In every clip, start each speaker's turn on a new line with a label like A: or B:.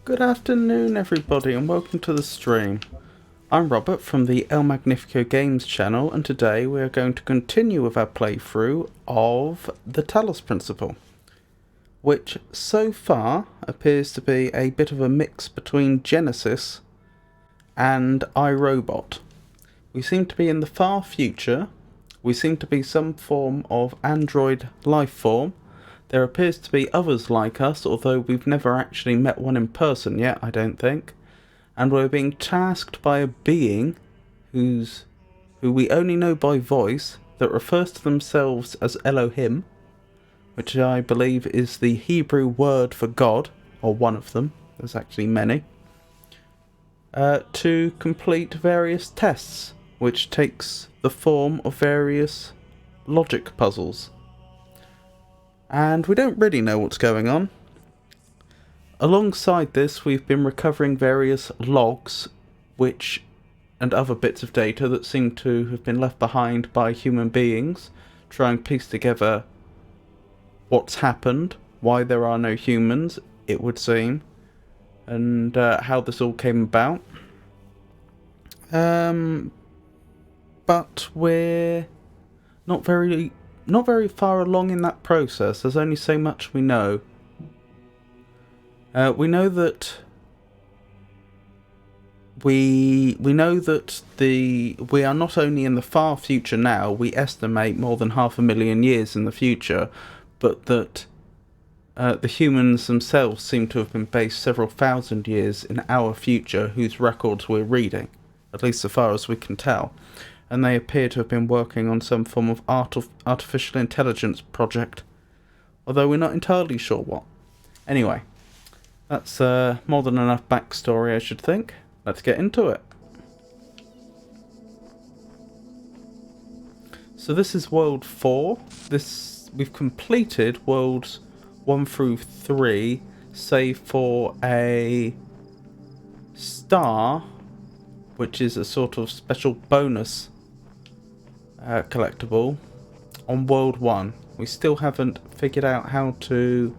A: Good afternoon everybody and welcome to the stream. I'm Robert from the El Magnifico Games channel, and today we are going to continue with our playthrough of the Talos Principle, which so far appears to be a bit of a mix between Genesis and iRobot. We seem to be in the far future. We seem to be some form of android life form. There appears to be others like us, although we've never actually met one in person yet, I don't think. And we're being tasked by a being who we only know by voice, that refers to themselves as Elohim, which I believe is the Hebrew word for God, or one of them, there's actually many, to complete various tests, which takes the form of various logic puzzles. And we don't really know what's going on. Alongside this, we've been recovering various logs and other bits of data that seem to have been left behind by human beings, trying to piece together what's happened, why there are no humans, it would seem, and how this all came about. But we're not very far along in that process. There's only so much we know. We know that we know that we are not only in the far future now, we estimate more than 500,000 years in the future, but that the humans themselves seem to have been based several thousand years in our future, whose records we're reading, at least so far as we can tell. And they appear to have been working on some form of artificial intelligence project, although we're not entirely sure what. Anyway, that's more than enough backstory, I should think. Let's get into it. So this is World 4. We've completed Worlds 1 through 3, save for a star, which is a sort of special bonus collectible on World 1. We still haven't figured out how to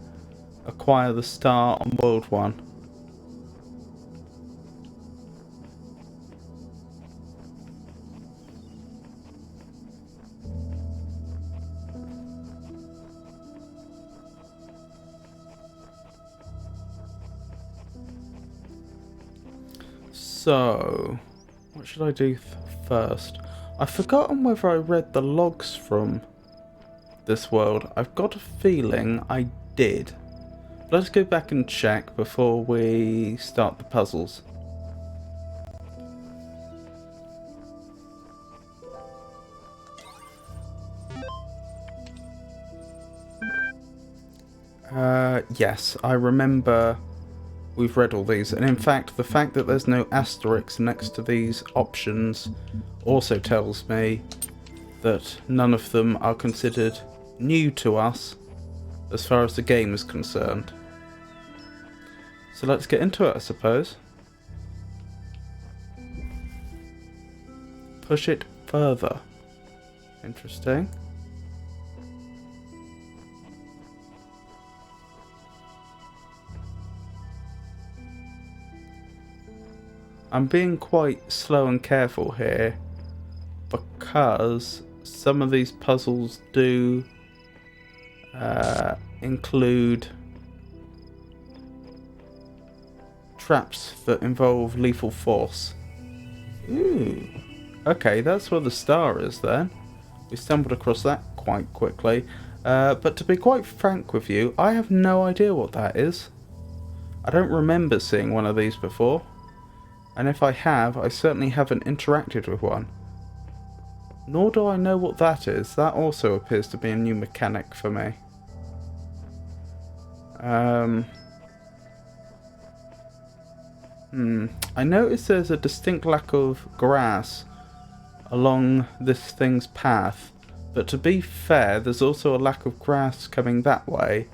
A: acquire the star on World 1. So, what should I do first? I've forgotten whether I read the logs from this world. I've got a feeling I did. Let's go back and check before we start the puzzles. Yes, I remember we've read all these, and in fact the fact that there's no asterisk next to these options also tells me that none of them are considered new to us as far as the game is concerned. So let's get into it, I suppose. Push it further. Interesting. I'm being quite slow and careful here because some of these puzzles do include traps that involve lethal force. Ooh. Okay, that's where the star is then. We stumbled across that quite quickly. But to be quite frank with you, I have no idea what that is. I don't remember seeing one of these before. And if I have, I certainly haven't interacted with one. Nor do I know what that is. That also appears to be a new mechanic for me. I notice there's a distinct lack of grass along this thing's path. But to be fair, there's also a lack of grass coming that way.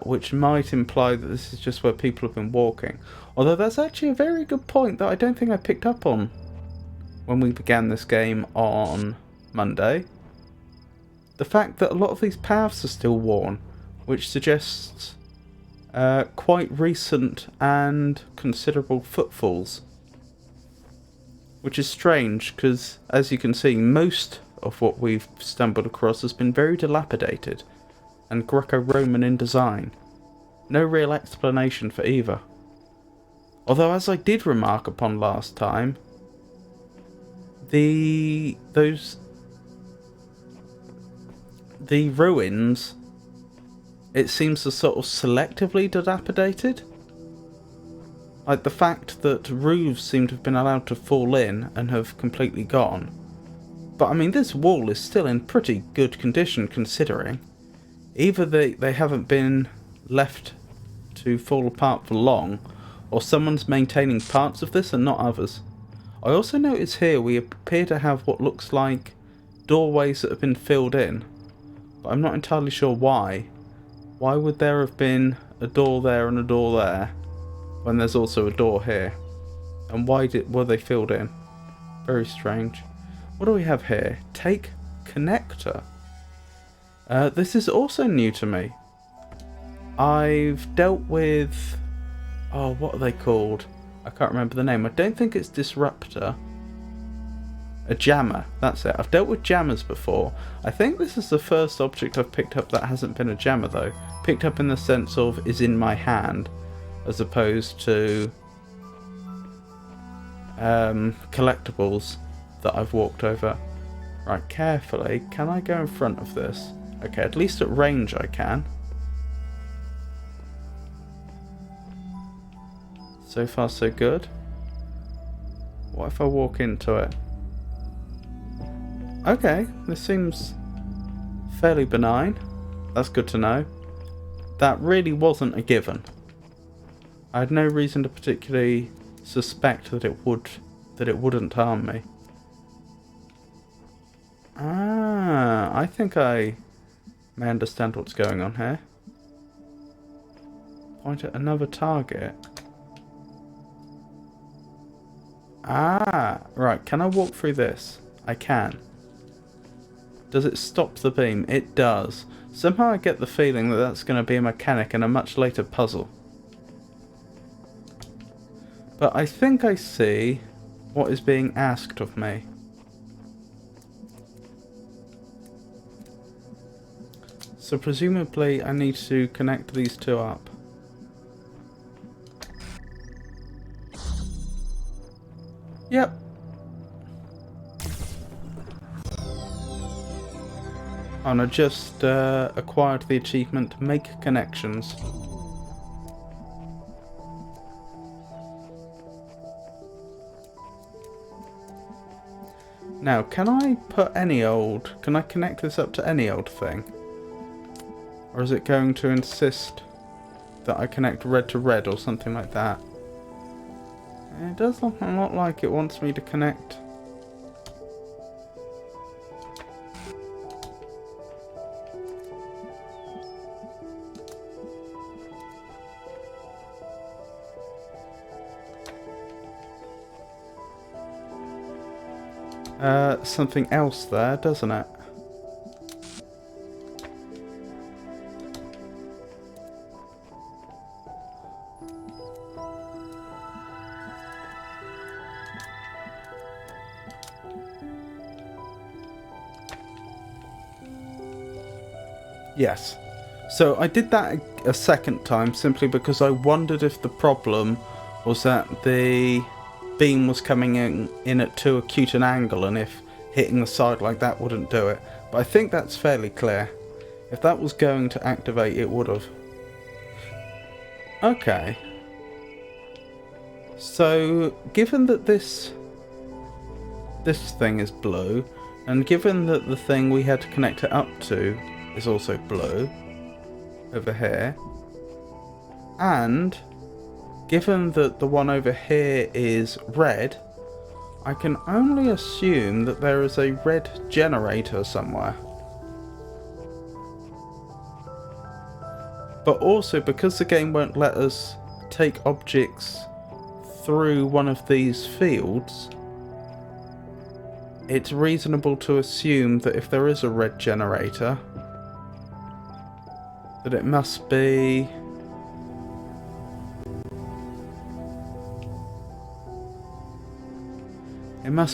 A: Which might imply that this is just where people have been walking. Although that's actually a very good point that I don't think I picked up on when we began this game on Monday. The fact that a lot of these paths are still worn, which suggests quite recent and considerable footfalls. Which is strange, because as you can see, most of what we've stumbled across has been very dilapidated and Greco-Roman in design. No real explanation for either. Although, as I did remark upon last time, the ruins, it seems to sort of selectively dilapidated. Like the fact that roofs seem to have been allowed to fall in and have completely gone. But I mean, this wall is still in pretty good condition considering. Either they haven't been left to fall apart for long, or someone's maintaining parts of this and not others. I also notice here we appear to have what looks like doorways that have been filled in, but I'm not entirely sure why. Why would there have been a door there and a door there when there's also a door here? And why were they filled in? Very strange. What do we have here? Take connector. This is also new to me. I've dealt with... Oh, what are they called? I can't remember the name. I don't think it's Disruptor. A jammer, that's it. I've dealt with jammers before. I think this is the first object I've picked up that hasn't been a jammer though. Picked up in the sense of is in my hand, as opposed to collectibles that I've walked over. Right, carefully. Can I go in front of this? Okay, at least at range I can. So far so good. What if I walk into it? Okay, this seems fairly benign. That's good to know. That really wasn't a given. I had no reason to particularly suspect that it wouldn't harm me. Ah, I think I may understand what's going on here. Point at another target. Ah, right, can I walk through this? I can. Does it stop the beam? It does. Somehow I get the feeling that that's going to be a mechanic in a much later puzzle. But I think I see what is being asked of me. So presumably I need to connect these two up. Yep. And I just acquired the achievement Make Connections. Now, can I connect this up to any old thing? Or is it going to insist that I connect red to red or something like that? It does look a lot like it wants me to connect. Something else there, doesn't it? Yes. So I did that a second time simply because I wondered if the problem was that the beam was coming in at too acute an angle, and if hitting the side like that wouldn't do it. But I think that's fairly clear. If that was going to activate, it would have. Okay. So, given that this thing is blue, and given that the thing we had to connect it up to is also blue, over here, and given that the one over here is red, I can only assume that there is a red generator somewhere. But also, because the game won't let us take objects through one of these fields, it's reasonable to assume that if there is a red generator, that it must be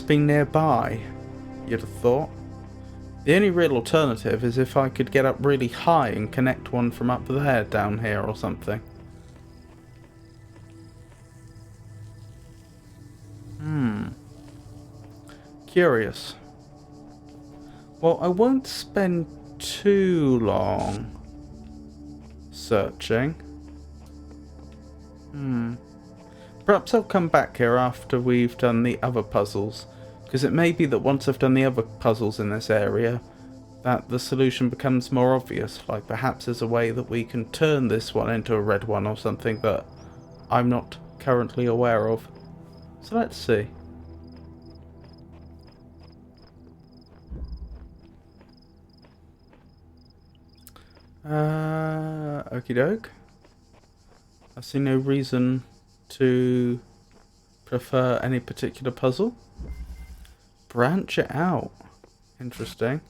A: nearby, you'd have thought. The only real alternative is if I could get up really high and connect one from up there down here or something. Curious. Well, I won't spend too long searching. Perhaps I'll come back here after we've done the other puzzles, because it may be that once I've done the other puzzles in this area, that the solution becomes more obvious. Like perhaps there's a way that we can turn this one into a red one or something that I'm not currently aware of. So let's see. Okie doke. I see no reason to prefer any particular puzzle. Branch it out. Interesting.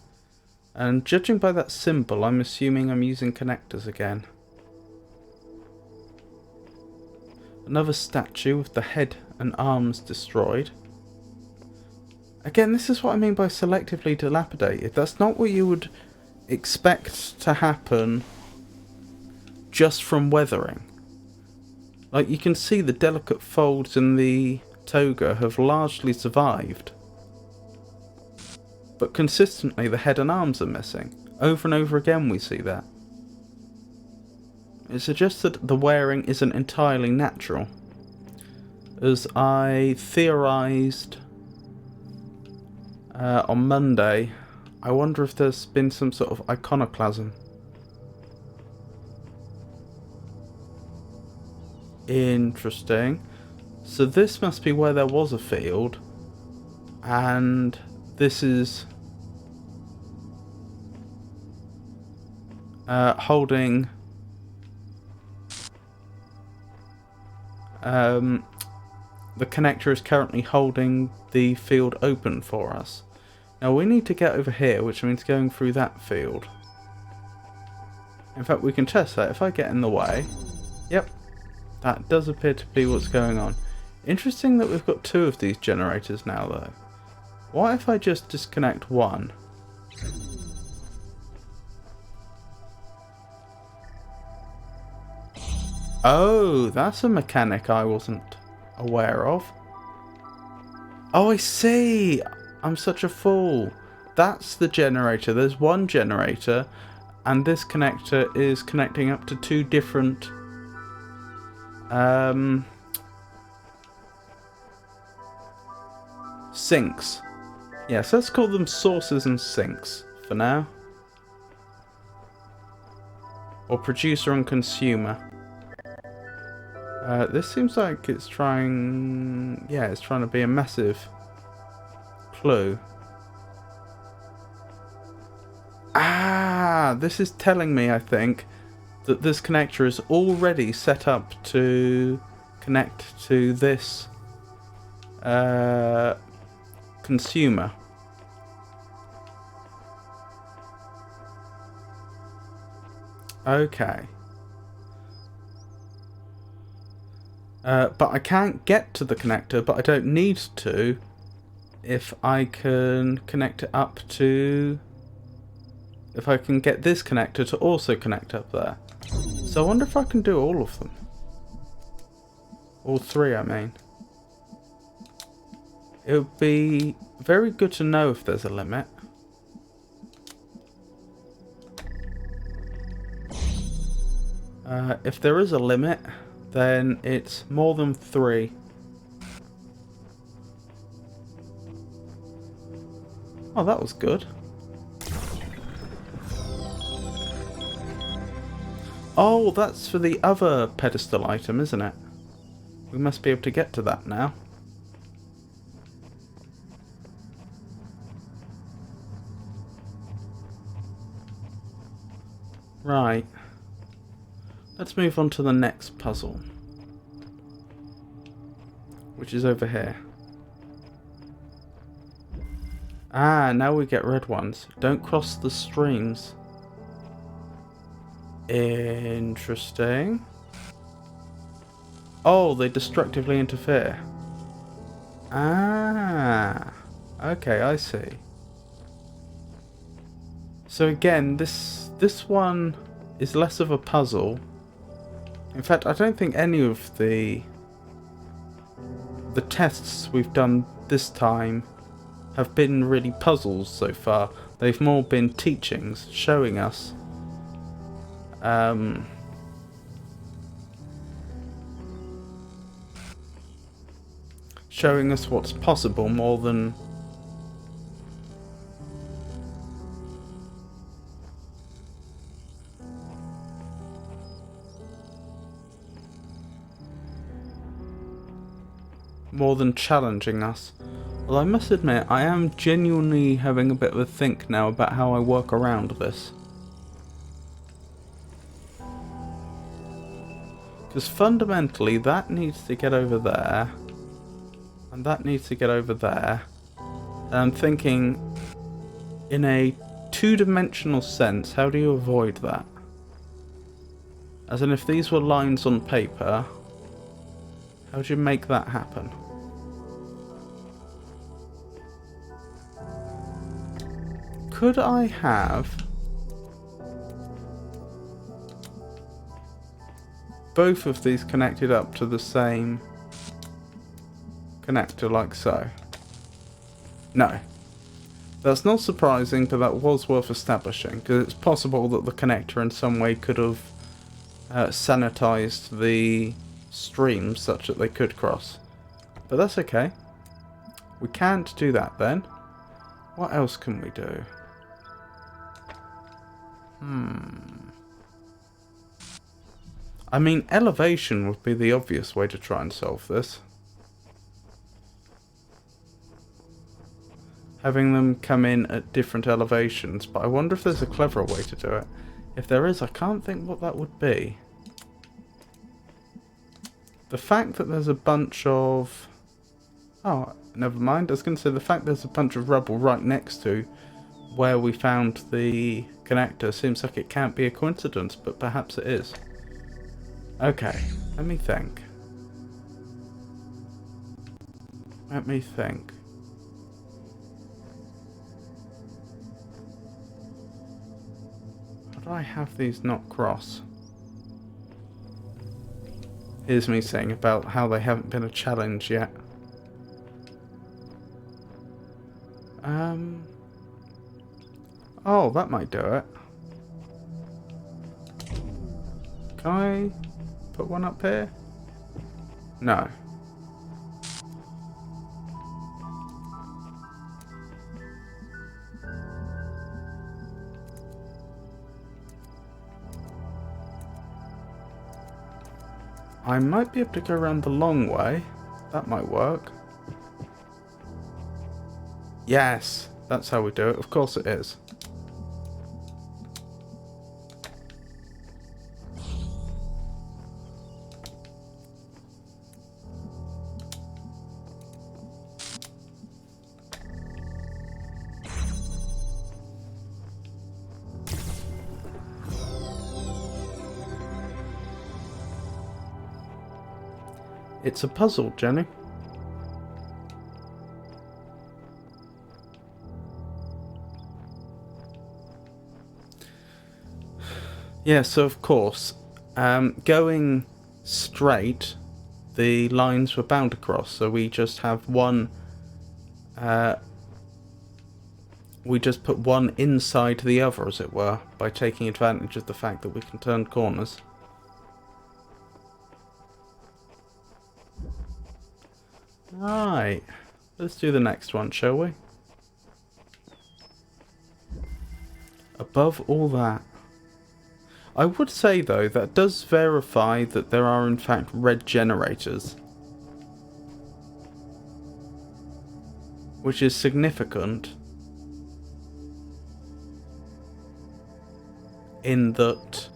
A: And judging by that symbol, I'm assuming I'm using connectors again. Another statue with the head and arms destroyed. Again, this is what I mean by selectively dilapidated. That's not what you would expect to happen just from weathering. Like, you can see the delicate folds in the toga have largely survived. But consistently the head and arms are missing. Over and over again we see that. It suggests that the wearing isn't entirely natural. As I theorised on Monday, I wonder if there's been some sort of iconoclasm. Interesting. So this must be where there was a field, and this is holding the connector is currently holding the field open for us. Now we need to get over here, which means going through that field. In fact, we can test that. If I get in the way, yep, that does appear to be what's going on. Interesting that we've got two of these generators now though. What if I just disconnect one? Oh, that's a mechanic I wasn't aware of. Oh, I see. I'm such a fool. That's the generator. There's one generator, and this connector is connecting up to two different sinks. Yes, let's call them sources and sinks for now. Or producer and consumer. This seems like it's trying... yeah, it's trying to be a massive clue. Ah, this is telling me, I think, that this connector is already set up to connect to this consumer. Okay. But I can't get to the connector, but I don't need to if I can connect it up to... if I can get this connector to also connect up there. So I wonder if I can do all of them. All three, I mean. It would be very good to know if there's a limit. If there is a limit, then it's more than 3. Oh, that was good. Oh, that's for the other pedestal item, isn't it? We must be able to get to that now. Right. Let's move on to the next puzzle, which is over here. Ah, now we get red ones. Don't cross the streams. Interesting. Oh, they destructively interfere. Ah, okay, I see. So again, this one is less of a puzzle. In fact, I don't think any of the tests we've done this time have been really puzzles so far. They've more been teachings, showing us showing us what's possible more than challenging us. Well, I must admit, I am genuinely having a bit of a think now about how I work around this. Because fundamentally, that needs to get over there, and that needs to get over there. And I'm thinking, in a two-dimensional sense, how do you avoid that? As in, if these were lines on paper, how do you make that happen? Could I have both of these connected up to the same connector like so? No. That's not surprising, but that was worth establishing, because it's possible that the connector in some way could have sanitized the streams such that they could cross. But that's okay. We can't do that then. What else can we do? I mean, elevation would be the obvious way to try and solve this. Having them come in at different elevations, but I wonder if there's a cleverer way to do it. If there is, I can't think what that would be. The fact that there's a bunch of... Oh, never mind. I was going to say the fact there's a bunch of rubble right next to where we found the connector seems like it can't be a coincidence, but perhaps it is. Okay, let me think. Let me think. How do I have these not cross? Here's me saying about how they haven't been a challenge yet. Oh, that might do it. Can I put one up here? No. I might be able to go around the long way. That might work. Yes, that's how we do it. Of course it is. It's a puzzle, Jenny. Yeah, so of course, going straight, the lines were bound across, so we just have one, we just put one inside the other, as it were, by taking advantage of the fact that we can turn corners. Right, let's do the next one, shall we? Above all that. I would say, though, that does verify that there are in fact red generators. Which is significant. In that...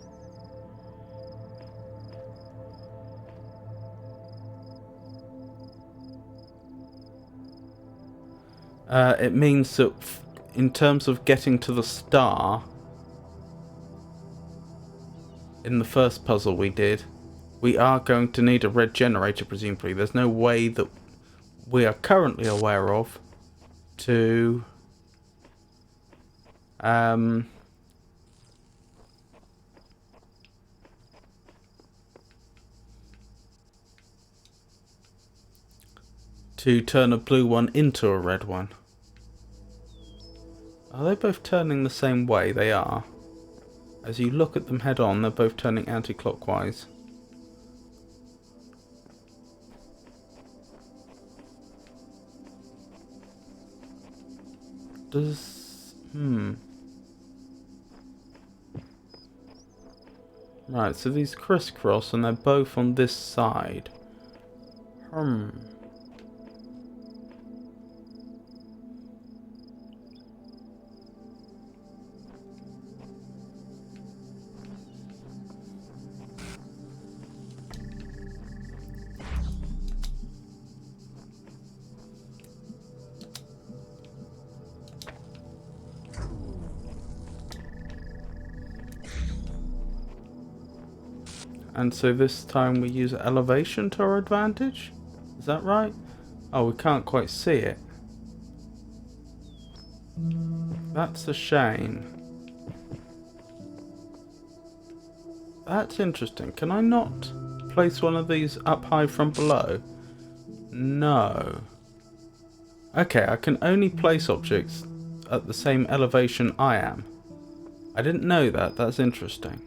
A: it means that in terms of getting to the star, in the first puzzle we did, we are going to need a red generator, presumably. There's no way that we are currently aware of to turn a blue one into a red one. Are they both turning the same way? They are. As you look at them head on, they're both turning anti-clockwise. Right, so these crisscross and they're both on this side. And so this time we use elevation to our advantage? Is that right? Oh, we can't quite see it. That's a shame. That's interesting. Can I not place one of these up high from below? No. Okay, I can only place objects at the same elevation I am. I didn't know that. That's interesting.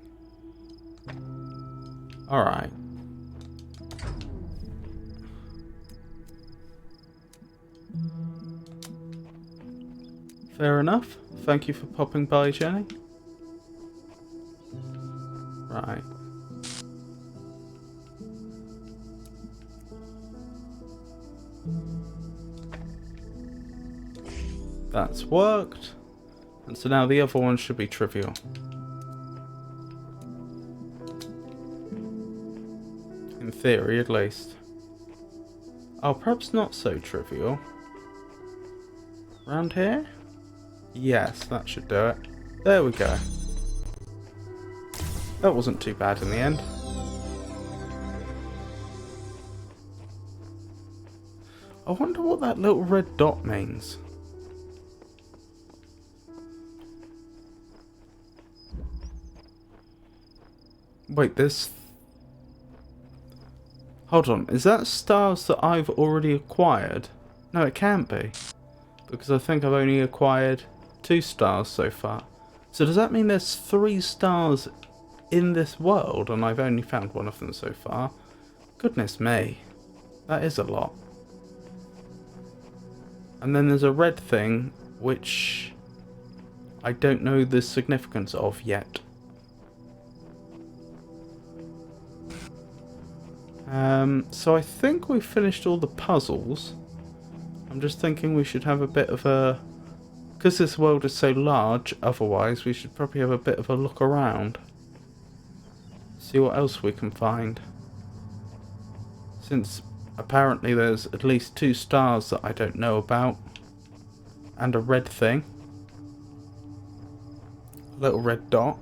A: Alright. Fair enough. Thank you for popping by, Jenny. Right. That's worked. And so now the other one should be trivial. In theory, at least. Oh, perhaps not so trivial. Around here? Yes, that should do it. There we go. That wasn't too bad in the end. I wonder what that little red dot means. Wait, this... Hold on, is that stars that I've already acquired? No, it can't be. Because I think I've only acquired 2 stars so far. So does that mean there's 3 stars in this world and I've only found one of them so far? Goodness me. That is a lot. And then there's a red thing, which I don't know the significance of yet. So I think we've finished all the puzzles. I'm just thinking we should have a bit of a... Because this world is so large, otherwise, we should probably have a bit of a look around. See what else we can find. Since apparently there's at least 2 stars that I don't know about. And a red thing. A little red dot.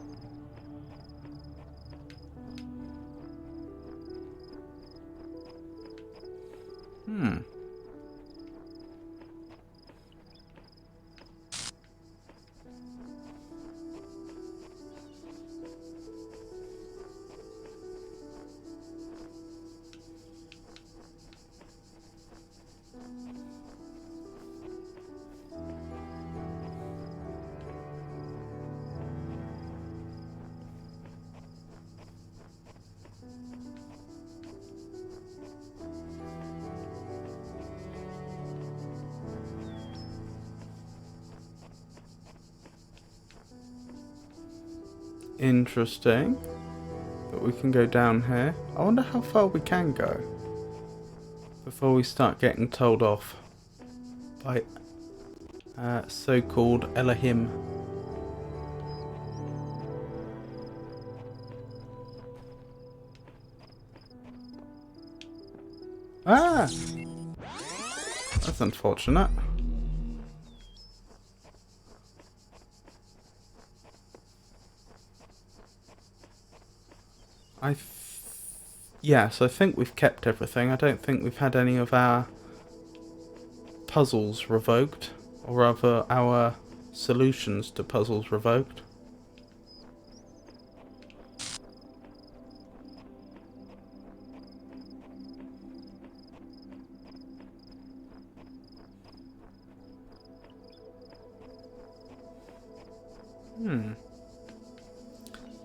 A: Interesting. But we can go down here. I wonder how far we can go before we start getting told off by so-called Elohim. Ah! That's unfortunate. Yes, I think we've kept everything. I don't think we've had any of our puzzles revoked, or rather our solutions to puzzles revoked.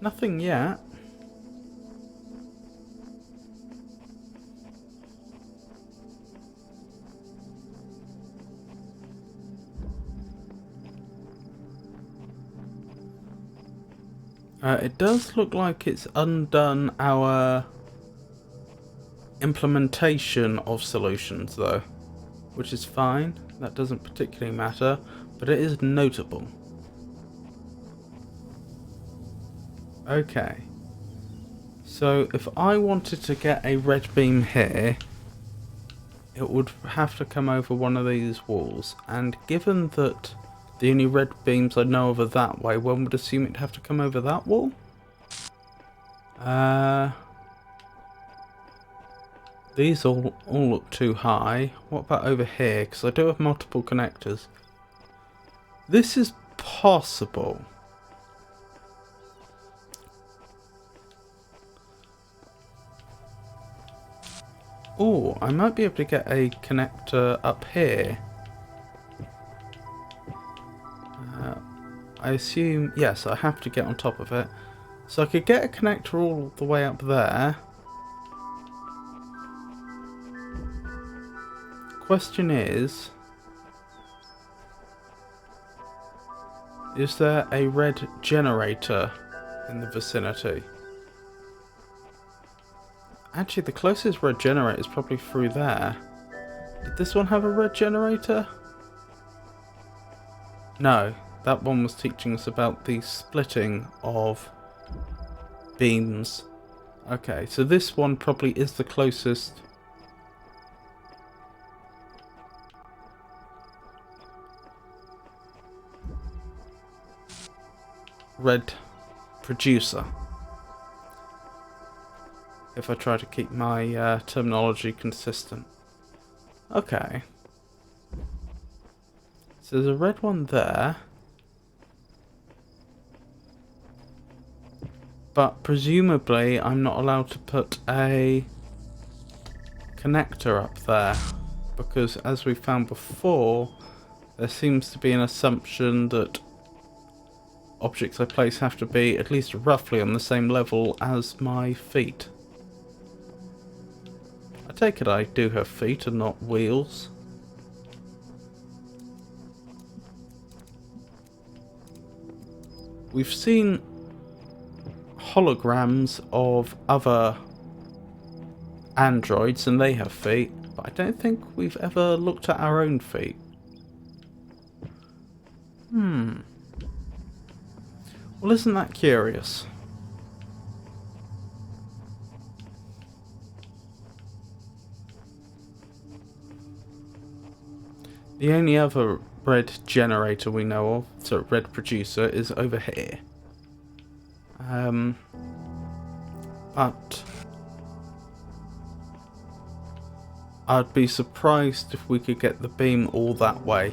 A: Nothing yet. It does look like it's undone our implementation of solutions though, which is fine. That doesn't particularly matter, but it is notable. Okay. So if I wanted to get a red beam here, it would have to come over one of these walls, and given that the only red beams I know of are that way, one would assume it'd have to come over that wall? These all look too high. What about over here? Because I do have multiple connectors. This is possible. Oh, I might be able to get a connector up here. I assume, yes, I have to get on top of it. So I could get a connector all the way up there. Question is there a red generator in the vicinity? Actually, the closest red generator is probably through there. Did this one have a red generator? No, that one was teaching us about the splitting of beams. Okay, so this one probably is the closest. Red producer. If I try to keep my terminology consistent. Okay. So there's a red one there. But presumably I'm not allowed to put a connector up there. Because as we found before, there seems to be an assumption that objects I place have to be at least roughly on the same level as my feet. I take it I do have feet and not wheels. We've seen holograms of other androids and they have feet, but I don't think we've ever looked at our own feet. Well, isn't that curious? The only other red generator we know of, so red producer, is over here. But I'd be surprised if we could get the beam all that way.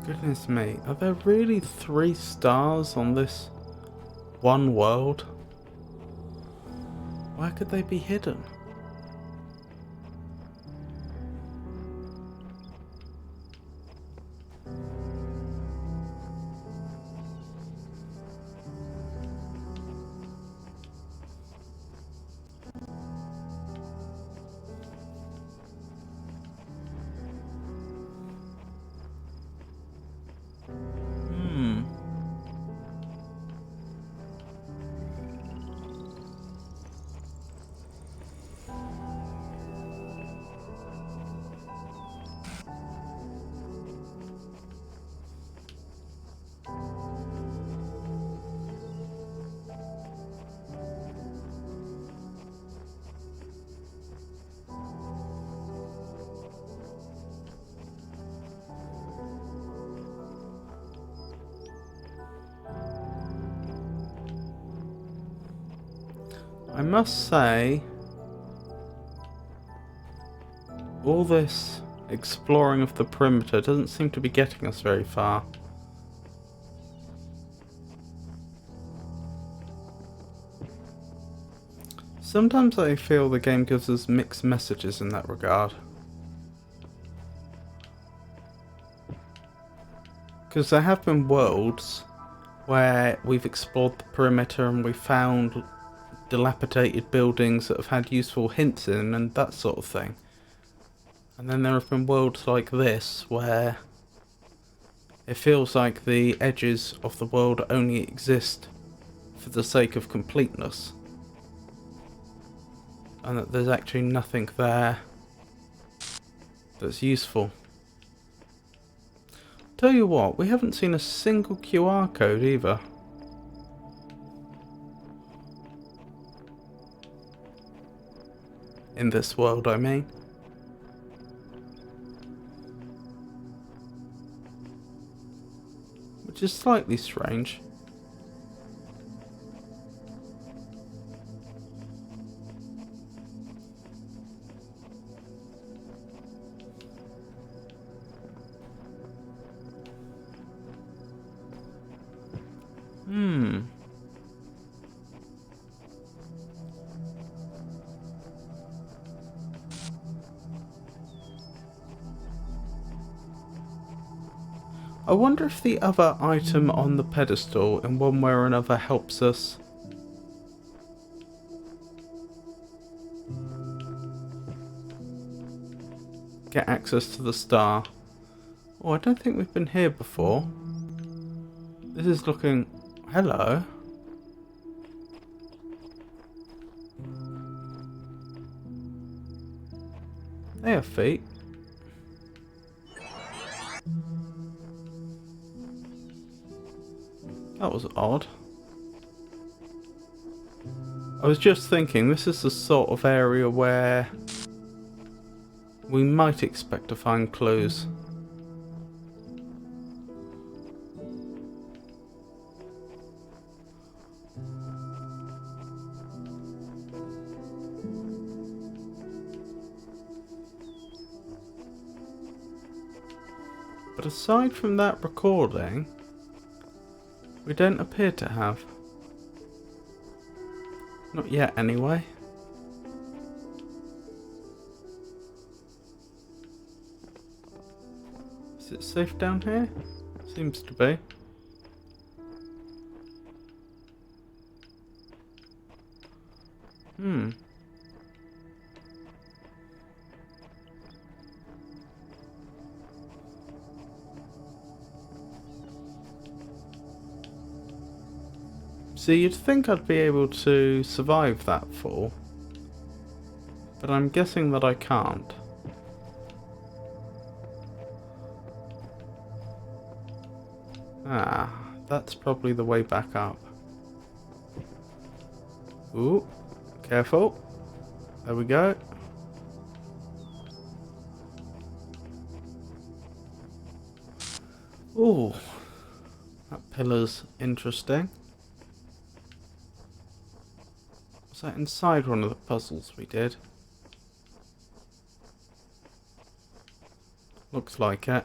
A: Goodness me, are there really 3 stars on this one world? Where could they be hidden? I must say, all this exploring of the perimeter doesn't seem to be getting us very far. Sometimes I feel the game gives us mixed messages in that regard. Because there have been worlds where we've explored the perimeter and we found dilapidated buildings that have had useful hints in and that sort of thing. And then there have been worlds like this where it feels like the edges of the world only exist for the sake of completeness. And that there's actually nothing there that's useful. Tell you what, we haven't seen a single QR code either. In this world, I mean. Which is slightly strange. I wonder if the other item on the pedestal in one way or another helps us get access to the star. Oh, I don't think we've been here before. This is looking... Hello. They have feet. That was odd. I was just thinking, this is the sort of area where we might expect to find clues. But aside from that recording, we don't appear to have. Not yet, anyway. Is it safe down here? Seems to be. See, you'd think I'd be able to survive that fall, but I'm guessing that I can't. Ah, that's probably the way back up. Ooh, careful. There we go. Ooh, that pillar's interesting. Was that inside one of the puzzles we did? Looks like it.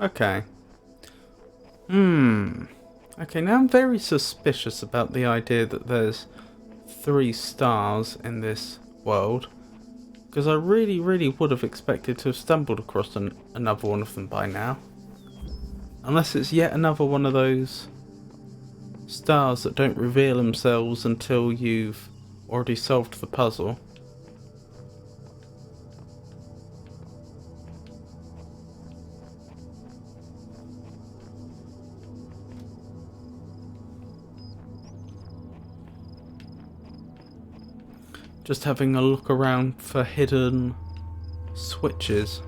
A: Okay. Okay, now I'm very suspicious about the idea that there's 3 stars in this world. Because I really would have expected to have stumbled across another one of them by now. Unless it's yet another one of those stars that don't reveal themselves until you've already solved the puzzle. Just having a look around for hidden switches.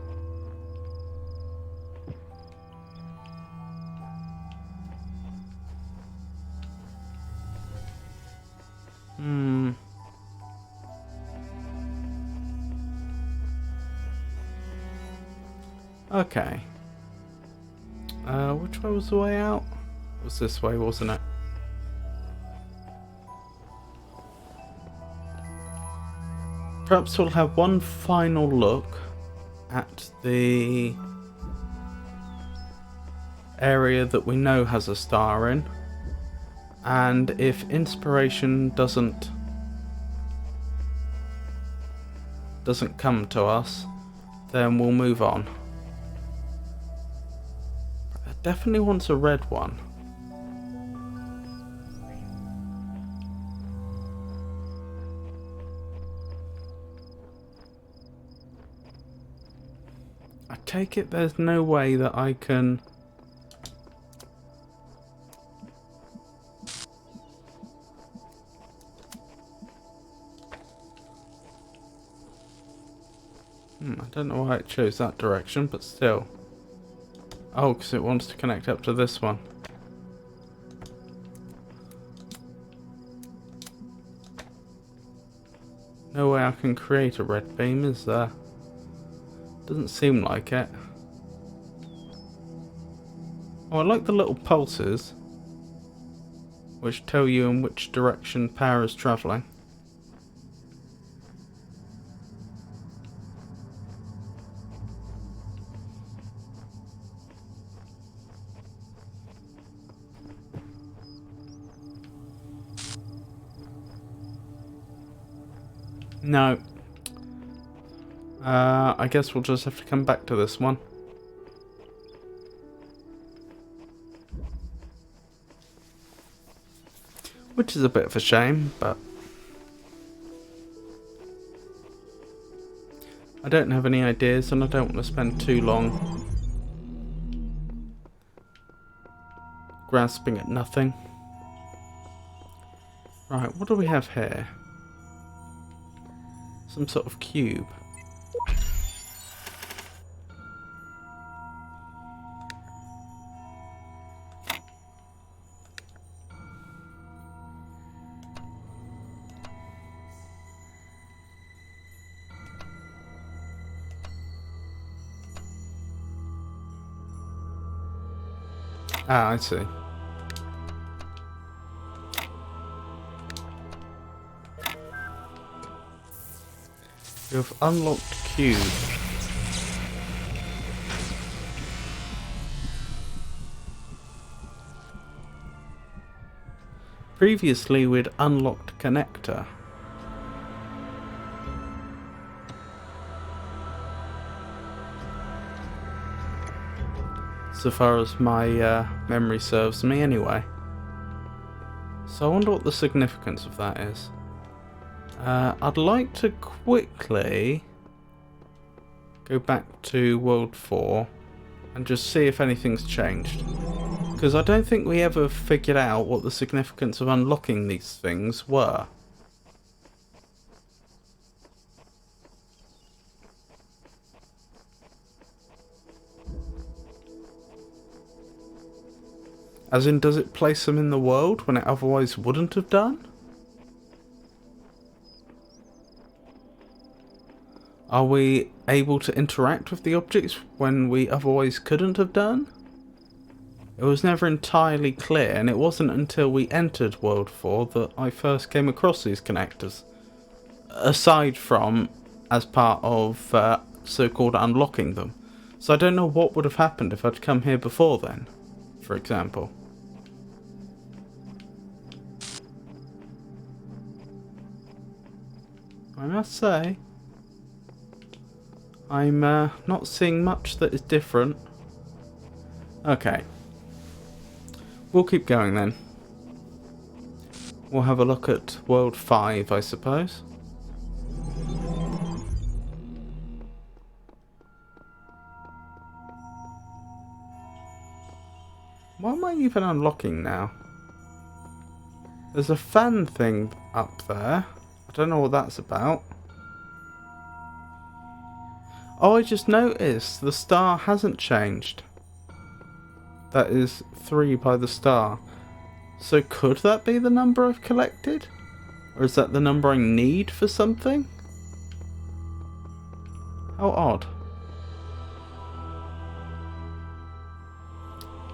A: Okay. Which way was the way out? It was this way, wasn't it? Perhaps we'll have one final look at the area that we know has a star in, and if inspiration doesn't come to us, then we'll move on. I definitely want a red one. I take it there's no way that I can... I don't know why it chose that direction, but still. Oh, because it wants to connect up to this one. No way I can create a red beam, is there? Doesn't seem like it. Oh, I like the little pulses which tell you in which direction power is travelling. No. I guess we'll just have to come back to this one. Which is a bit of a shame, but I don't have any ideas and I don't want to spend too long grasping at nothing. Right, what do we have here? Some sort of cube. Ah, I see. You've unlocked cube. Previously we'd unlocked connector. So far as my memory serves me anyway. So I wonder what the significance of that is. I'd like to quickly go back to World 4 and just see if anything's changed. Because I don't think we ever figured out what the significance of unlocking these things were. As in, does it place them in the world when it otherwise wouldn't have done? Are we able to interact with the objects when we otherwise couldn't have done? It was never entirely clear, and it wasn't until we entered World 4 that I first came across these connectors. Aside from as part of so-called unlocking them. So I don't know what would have happened if I'd come here before then, for example. I must say, I'm not seeing much that is different. Okay. We'll keep going then. We'll have a look at World 5, I suppose. What am I even unlocking now? There's a fan thing up there. I don't know what that's about. Oh, I just noticed the star hasn't changed. That is 3 by the star. So could that be the number I've collected? Or is that the number I need for something? How odd.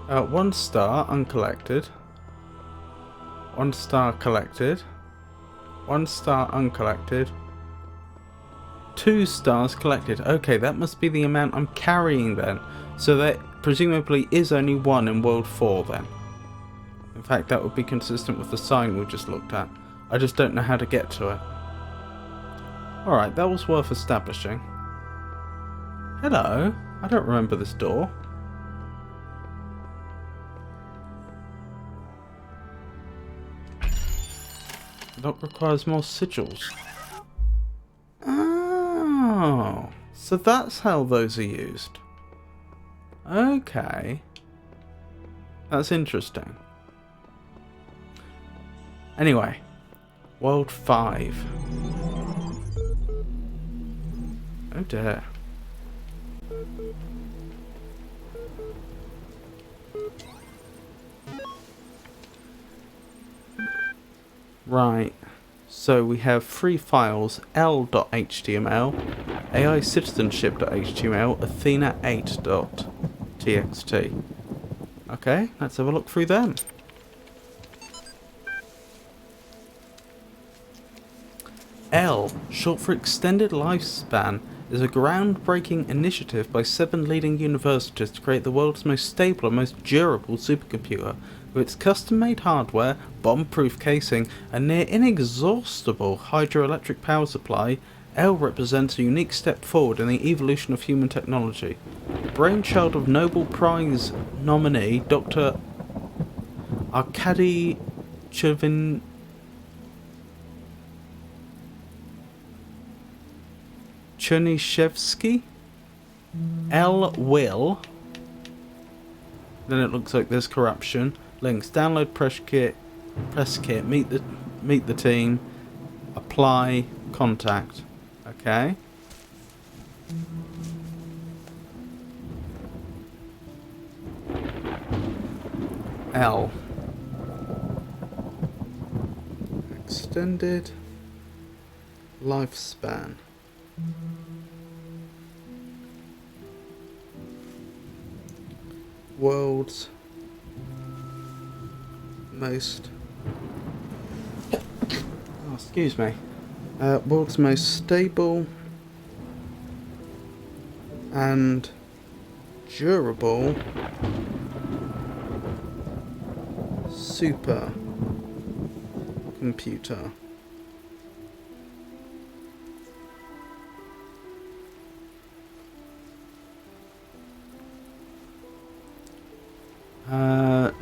A: 1 star uncollected. 1 star collected. 1 star uncollected. 2 stars collected. Okay, that must be the amount I'm carrying then. So that presumably is only 1 in World 4 then. In fact, that would be consistent with the sign we just looked at. I just don't know how to get to it. Alright, that was worth establishing. Hello? I don't remember this door. The lock requires more sigils. Oh, so that's how those are used. Okay. That's interesting. Anyway, World 5. Oh dear. Right. So we have 3 files: l.html, aicitizenship.html, athena8.txt. Okay, let's have a look through them. L, short for Extended Lifespan, is a groundbreaking initiative by 7 leading universities to create the world's most stable and most durable supercomputer. With its custom-made hardware, bomb-proof casing, and near inexhaustible hydroelectric power supply, L represents a unique step forward in the evolution of human technology. Brainchild of Nobel Prize nominee Dr. Arkady Chernyshevsky, L will. Then it looks like there's corruption. Links: download press kit, meet the team, apply, contact. Okay. L. Extended lifespan. World's most world's most stable and durable supercomputer.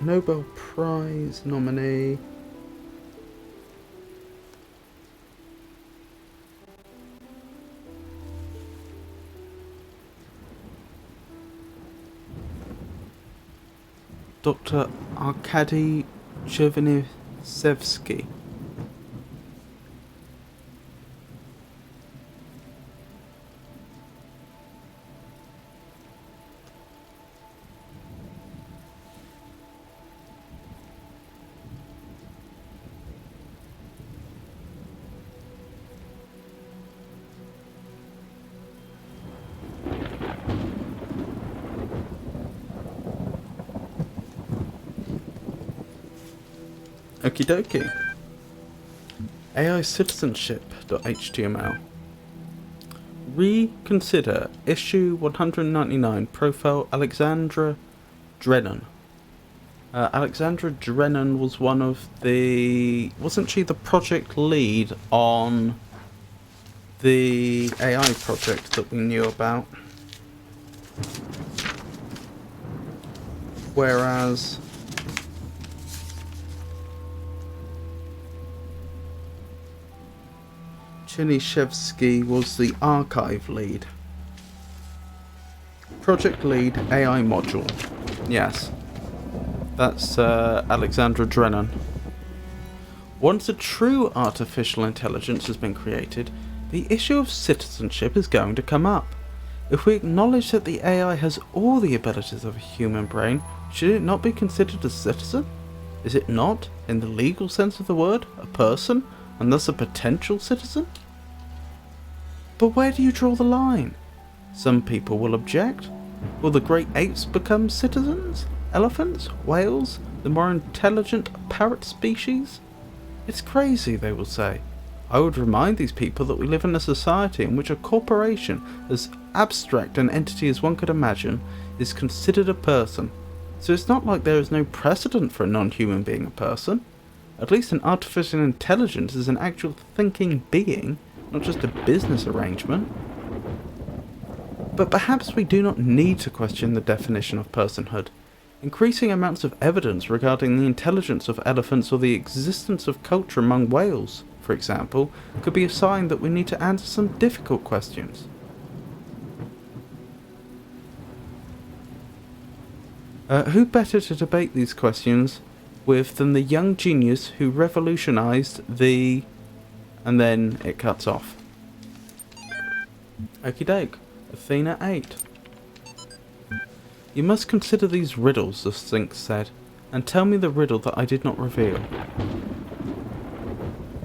A: Nobel Prize nominee Dr. Arkady Chernyshevsky. Okie dokie. AI citizenship.html. Reconsider issue 199 profile Alexandra Drennan. Alexandra Drennan was one of the... wasn't she the project lead on the AI project that we knew about? Whereas Chernyshevsky was the archive lead. Project lead AI module. Yes. That's Alexandra Drennan. Once a true artificial intelligence has been created, the issue of citizenship is going to come up. If we acknowledge that the AI has all the abilities of a human brain, should it not be considered a citizen? Is it not, in the legal sense of the word, a person, and thus a potential citizen? But where do you draw the line? Some people will object. Will the great apes become citizens? Elephants? Whales? The more intelligent parrot species? It's crazy, they will say. I would remind these people that we live in a society in which a corporation, as abstract an entity as one could imagine, is considered a person. So it's not like there is no precedent for a non-human being a person. At least an artificial intelligence is an actual thinking being, not just a business arrangement. But perhaps we do not need to question the definition of personhood. Increasing amounts of evidence regarding the intelligence of elephants or the existence of culture among whales, for example, could be a sign that we need to answer some difficult questions. Who better to debate these questions with than the young genius who revolutionized the... and then it cuts off. Okie doke. Athena 8. You must consider these riddles, the Sphinx said, and tell me the riddle that I did not reveal.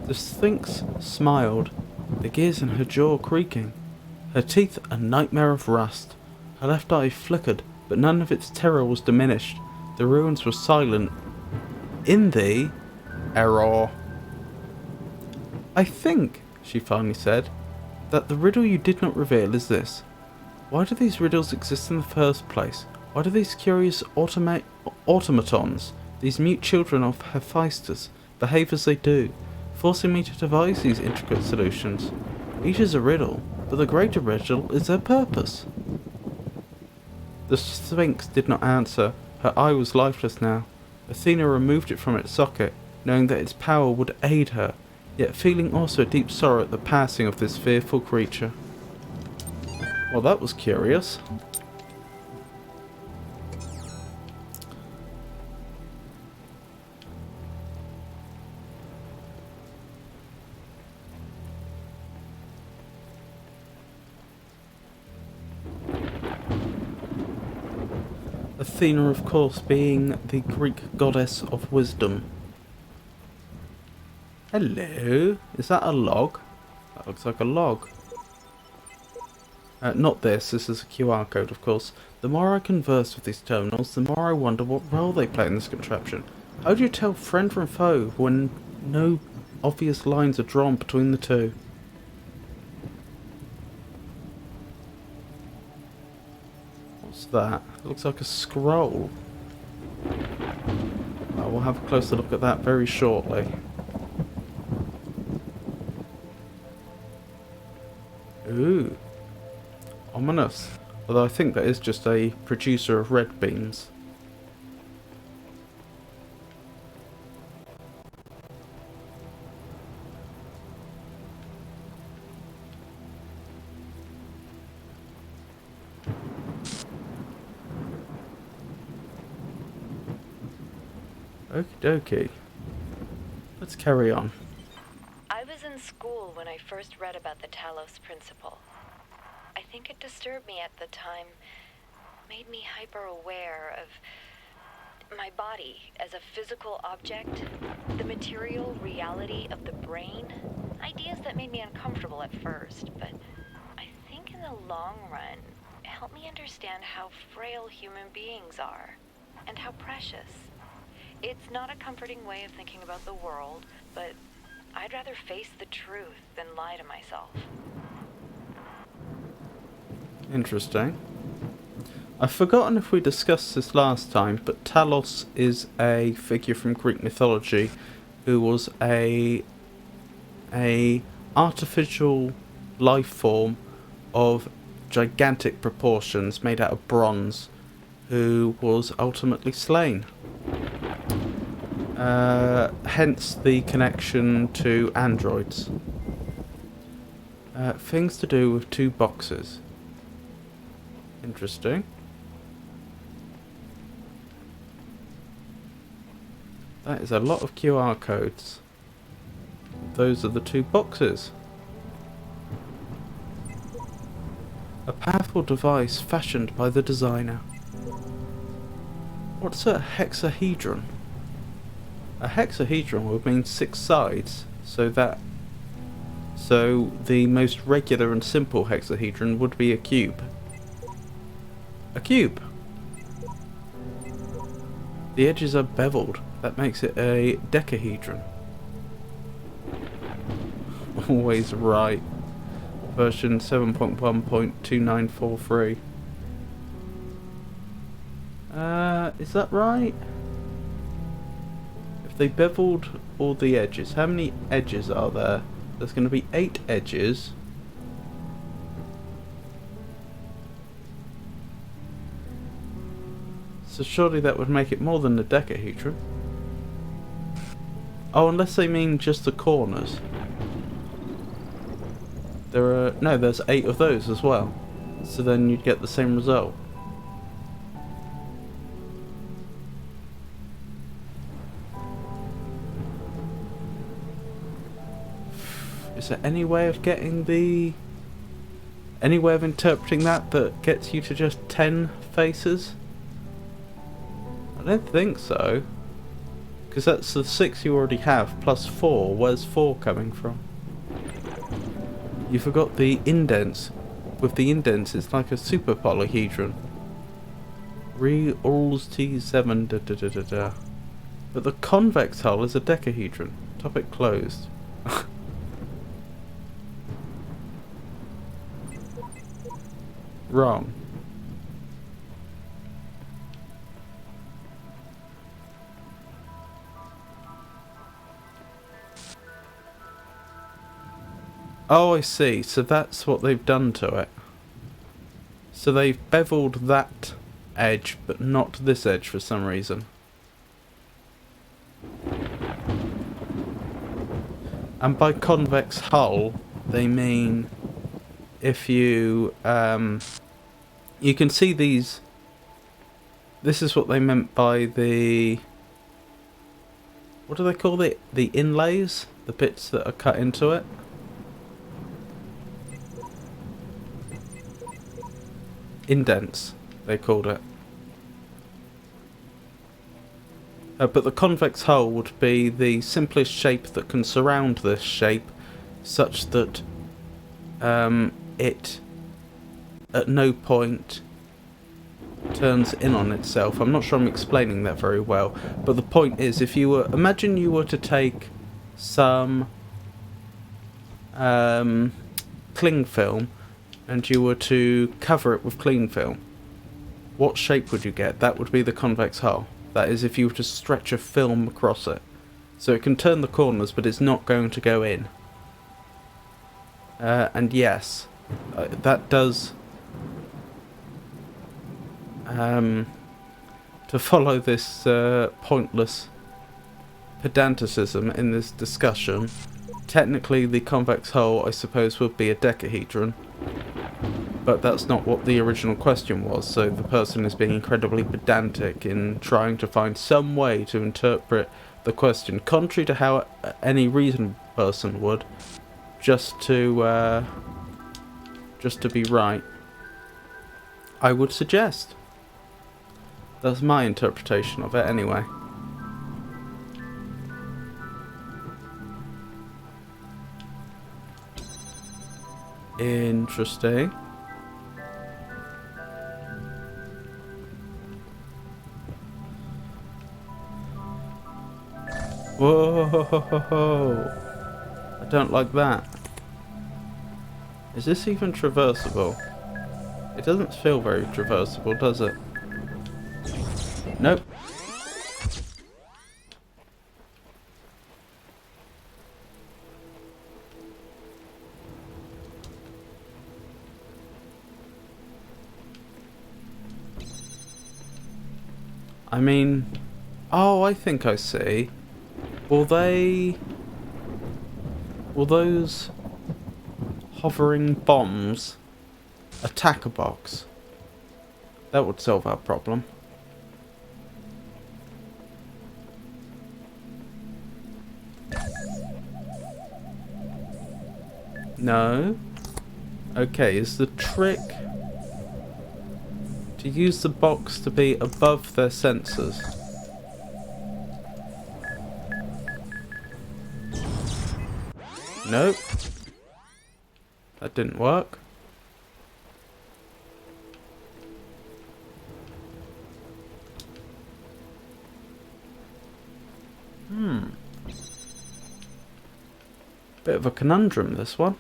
A: The Sphinx smiled, the gears in her jaw creaking, her teeth a nightmare of rust. Her left eye flickered, but none of its terror was diminished. The ruins were silent. In the... error. I think she finally said, "that the riddle you did not reveal is this. Why do these riddles exist in the first place? Why do these curious automatons, these mute children of Hephaestus, behave as they do, forcing me to devise these intricate solutions? Each is a riddle, but the greater riddle is their purpose." The Sphinx did not answer. Her eye was lifeless now. Athena removed it from its socket, knowing that its power would aid her, yet feeling also a deep sorrow at the passing of this fearful creature. Well, that was curious. Athena, of course, being the Greek goddess of wisdom. Hello? Is that a log? That looks like a log. Not this. This is a QR code, of course. The more I converse with these terminals, the more I wonder what role they play in this contraption. How do you tell friend from foe when no obvious lines are drawn between the two? What's that? It looks like a scroll. We'll have a closer look at that very shortly. Ooh. Ominous. Although I think that is just a producer of red beans. Okie dokie. Let's carry on.
B: I was in school when I first read about the Talos Principle. I think it disturbed me at the time, made me hyper-aware of my body as a physical object, the material reality of the brain, ideas that made me uncomfortable at first, but I think in the long run, it helped me understand how frail human beings are, and how precious. It's not a comforting way of thinking about the world, but I'd rather face the truth than lie to myself.
A: Interesting. I've forgotten if we discussed this last time, but Talos is a figure from Greek mythology who was a artificial life form of gigantic proportions made out of bronze who was ultimately slain. Hence the connection to androids. Things to do with two boxes. Interesting. That is a lot of QR codes. Those are the two boxes. A powerful device fashioned by the designer. What's a hexahedron? A hexahedron would mean 6 sides, so the most regular and simple hexahedron would be a cube. A cube! The edges are beveled, that makes it a decahedron. Always right. Version 7.1.2943. Is that right? If they beveled all the edges, how many edges are there? There's going to be 8 edges. So surely that would make it more than a decahedron. Oh, unless they mean just the corners. There's 8 of those as well. So then you'd get the same result. Is there any way of interpreting that gets you to just 10 faces? I don't think so. Because that's the 6 you already have, plus 4. Where's 4 coming from? You forgot the indents. With the indents, it's like a super polyhedron. Re-alls T7 da da da da da. But the convex hull is a decahedron. Topic closed. wrong. Oh, I see. So that's what they've done to it. So they've beveled that edge, but not this edge for some reason. And by convex hull, they mean if you you can see these. This is what they meant by the, what do they call it? The inlays, the bits that are cut into it. Indents, they called it. But the convex hull would be the simplest shape that can surround this shape, such that it at no point turns in on itself. I'm not sure I'm explaining that very well, but the point is, if you were, imagine you were to take some cling film and you were to cover it with cling film, what shape would you get? That would be the convex hull. That is, if you were to stretch a film across it. So it can turn the corners, but it's not going to go in. And yes, that does, to follow this pointless pedanticism in this discussion, technically the convex hull, I suppose, would be a decahedron. But that's not what the original question was, so the person is being incredibly pedantic in trying to find some way to interpret the question, contrary to how any reasonable person would, just to be right. I would suggest. That's my interpretation of it, anyway. Interesting. Whoa! I don't like that. Is this even traversable? It doesn't feel very traversable, does it? Nope. I mean... Oh, I think I see. Will those hovering bombs attack a box? That would solve our problem. No? Okay, is the trick to use the box to be above their sensors? Nope. That didn't work. Bit of a conundrum, this one.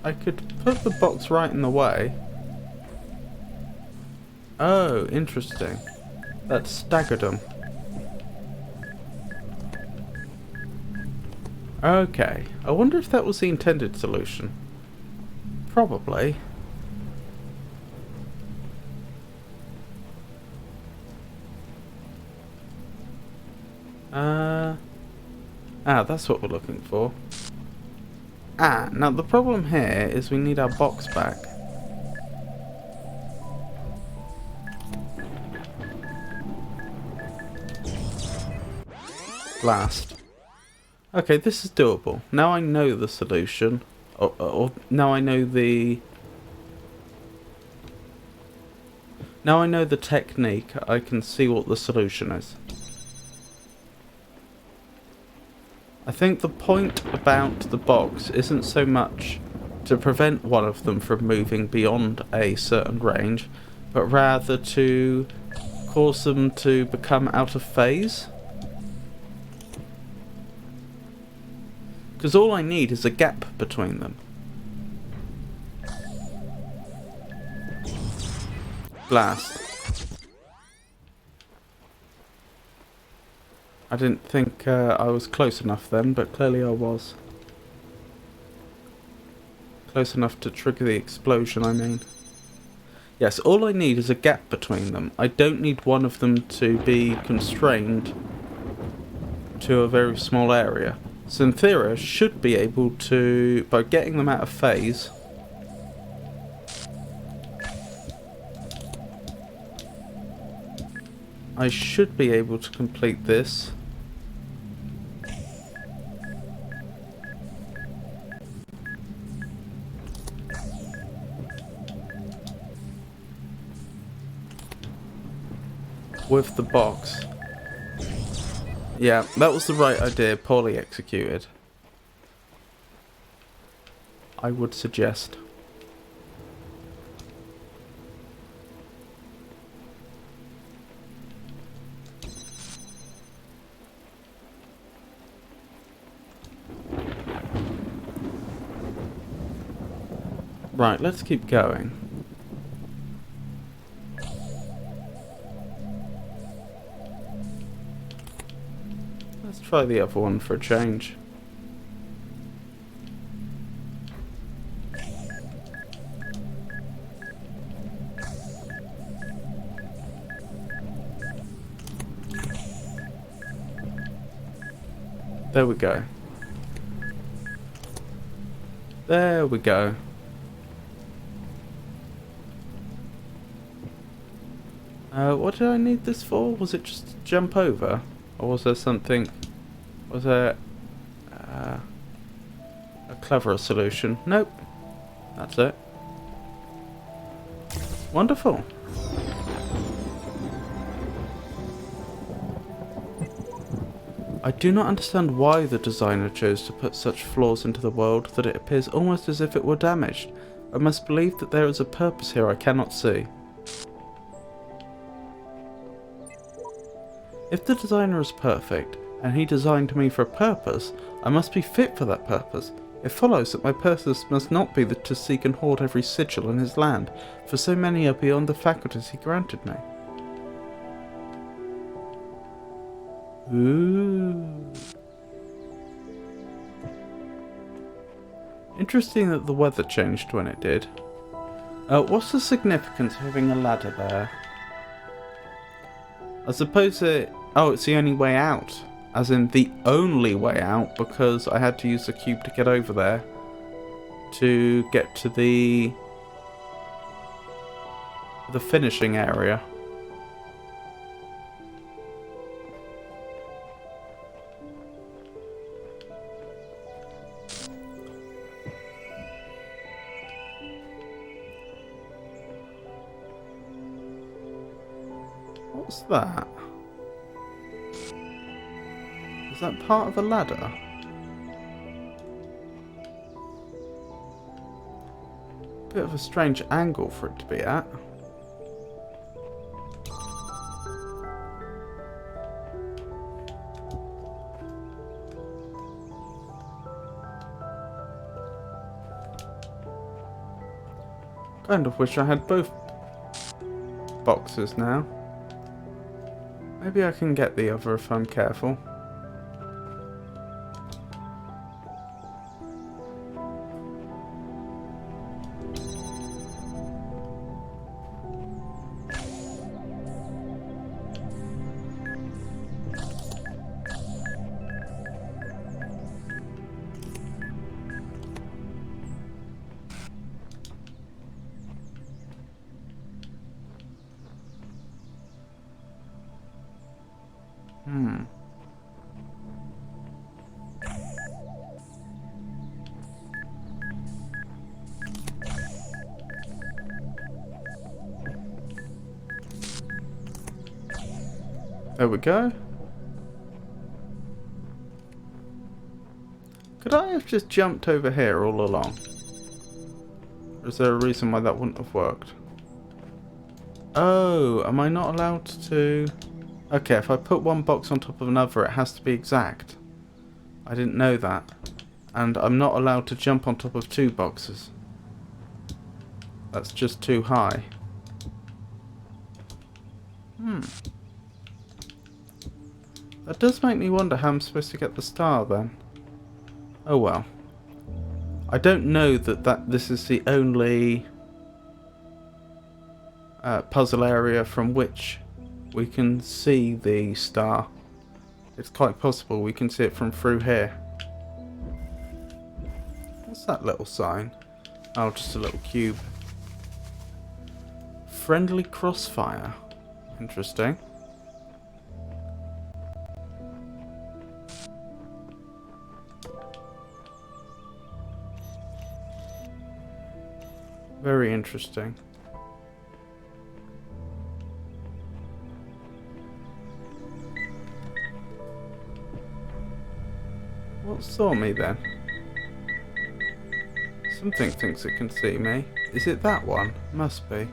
A: I could put the box right in the way. Oh, interesting. That staggered them. Okay, I wonder if that was the intended solution. Probably. That's what we're looking for. Now the problem here is we need our box back. Blast. Okay, this is doable. Now I know the solution. Or now I know the... Now I know the technique, I can see what the solution is. I think the point about the box isn't so much to prevent one of them from moving beyond a certain range, but rather to cause them to become out of phase. Because all I need is a gap between them. Blast. I didn't think I was close enough then, but clearly I was. Close enough to trigger the explosion, I mean. Yes, all I need is a gap between them. I don't need one of them to be constrained to a very small area. Synthera should be able to, by getting them out of phase, I should be able to complete this. With the box. Yeah, that was the right idea, poorly executed. I would suggest. Right, let's keep going. Let's try the other one for a change. There we go. There we go. What did I need this for? Was it just to jump over? Or was there something... Was there... a cleverer solution? Nope. That's it. Wonderful. I do not understand why the designer chose to put such flaws into the world that it appears almost as if it were damaged. I must believe that there is a purpose here I cannot see. If the designer is perfect, and he designed me for a purpose, I must be fit for that purpose. It follows that my purpose must not be to seek and hoard every sigil in his land, for so many are beyond the faculties he granted me. Ooh. Interesting that the weather changed when it did. What's the significance of having a ladder there? I suppose oh, it's the only way out. As in the only way out, because I had to use the cube to get over there. To get to the finishing area. What's that? Is that part of the ladder? Bit of a strange angle for it to be at. Kind of wish I had both boxes now. Maybe I can get the other if I'm careful. There we go. Could I have just jumped over here all along? Or is there a reason why that wouldn't have worked? Oh, am I not allowed to... Okay, if I put one box on top of another, it has to be exact. I didn't know that. And I'm not allowed to jump on top of two boxes. That's just too high. That does make me wonder how I'm supposed to get the star then. Oh well. I don't know that this is the only puzzle area from which we can see the star. It's quite possible we can see it from through here. What's that little sign? Oh, just a little cube. Friendly crossfire. Interesting. Very interesting. What saw me then? Something thinks it can see me. Is it that one? Must be.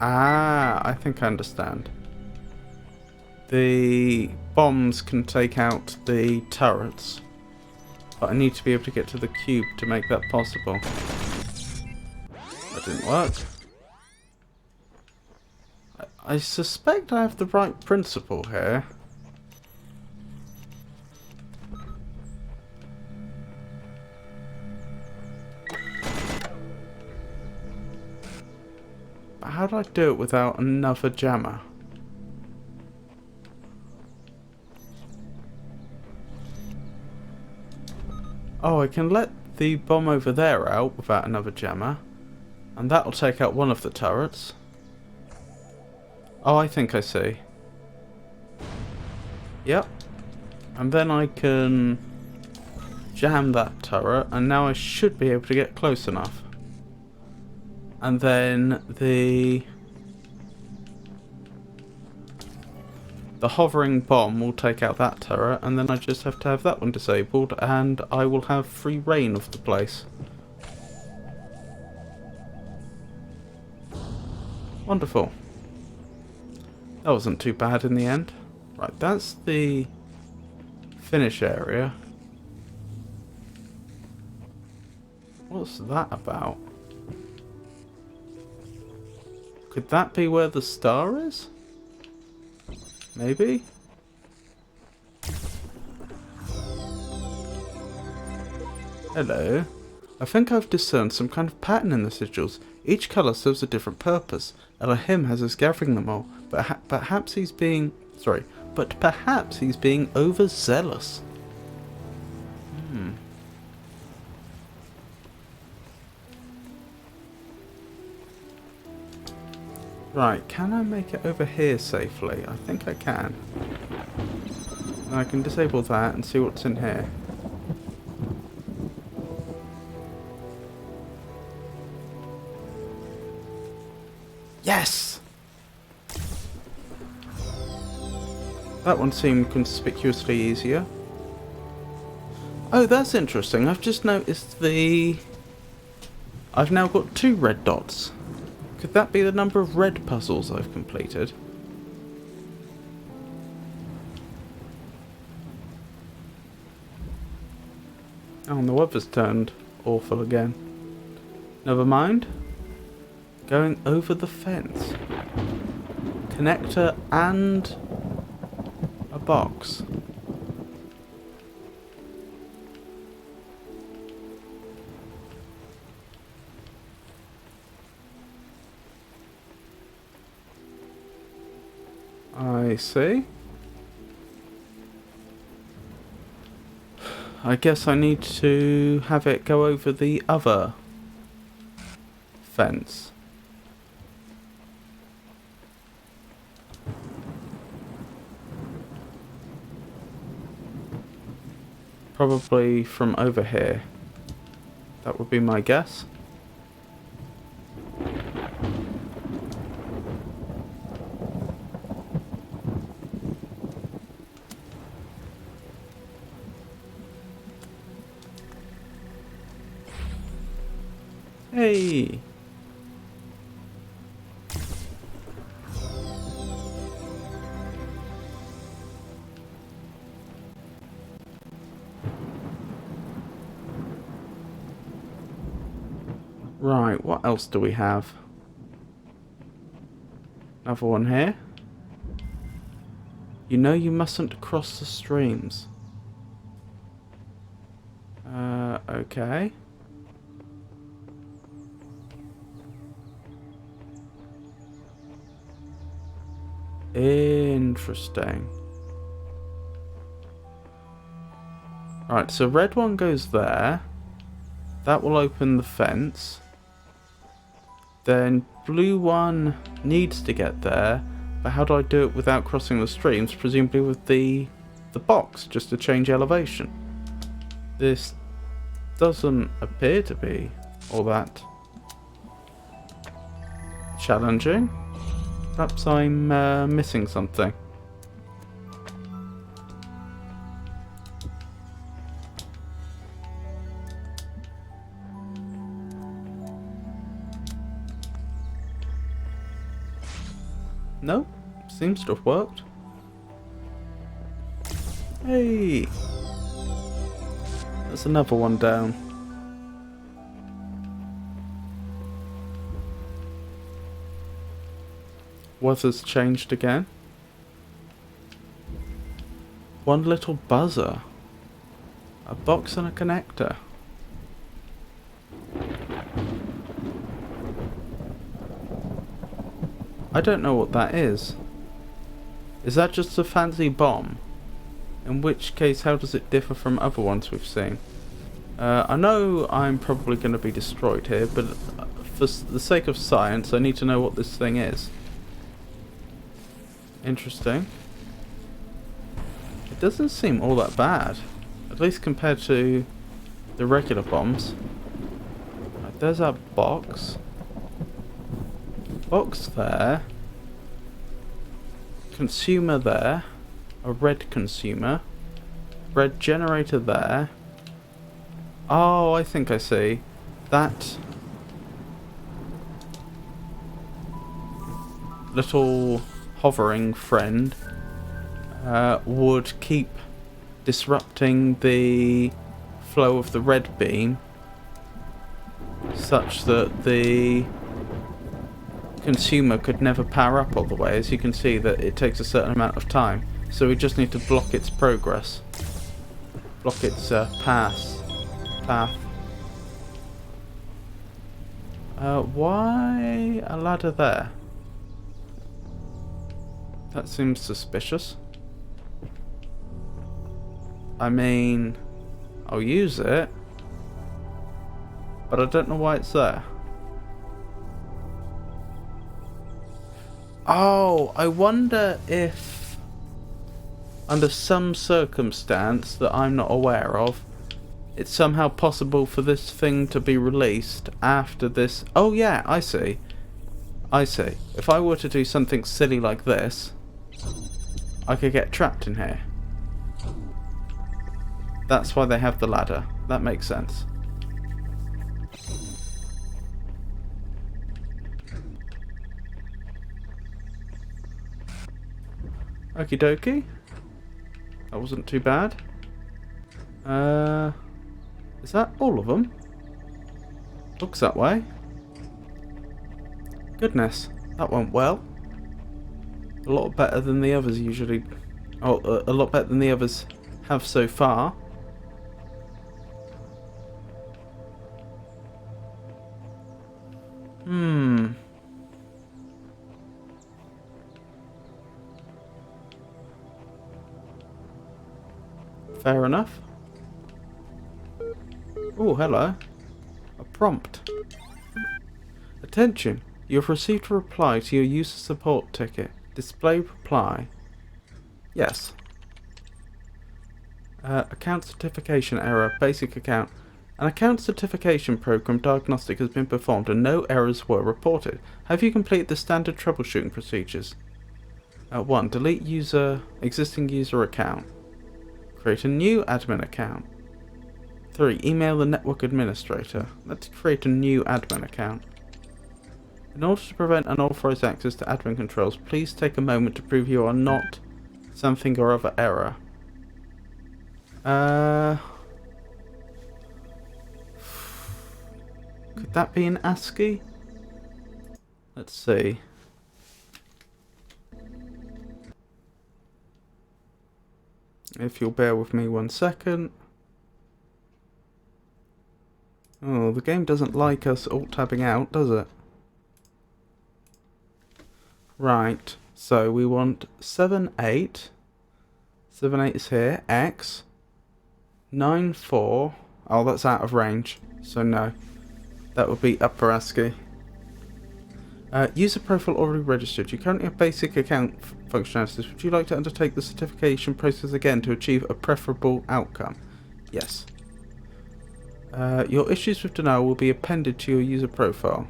A: Ah, I think I understand. The bombs can take out the turrets, but I need to be able to get to the cube to make that possible. That didn't work. I suspect I have the right principle here. But how do I do it without another jammer? Oh, I can let the bomb over there out without another jammer. And that'll take out one of the turrets. Oh, I think I see. Yep. And then I can jam that turret, and now I should be able to get close enough. And then the hovering bomb will take out that turret, and then I just have to have that one disabled, and I will have free reign of the place. Wonderful. That wasn't too bad in the end. Right, that's the finish area. What's that about? Could that be where the star is? Maybe? Hello. I think I've discerned some kind of pattern in the sigils. Each colour serves a different purpose. Elohim has us gathering them all, but perhaps he's being... but perhaps he's being overzealous. Right, can I make it over here safely? I think I can. And I can disable that and see what's in here. Yes! That one seemed conspicuously easier. Oh, that's interesting. I've just noticed I've now got 2 red dots. Could that be the number of red puzzles I've completed? Oh, and the weather's turned awful again. Never mind. Going over the fence. Connector and a box. I see. I guess I need to have it go over the other fence. Probably from over here. That would be my guess. Hey! Right, what else do we have? Another one here. You know you mustn't cross the streams. Okay. Interesting. Right, so red one goes there. That will open the fence. Then blue one needs to get there. But how do I do it without crossing the streams? Presumably with the box, just to change elevation. This doesn't appear to be all that challenging. Perhaps I'm missing something. No, seems to have worked. Hey! There's another one down. Weather's changed again. One little buzzer. A box and a connector. I don't know what that is. Is that just a fancy bomb? In which case, how does it differ from other ones we've seen? I know I'm probably going to be destroyed here, but for the sake of science, I need to know what this thing is. Interesting. It doesn't seem all that bad, at least compared to the regular bombs. Right, there's our box. Box there. Consumer there. A red consumer. Red generator there. Oh, I think I see. That little hovering friend would keep disrupting the flow of the red beam such that the consumer could never power up all the way. As you can see, that it takes a certain amount of time, so we just need to block its progress, block its path. Why a ladder there? That seems suspicious. I mean, I'll use it, but I don't know why it's there. Oh, I wonder if, under some circumstance that I'm not aware of, it's somehow possible for this thing to be released after this. Oh yeah, I see. I see. If I were to do something silly like this, I could get trapped in here. That's why they have the ladder. That makes sense. Okie dokie. That wasn't too bad. Is that all of them? Looks that way. Goodness, that went well. A lot better than the others usually. Oh, a lot better than the others have so far. Fair enough. Oh, hello. A prompt. Attention! You have received a reply to your user support ticket. Display reply. Yes. Account certification error. Basic account. An account certification program diagnostic has been performed and no errors were reported. Have you completed the standard troubleshooting procedures? 1. Delete existing user account. Create a new admin account. 3. Email the network administrator. Let's create a new admin account. In order to prevent unauthorized access to admin controls, please take a moment to prove you are not something or other error. Could that be an ASCII? Let's see. If you'll bear with me 1 second. Oh, the game doesn't like us alt-tabbing out, does it? Right, so we want 7, 8. 7, 8 is here. X. 9, 4. Oh, that's out of range, so no. That would be upper ASCII. User profile already registered. You currently have basic account functionalities. Would you like to undertake the certification process again to achieve a preferable outcome? Yes. Your issues with denial will be appended to your user profile.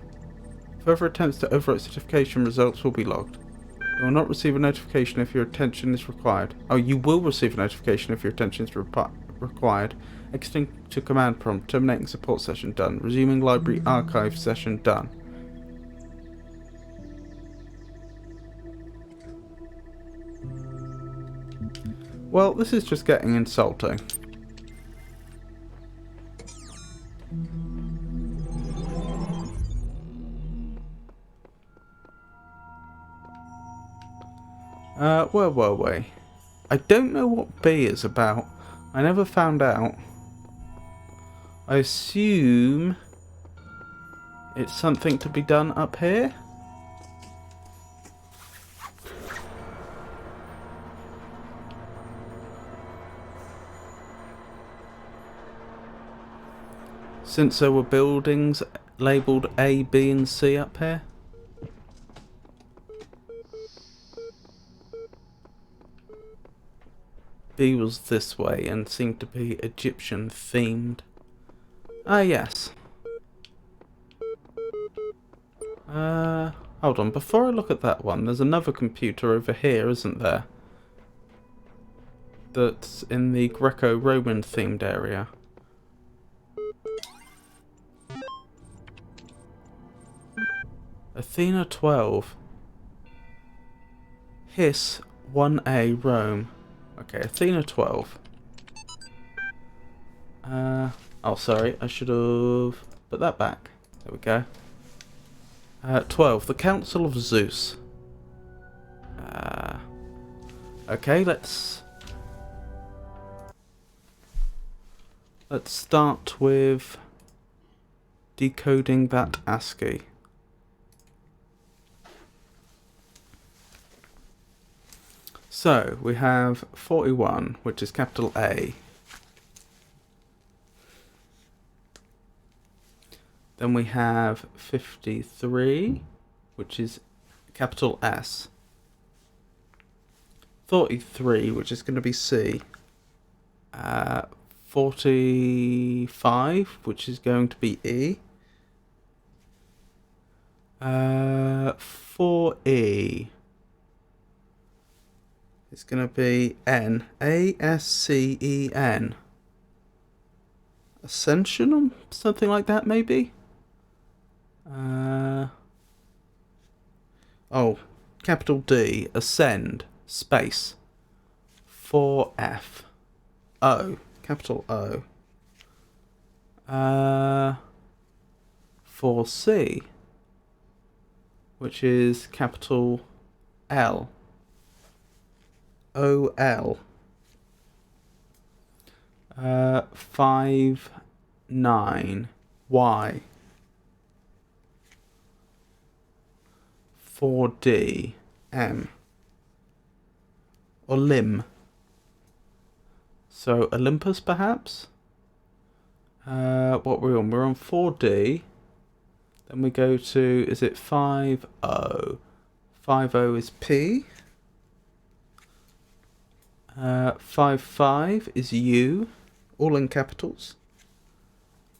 A: Further attempts to overwrite certification results will be logged. You will not receive a notification if your attention is required. Oh, you will receive a notification if your attention is required. Exiting to command prompt. Terminating support session done. Resuming library archive session done. Well, this is just getting insulting. Where were we? I don't know what B is about. I never found out. I assume it's something to be done up here. Since there were buildings labelled A, B and C up here. B was this way and seemed to be Egyptian themed. Ah, yes. Hold on, before I look at that one, there's another computer over here, isn't there? That's in the Greco-Roman themed area. Athena 12. Hiss 1A Rome. Okay, Athena 12. Oh, sorry, I should have put that back. There we go. 12. The Council of Zeus. Okay, let's start with decoding that ASCII. So, we have 41, which is capital A. Then we have 53, which is capital S. 43, which is going to be C. 45, which is going to be E. 4E. It's going to be N. A-S-C-E-N. Ascension or something like that, maybe? Oh, capital D. Ascend. Space. 4F. O. Capital O. 4C. Which is capital L. O-L. 5, 9. Y. 4D. M. Or limb. So Olympus, perhaps? What we're on? We're on 4D. Then we go to, is it 5O? 5O is P. 5 is U, all in capitals.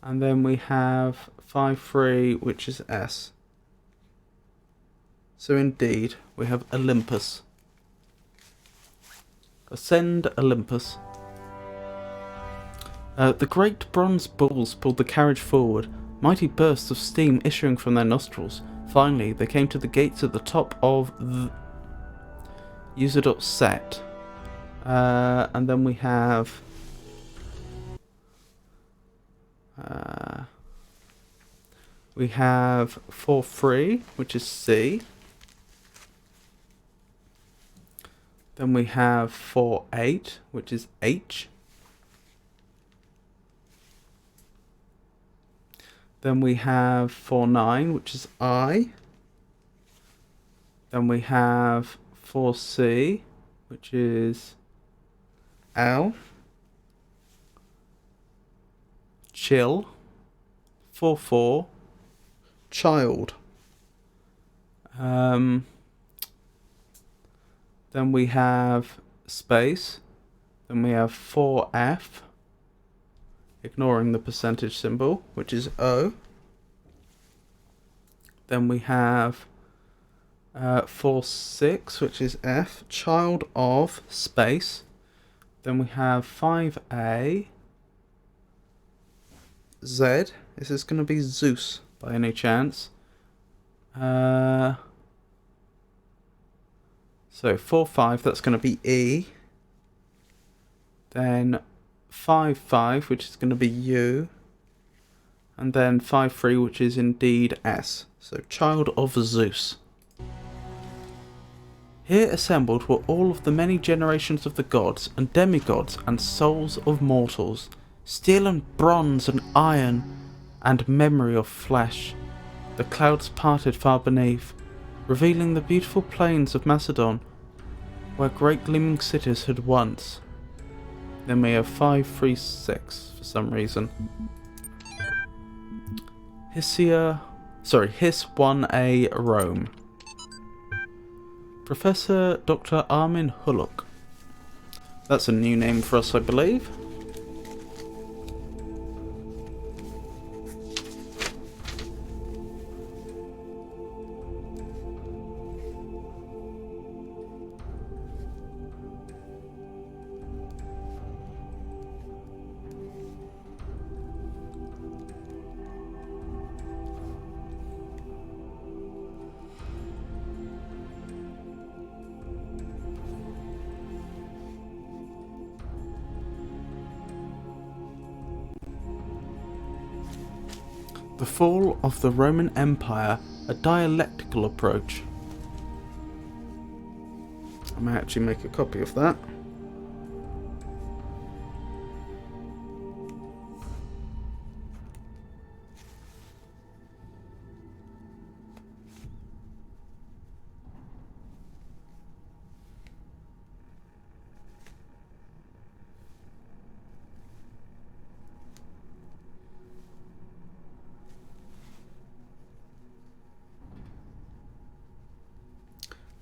A: And then we have 5-3, which is S. So indeed, we have Olympus. Ascend Olympus. The great bronze bulls pulled the carriage forward, mighty bursts of steam issuing from their nostrils. Finally, they came to the gates at the top of the user.set. And then we have... we have for free, which is C. Then we have for 8, which is H. Then we have for 9, which is I. Then we have for C, which is L. Chill. For 4. Child. Then we have space. Then we have 4F, ignoring the percentage symbol, which is O. Then we have 4-6, which is F, child of space. Then we have 5A, Z. Is this going to be Zeus by any chance? So 4-5, that's going to be E. Then 5-5, which is going to be U. And then 5-3, which is indeed S. So child of Zeus. Here assembled were all of the many generations of the gods and demigods and souls of mortals, steel and bronze and iron and memory of flesh. The clouds parted far beneath, revealing the beautiful plains of Macedon, where great gleaming cities had once. Then we have 536 for some reason. His 1A Rome. Professor Dr. Armin Huluk. That's a new name for us, I believe. The fall of the Roman Empire, a dialectical approach. I might actually make a copy of that.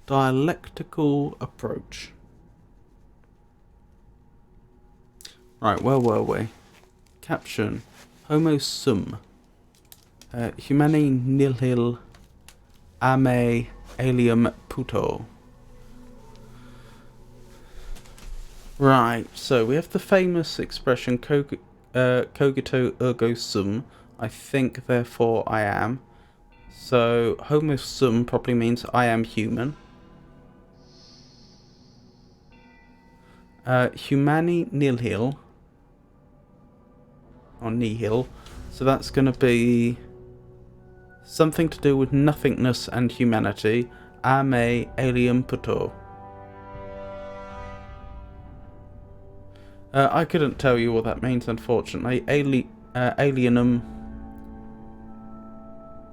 A: Dialectical approach. Right, where were we? Caption. Homo sum. Humani nihil ame alium puto. Right, so we have the famous expression cogito ergo sum. I think, therefore I am. So homo sum probably means I am human. Humani nihil, or nihil, so that's going to be something to do with nothingness and humanity. Ame alium puto. I couldn't tell you what that means, unfortunately.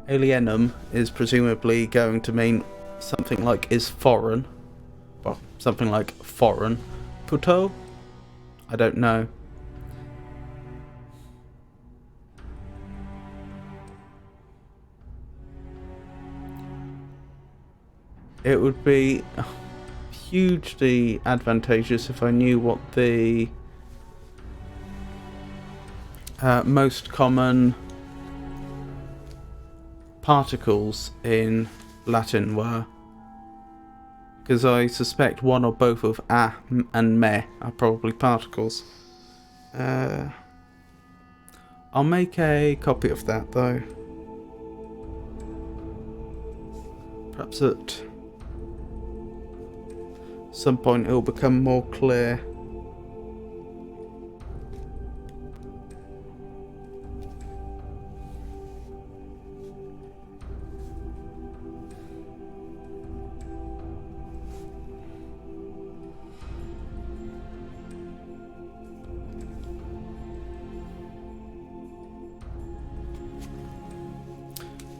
A: Alienum is presumably going to mean something like is foreign. Well, something like foreign. Puto? I don't know. It would be hugely advantageous if I knew what the most common particles in Latin were. Because I suspect one or both of a and me are probably particles. I'll make a copy of that though. Perhaps at some point it will become more clear.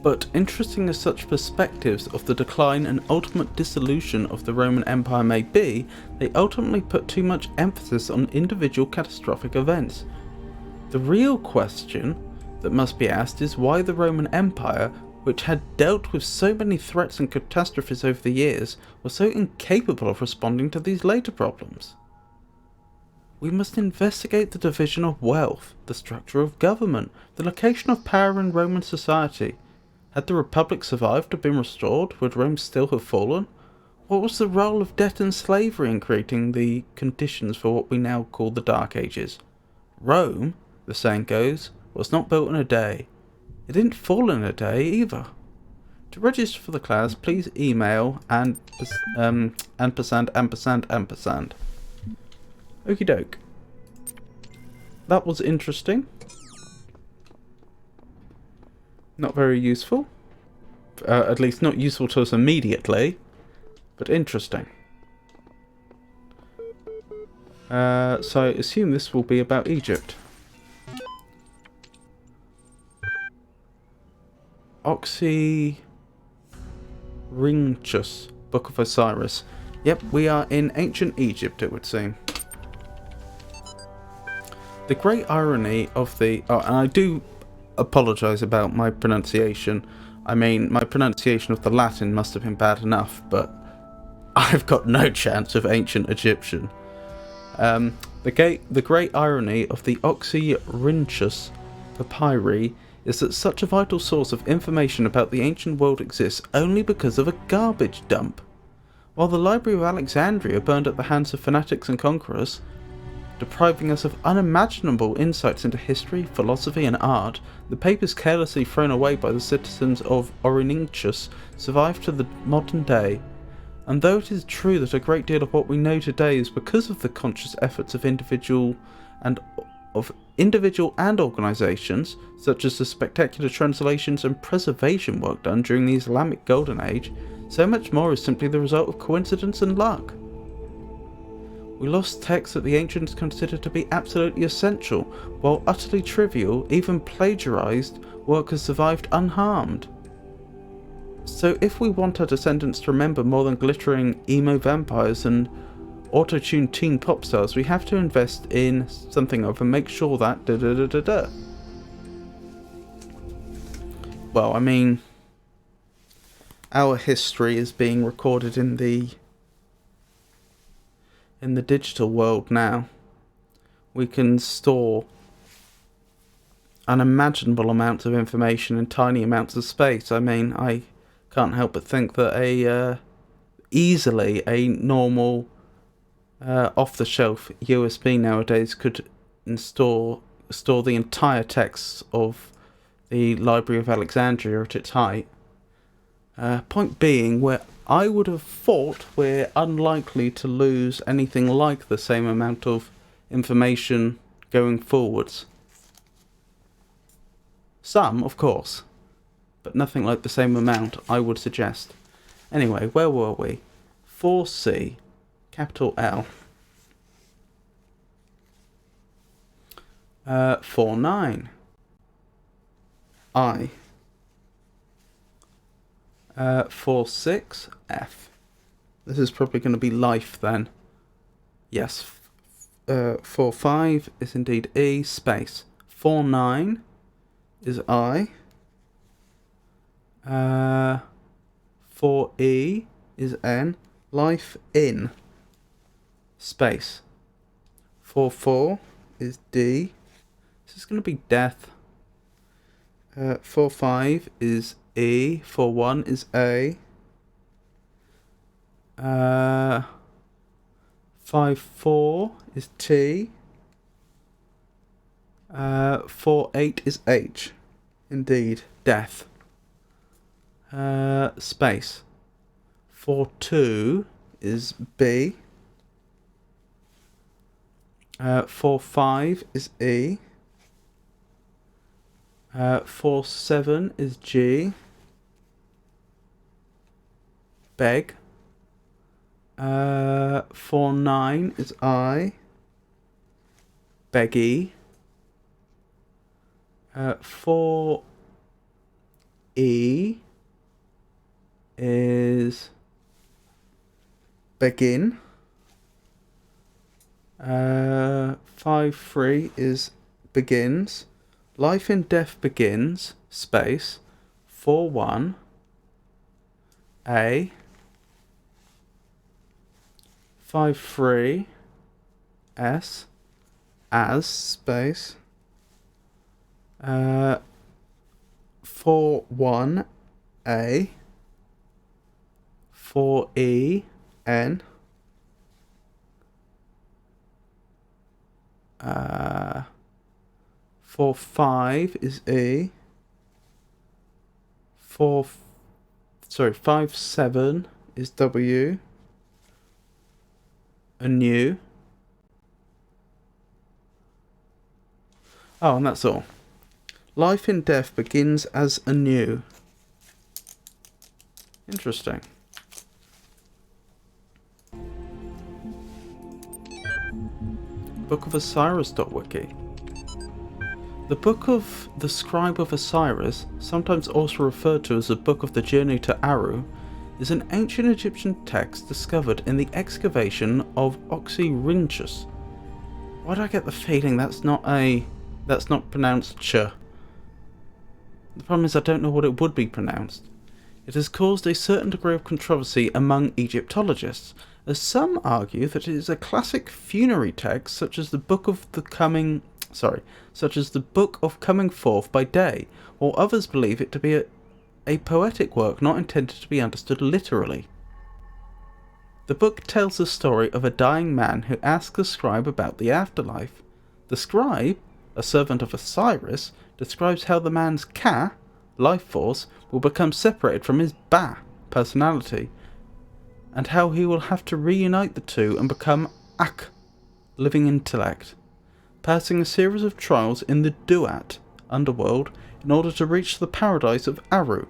A: But interesting as such perspectives of the decline and ultimate dissolution of the Roman Empire may be, they ultimately put too much emphasis on individual catastrophic events. The real question that must be asked is why the Roman Empire, which had dealt with so many threats and catastrophes over the years, was so incapable of responding to these later problems. We must investigate the division of wealth, the structure of government, the location of power in Roman society. Had the Republic survived or been restored? Would Rome still have fallen? What was the role of debt and slavery in creating the conditions for what we now call the Dark Ages? Rome, the saying goes, was not built in a day. It didn't fall in a day either. To register for the class, please email ampersand. Okie doke. That was interesting. Not very useful. At least not useful to us immediately, but interesting. So I assume this will be about Egypt. Oxyrhynchus, Book of Osiris. Yep, we are in ancient Egypt, it would seem. The great irony of the... Oh, and I do apologise about my pronunciation. I mean, my pronunciation of the Latin must have been bad enough, but I've got no chance of ancient Egyptian. The great irony of the Oxyrhynchus papyri is that such a vital source of information about the ancient world exists only because of a garbage dump. While the Library of Alexandria burned at the hands of fanatics and conquerors, depriving us of unimaginable insights into history, philosophy and art, the papers carelessly thrown away by the citizens of Oxyrhynchus survived to the modern day. And though it is true that a great deal of what we know today is because of the conscious efforts of individual and organisations, such as the spectacular translations and preservation work done during the Islamic Golden Age, so much more is simply the result of coincidence and luck. We lost texts that the ancients considered to be absolutely essential, while utterly trivial, even plagiarised, work has survived unharmed. So if we want our descendants to remember more than glittering emo vampires and auto-tuned teen pop stars, we have to invest in something of and make sure that da-da-da-da-da. Well, I mean, our history is being recorded in the digital world now. We can store unimaginable amounts of information in tiny amounts of space. I mean, I can't help but think that easily a normal off-the-shelf USB nowadays could store the entire texts of the Library of Alexandria at its height. Point being, where I would have thought we're unlikely to lose anything like the same amount of information going forwards. Some, of course, but nothing like the same amount, I would suggest. Anyway, where were we? 4C, capital L. 49, I. 46, F. This is probably going to be life then. Yes. 45 is indeed E, space. 49 is I. 4E is N. Life in. Space. 44 is D. This is going to be death. 45 is E. 41 is A. 54 is T. 4-8 is H. Indeed. Death. Space. 4-2 is B. 4-5 is E. 4-7 is G. Beg. 4-9 is I. Beggy. 4-E is begin. 5-3 is begins. Life in death begins. Space. 4-1 A. 5-3 S. As space. 4-1 A. 4-E N. 4-5 is E. 5-7 is W. Anew. Oh, and that's all. Life in death begins as anew. Interesting. Book of Osiris.wiki. The Book of the Scribe of Osiris, sometimes also referred to as the Book of the Journey to Aru, is an ancient Egyptian text discovered in the excavation of Oxyrhynchus. Why do I get the feeling that's not pronounced ch? The problem is I don't know what it would be pronounced. It has caused a certain degree of controversy among Egyptologists, as some argue that it is a classic funerary text such as the Book of Coming Forth by Day, while others believe it to be a poetic work not intended to be understood literally. The book tells the story of a dying man who asks the scribe about the afterlife. The scribe, a servant of Osiris, describes how the man's Ka, life force, will become separated from his Ba, personality, and how he will have to reunite the two and become Ak, living intellect, passing a series of trials in the Duat, underworld, in order to reach the paradise of Aru.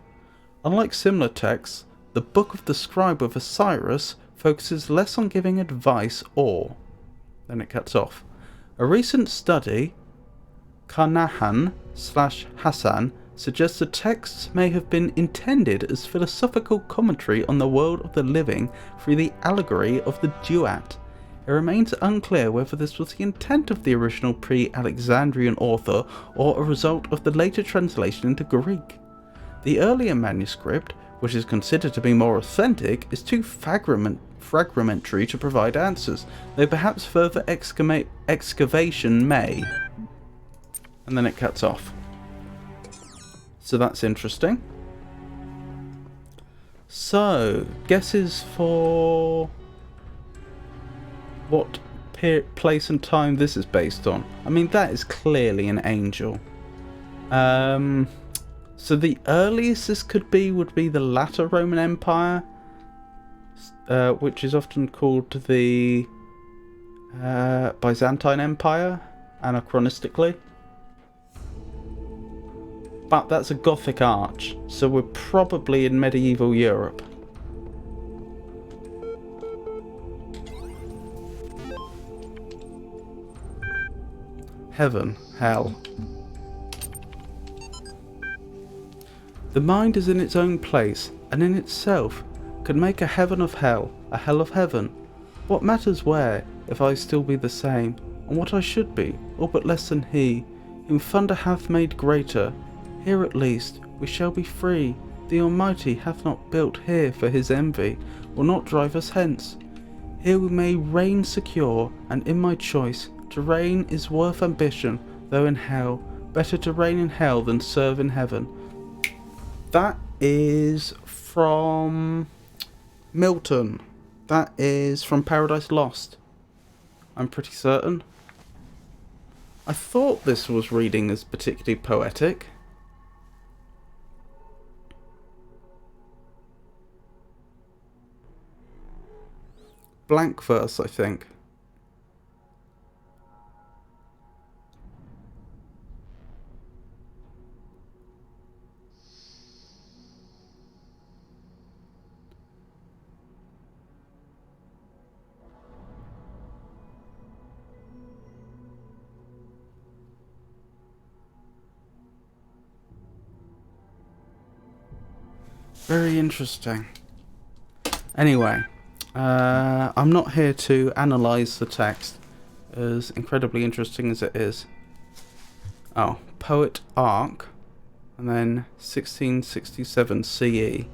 A: Unlike similar texts, the Book of the Scribe of Osiris focuses less on giving advice or... Then it cuts off. A recent study, Carnahan/Hassan, suggests the texts may have been intended as philosophical commentary on the world of the living through the allegory of the Duat. It remains unclear whether this was the intent of the original pre-Alexandrian author or a result of the later translation into Greek. The earlier manuscript, which is considered to be more authentic, is too fragmentary to provide answers, though perhaps further excavation may. And then it cuts off. So that's interesting. So, guesses for what place and time this is based on. I mean, that is clearly an angel. So the earliest this could be would be the latter Roman Empire, which is often called the Byzantine Empire, anachronistically. But that's a Gothic arch, so we're probably in medieval Europe. Heaven, hell. The mind is in its own place, and in itself could make a heaven of hell, a hell of heaven. What matters where, if I still be the same, and what I should be, or but less than he, whom thunder hath made greater? Here at least we shall be free. The Almighty hath not built here for his envy, will not drive us hence. Here we may reign secure, and in my choice, to reign is worth ambition, though in hell, better to reign in hell than serve in heaven. That is from Milton. That is from Paradise Lost. I'm pretty certain. I thought this was reading as particularly poetic. Blank verse, I think. Very interesting. Anyway, I'm not here to analyse the text, as incredibly interesting as it is. Oh, Poet Arc, and then 1667 CE.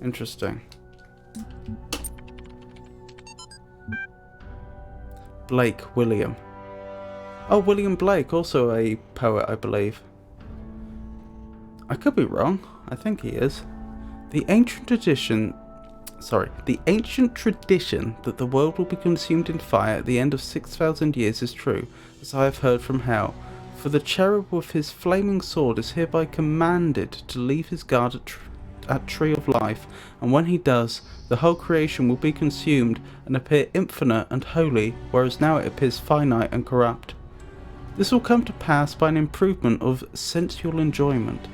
A: Interesting. Blake William. Oh, William Blake, also a poet, I believe. I could be wrong. I think he is. The ancient tradition that the world will be consumed in fire at the end of 6,000 years is true, as I have heard from hell. For the cherub with his flaming sword is hereby commanded to leave his guard at Tree of Life, and when he does, the whole creation will be consumed and appear infinite and holy, whereas now it appears finite and corrupt. This will come to pass by an improvement of sensual enjoyment.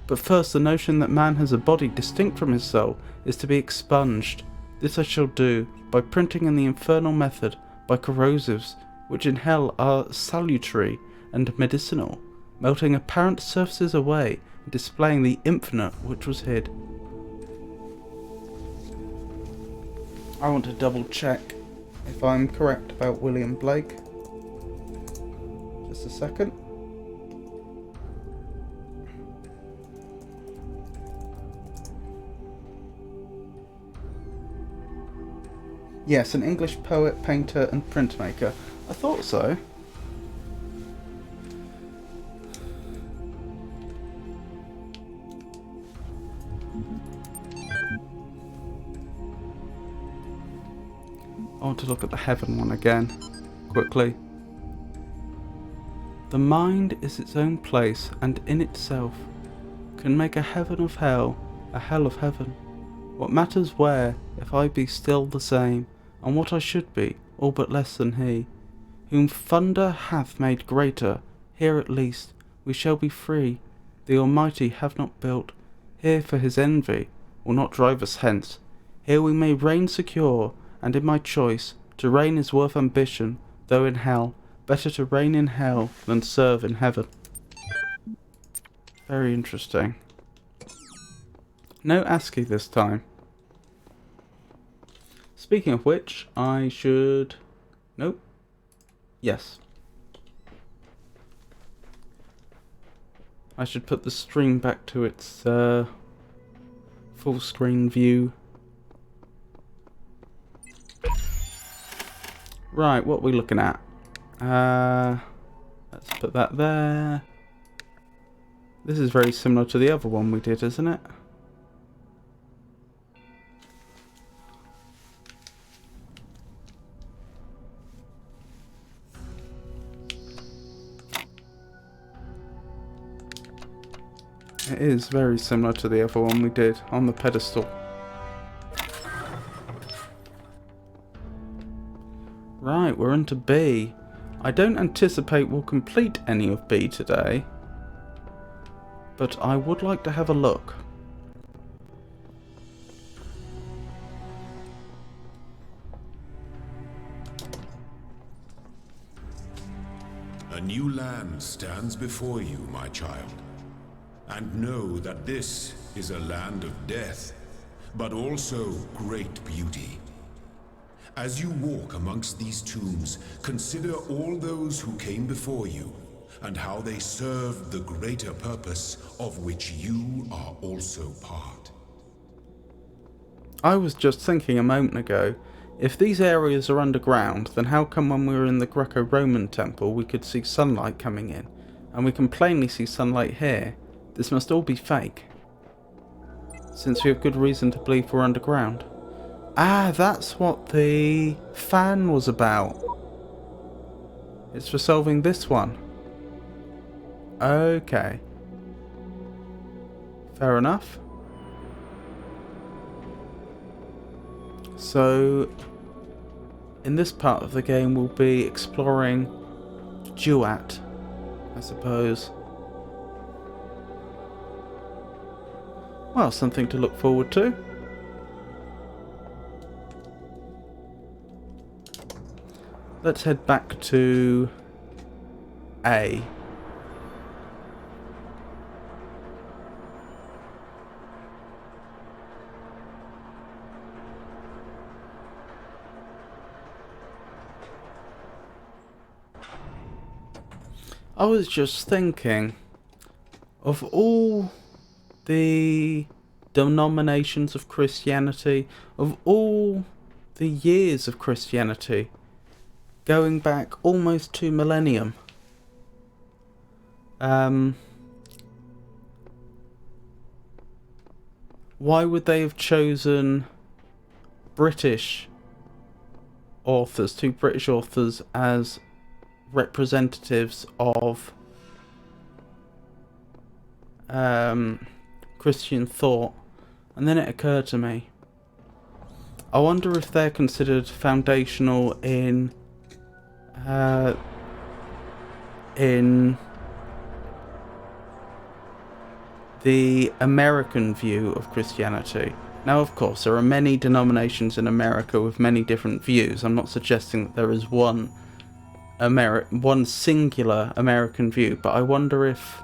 A: But first, the notion that man has a body distinct from his soul is to be expunged. This I shall do by printing in the infernal method, by corrosives, which in hell are salutary and medicinal, melting apparent surfaces away and displaying the infinite which was hid. I want to double check if I'm correct about William Blake. Just a second. Yes, an English poet, painter and printmaker. I thought so. I want to look at the heaven one again, quickly. The mind is its own place and in itself can make a heaven of hell, a hell of heaven. What matters where, if I be still the same, and what I should be, all but less than he, whom thunder hath made greater, here at least we shall be free. The Almighty have not built, here for his envy will not drive us hence. Here we may reign secure, and in my choice, to reign is worth ambition, though in hell, better to reign in hell than serve in heaven. Very interesting. No ASCII this time. Speaking of which, I should... Nope. Yes. I should put the stream back to its full screen view. Right, what are we looking at? Let's put that there. This is very similar to the other one we did, isn't it? It is very similar to the other one we did on the pedestal. Right, we're into B. I don't anticipate we'll complete any of B today, but I would like to have a look.
C: A new land stands before you, my child. And know that this is a land of death, but also great beauty. As you walk amongst these tombs, consider all those who came before you, and how they served the greater purpose of which you are also part.
A: I was just thinking a moment ago, if these areas are underground, then how come when we were in the Greco-Roman temple we could see sunlight coming in, and we can plainly see sunlight here? This must all be fake, since we have good reason to believe we're underground. Ah, that's what the fan was about. It's for solving this one. Okay. Fair enough. So, in this part of the game, we'll be exploring Duat, I suppose. Well, something to look forward to. Let's head back to A. I was just thinking, of all the denominations of Christianity, of all the years of Christianity, going back almost 2 millennium, why would they have chosen British authors, 2 British authors, as representatives of Christian thought? And then it occurred to me, I wonder if they're considered foundational in the American view of Christianity. Now, of course, there are many denominations in America with many different views. I'm not suggesting that there is one singular American view, but I wonder if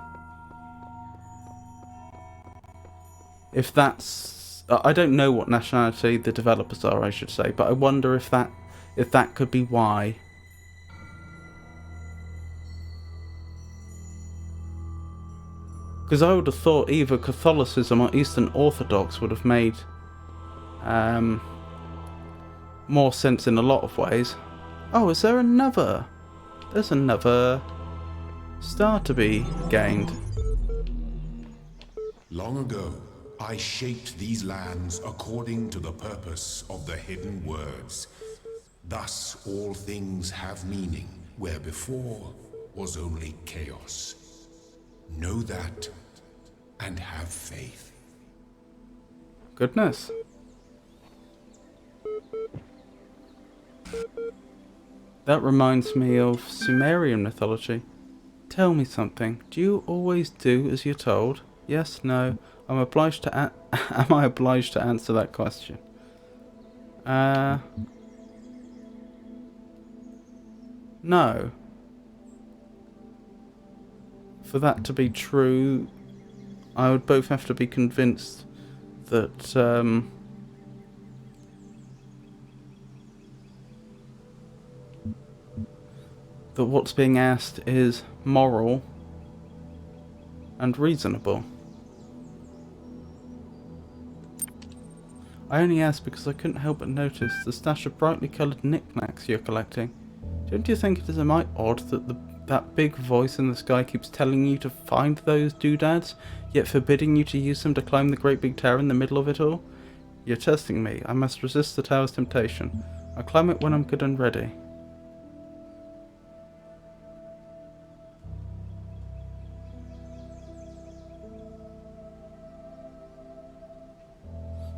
A: that's... I don't know what nationality the developers are, I should say, but I wonder if that could be why. Because I would have thought either Catholicism or Eastern Orthodox would have made more sense in a lot of ways. Oh, is there another? There's another star to be gained.
C: Long ago, I shaped these lands according to the purpose of the hidden words. Thus all things have meaning, where before was only chaos. Know that, and have faith.
A: Goodness. That reminds me of Sumerian mythology. Tell me something. Do you always do as you're told? Yes, no. Am I obliged to answer that question? No. For that to be true, I would both have to be convinced that that what's being asked is moral and reasonable. I only asked because I couldn't help but notice the stash of brightly coloured knickknacks you're collecting. Don't you think it is a mite odd that that big voice in the sky keeps telling you to find those doodads, yet forbidding you to use them to climb the great big tower in the middle of it all? You're testing me. I must resist the tower's temptation. I'll climb it when I'm good and ready.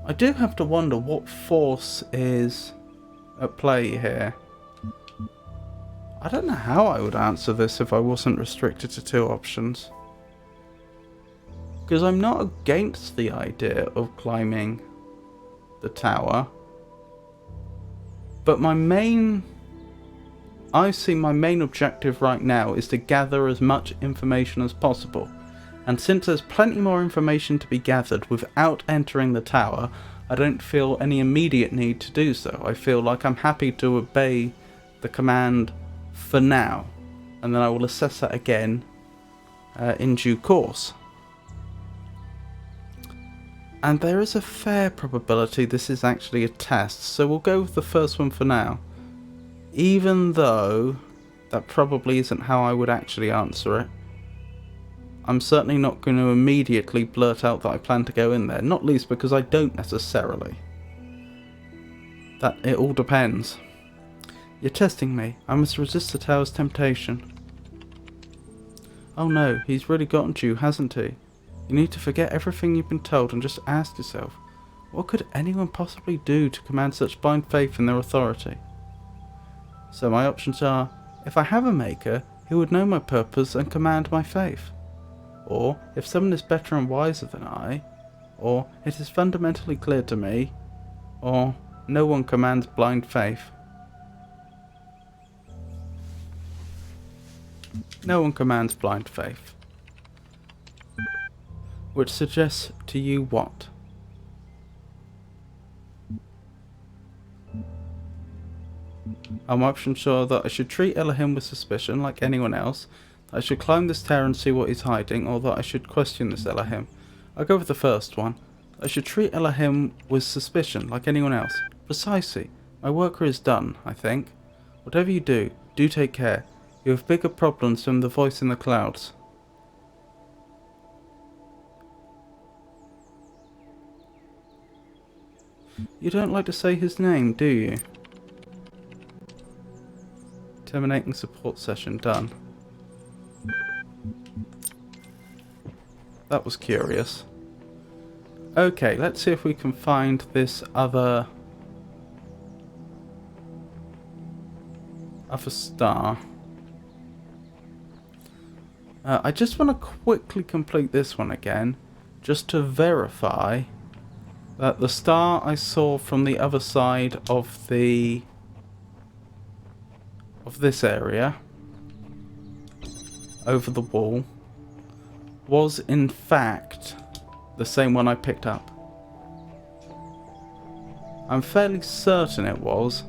A: I do have to wonder what force is at play here. I don't know how I would answer this if I wasn't restricted to 2 options. Because I'm not against the idea of climbing the tower. But I see my main objective right now is to gather as much information as possible. And since there's plenty more information to be gathered without entering the tower, I don't feel any immediate need to do so. I feel like I'm happy to obey the command for now, and then I will assess that again in due course. And there is a fair probability this is actually a test, so we'll go with the first one for now. Even though that probably isn't how I would actually answer it. I'm certainly not going to immediately blurt out that I plan to go in there, not least because I don't necessarily. That it all depends. You're testing me. I must resist the tower's temptation. Oh no, he's really gotten to you, hasn't he? You need to forget everything you've been told and just ask yourself, what could anyone possibly do to command such blind faith in their authority? So my options are, if I have a maker, he would know my purpose and command my faith. Or, if someone is better and wiser than I, or it is fundamentally clear to me, or no one commands blind faith. No one commands blind faith. Which suggests to you what? I'm option sure that I should treat Elohim with suspicion like anyone else, that I should climb this tower and see what he's hiding, or that I should question this Elohim. I'll go with the first one. I should treat Elohim with suspicion like anyone else. Precisely. My work is done, I think. Whatever you do, do take care. You have bigger problems than the voice in the clouds. You don't like to say his name, do you? Terminating support session done. That was curious. Okay, let's see if we can find this other star. I just want to quickly complete this one again, just to verify that the star I saw from the other side of this area, over the wall, was in fact the same one I picked up. I'm fairly certain it was.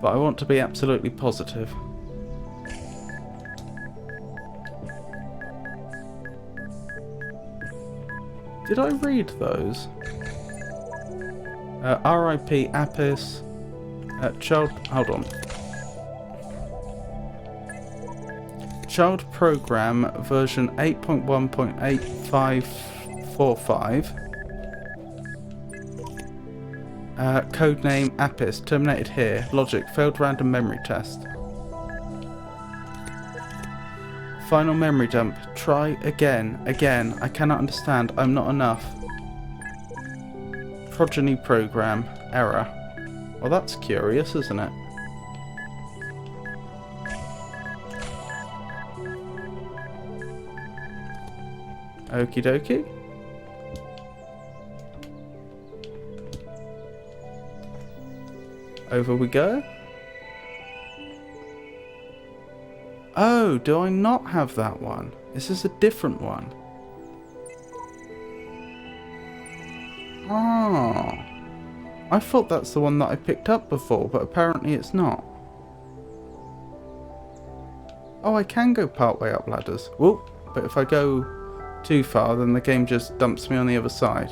A: But I want to be absolutely positive. Did I read those? R.I.P. Apis. Hold on. Child Program version 8.1.8545. Codename Apis. Terminated here. Logic. Failed random memory test. Final memory dump. Try again. Again. I cannot understand. I'm not enough. Progeny program. Error. Well, that's curious, isn't it? Okie dokie. Over we go. Oh, do I not have that one? Is this a different one? Oh. I thought that's the one that I picked up before, but apparently it's not. Oh, I can go partway up ladders. Whoop. But if I go too far, then the game just dumps me on the other side.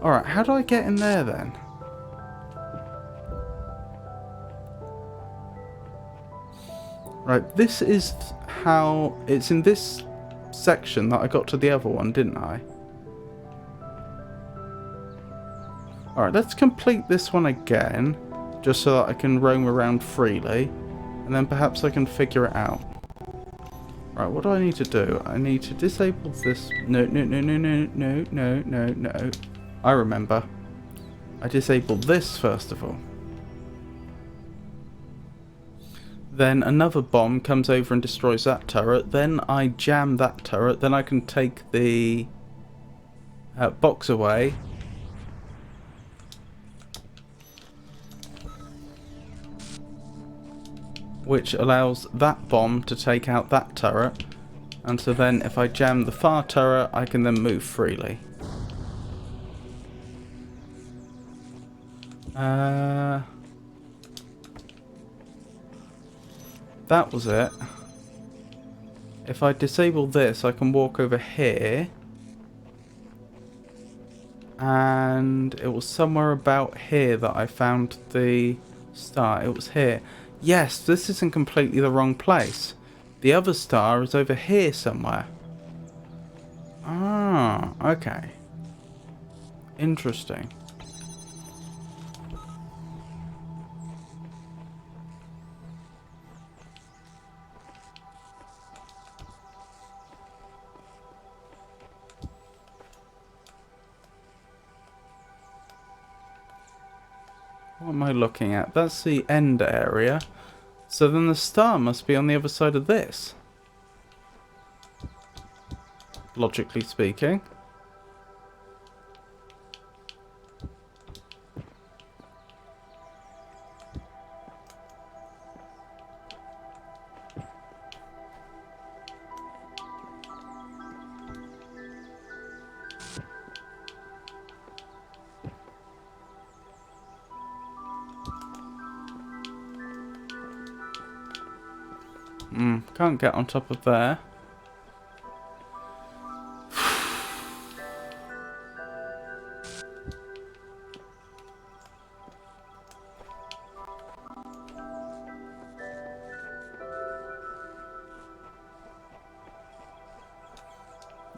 A: Alright, how do I get in there then? Right, this is how... It's in this section that I got to the other one, didn't I? Alright, let's complete this one again, just so that I can roam around freely, and then perhaps I can figure it out. Right, what do I need to do? I need to disable this... No. I remember. I disable this first of all. Then another bomb comes over and destroys that turret. Then I jam that turret. Then I can take the box away. Which allows that bomb to take out that turret. And so then if I jam the far turret, I can then move freely. That was it. If I disable this, I can walk over here. And it was somewhere about here that I found the star. It was here. Yes, this isn't completely the wrong place. The other star is over here somewhere. Ah, okay. Interesting. What am I looking at? That's the end area. So then the star must be on the other side of this. Logically speaking. Can't get on top of there.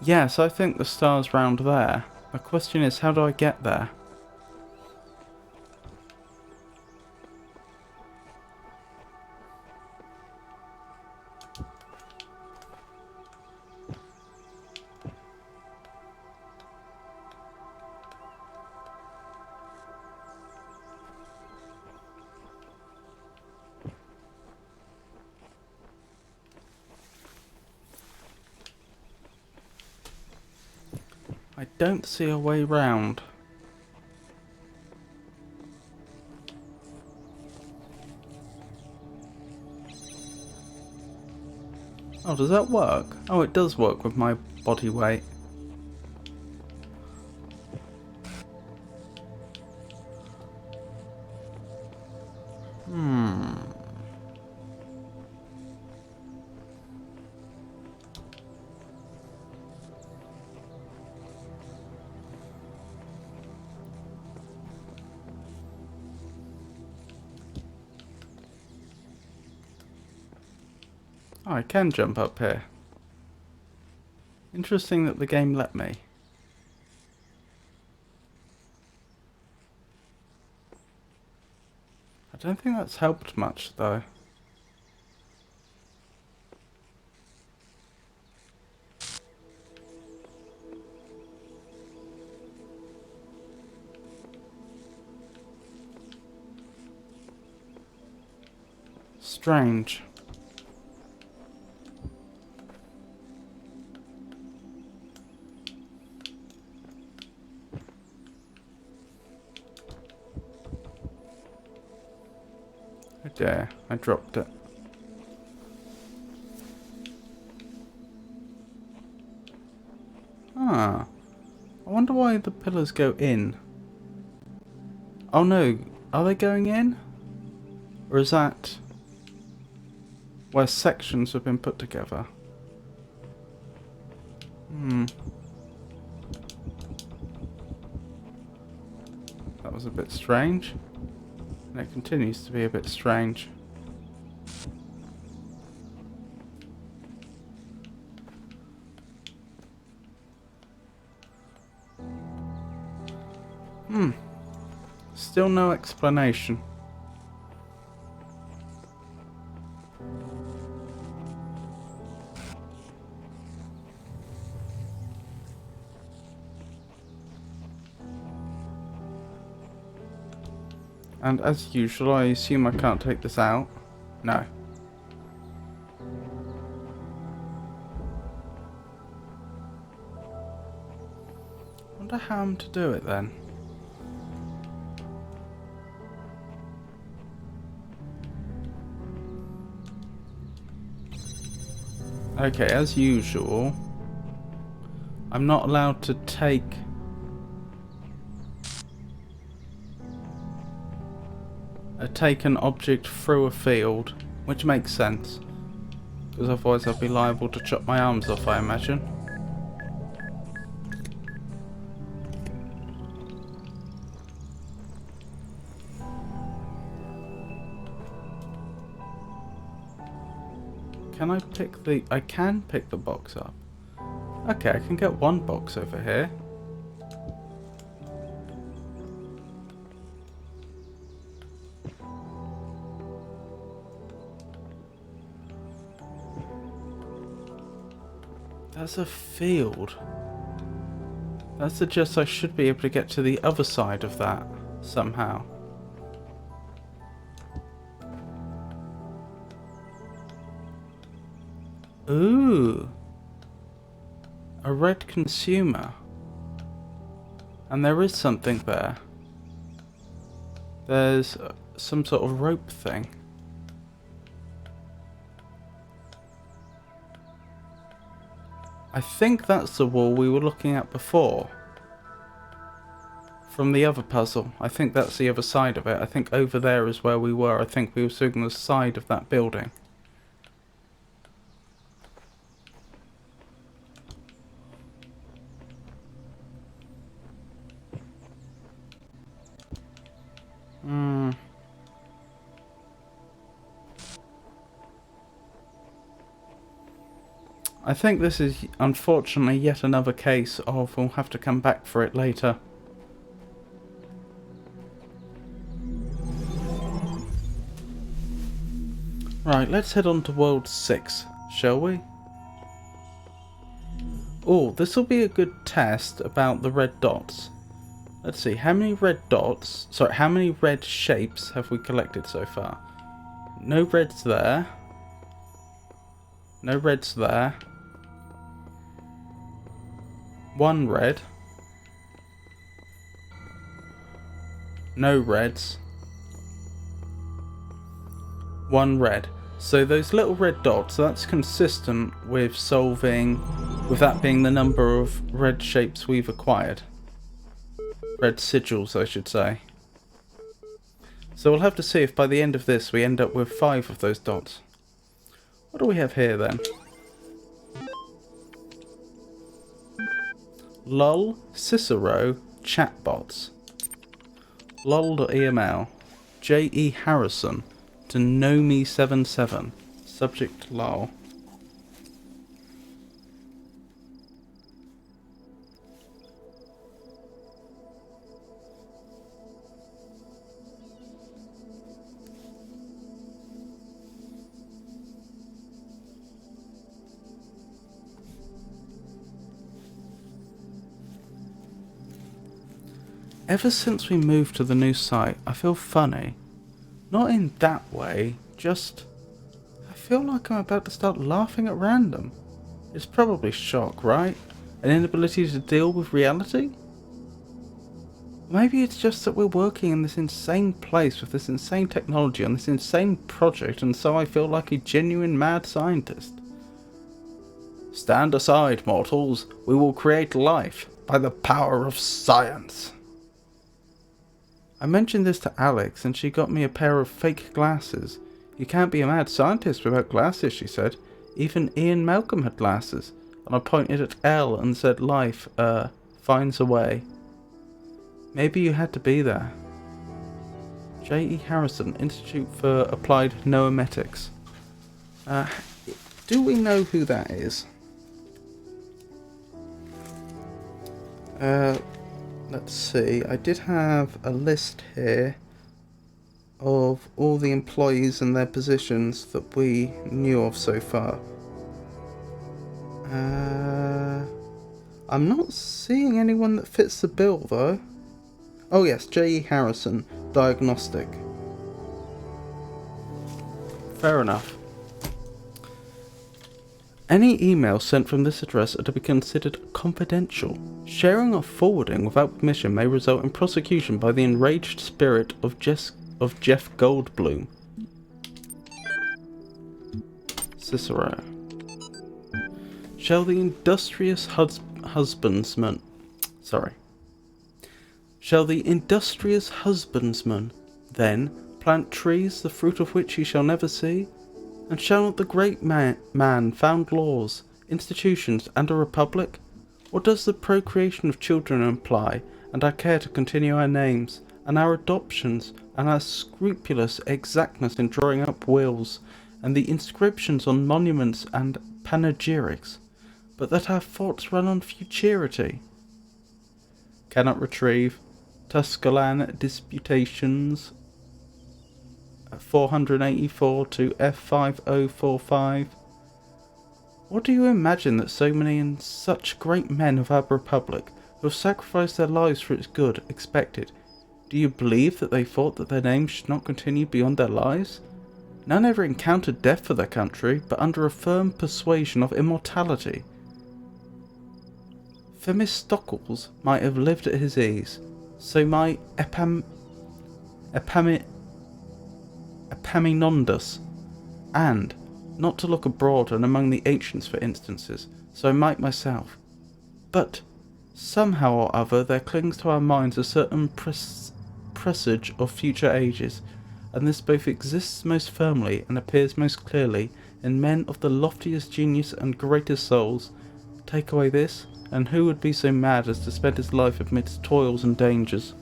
A: Yes, I think the star's round there. The question is, how do I get there? I don't see a way round. Oh, does that work? Oh, it does work with my body weight. Oh, I can jump up here. Interesting that the game let me. I don't think that's helped much, though. Strange. Oh dear, I dropped it. Ah, I wonder why the pillars go in. Oh no, are they going in? Or is that where sections have been put together? That was a bit strange. And it continues to be a bit strange. Still no explanation. And as usual, I assume I can't take this out. No. Wonder how I'm to do it then. Okay, as usual, I'm not allowed to take an object through a field, which makes sense, because otherwise I'd be liable to chop my arms off, I imagine. Can I pick the... I can pick the box up. Okay, I can get one box over here. That's a field. That suggests I should be able to get to the other side of that somehow. Ooh. A red consumer. And there is something there. There's some sort of rope thing. I think that's the wall we were looking at before. From the other puzzle. I think that's the other side of it. I think over there is where we were. I think we were sitting on the side of that building. I think this is unfortunately yet another case of we'll have to come back for it later. Right, let's head on to World 6, shall we? Oh, this will be a good test about the red dots. Let's see, how many red dots, sorry, how many red shapes have we collected so far? No reds there. No reds there. One red. No reds. One red. So those little red dots, that's consistent with solving, with that being the number of red shapes we've acquired. Red sigils, I should say. So we'll have to see if by the end of this we end up with 5 of those dots. What do we have here then? Lol, Cicero, chatbots. Lol.eml, J.E. Harrison, to Nomi77, subject lol. Ever since we moved to the new site, I feel funny. Not in that way, just... I feel like I'm about to start laughing at random. It's probably shock, right? An inability to deal with reality? Maybe it's just that we're working in this insane place with this insane technology on this insane project, and so I feel like a genuine mad scientist. Stand aside, mortals. We will create life by the power of science. I mentioned this to Alex and she got me a pair of fake glasses. You can't be a mad scientist without glasses, she said. Even Ian Malcolm had glasses. And I pointed at L and said life, finds a way. Maybe you had to be there. J.E. Harrison, Institute for Applied Noemetics. Do we know who that is? Let's see, I did have a list here of all the employees and their positions that we knew of so far. I'm not seeing anyone that fits the bill though. Oh yes, J.E. Harrison, Diagnostic. Fair enough. Any emails sent from this address are to be considered confidential. Sharing or forwarding without permission may result in prosecution by the enraged spirit of Jeff Goldblum. Cicero. Shall the industrious husbandsman then plant trees the fruit of which he shall never see? And shall not the great man found laws, institutions, and a republic? What does the procreation of children imply, and our care to continue our names, and our adoptions, and our scrupulous exactness in drawing up wills, and the inscriptions on monuments and panegyrics? but that our thoughts run on futurity. Cannot retrieve Tusculan Disputations 484 to F5045. What do you imagine that so many and such great men of our republic, who have sacrificed their lives for its good, expected? Do you believe that they thought that their names should not continue beyond their lives? None ever encountered death for their country, but under a firm persuasion of immortality. Themistocles might have lived at his ease, so might Epaminondas, and, not to look abroad and among the ancients for instances, so might myself. But, somehow or other, there clings to our minds a certain presage of future ages, and this both exists most firmly and appears most clearly in men of the loftiest genius and greatest souls. Take away this, and who would be so mad as to spend his life amidst toils and dangers?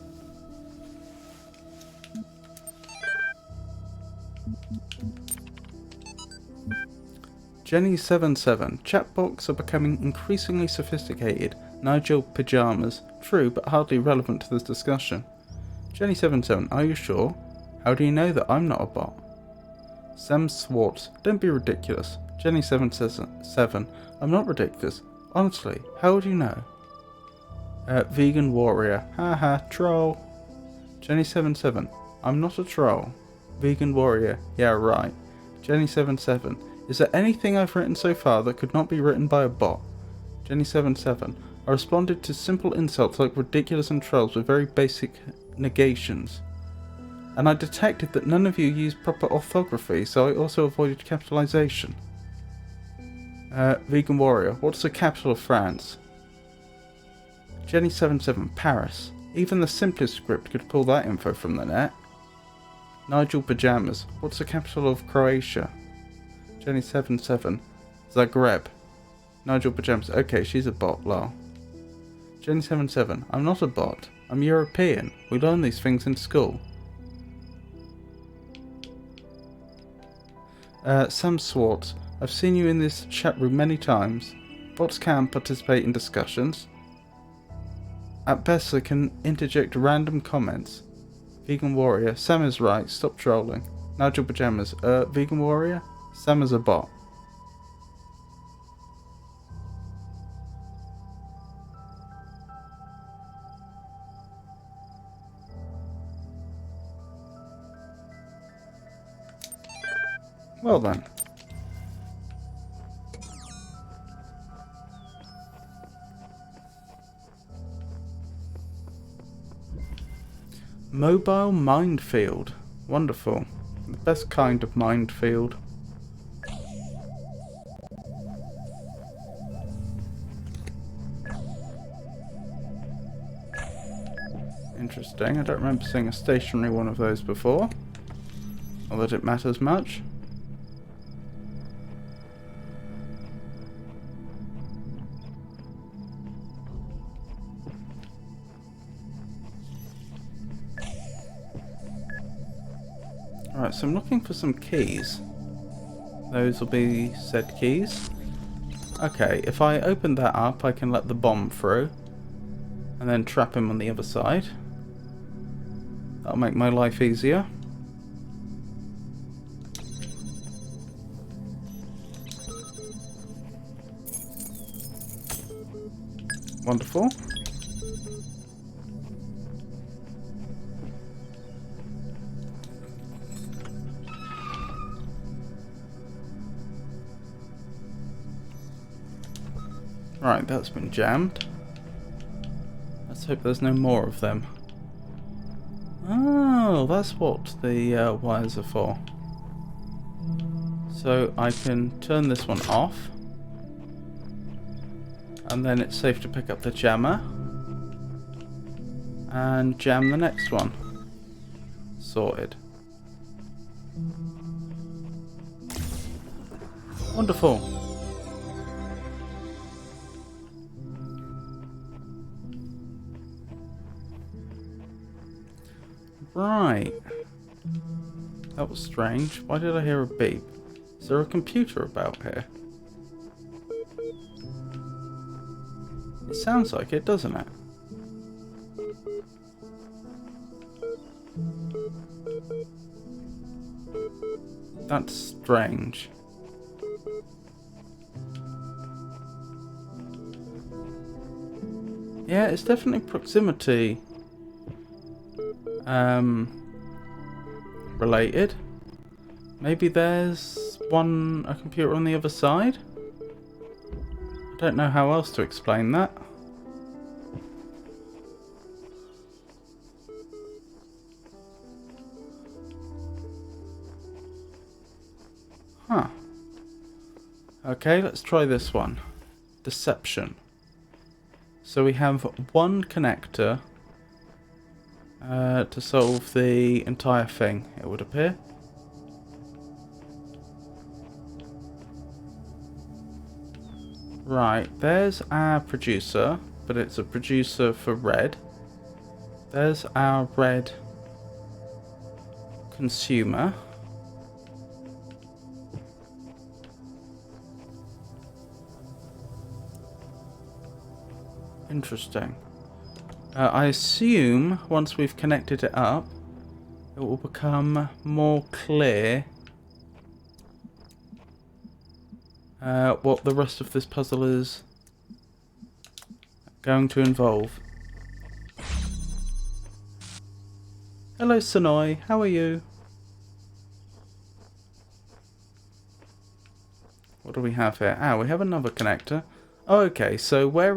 A: Jenny77. Chatbots are becoming increasingly sophisticated. Nigel Pyjamas. True, but hardly relevant to this discussion. Jenny77. Are you sure? How do you know that I'm not a bot? Sam Swartz. Don't be ridiculous. Jenny77. I'm not ridiculous. Honestly, how would you know? Vegan Warrior. Haha, troll. Jenny77. I'm not a troll. Vegan Warrior. Yeah, right. Jenny77. Is there anything I've written so far that could not be written by a bot? Jenny77. I responded to simple insults like ridiculous and trolls with very basic negations. And I detected that none of you used proper orthography, so I also avoided capitalization. Vegan Warrior. What's the capital of France? Jenny77. Paris. Even the simplest script could pull that info from the net. Nigel Pyjamas. What's the capital of Croatia? Jenny77. Zagreb. Nigel Pyjamas. Okay, she's a bot, lol. Jenny77. I'm not a bot. I'm European. We learn these things in school. Sam Swartz. I've seen you in this chat room many times. Bots can participate in discussions. At best they can interject random comments. Vegan Warrior. Sam is right. Stop trolling. Nigel Pyjamas. Vegan Warrior? Sam is a bot. Well then. Mobile minefield. Wonderful. The best kind of minefield. Interesting. I don't remember seeing a stationary one of those before. Not that it matters much. Alright, so I'm looking for some keys. Those will be said keys. Okay, if I open that up, I can let the bomb through. And then trap him on the other side. That'll make my life easier. Wonderful. Right, that's been jammed. Let's hope there's no more of them. Oh, that's what the wires are for. So I can turn this one off. And then it's safe to pick up the jammer. And jam the next one. Sorted. Wonderful. Right. That was strange. Why did I hear a beep? Is there a computer about here? It sounds like it, doesn't it? That's strange. Yeah, it's definitely proximity related. Maybe there's a computer on the other side? I don't know how else to explain that. Huh. Okay, let's try this one. Deception. So we have one connector to solve the entire thing, it would appear. Right, there's our producer, but it's a producer for red. There's our red consumer. Interesting. I assume once we've connected it up, it will become more clear what the rest of this puzzle is going to involve. Hello, Sonoy. How are you? What do we have here? Ah, we have another connector. Oh, okay, so where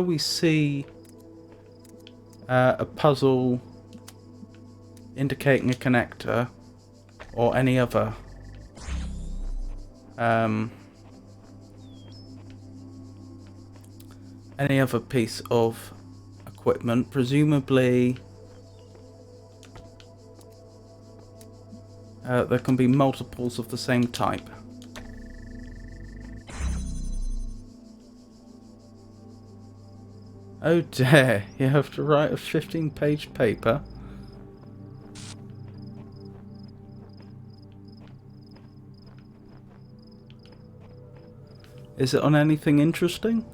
A: we see a puzzle indicating a connector or any other piece of equipment, presumably there can be multiples of the same type. Oh dear, you have to write a 15-page paper. Is it on anything interesting?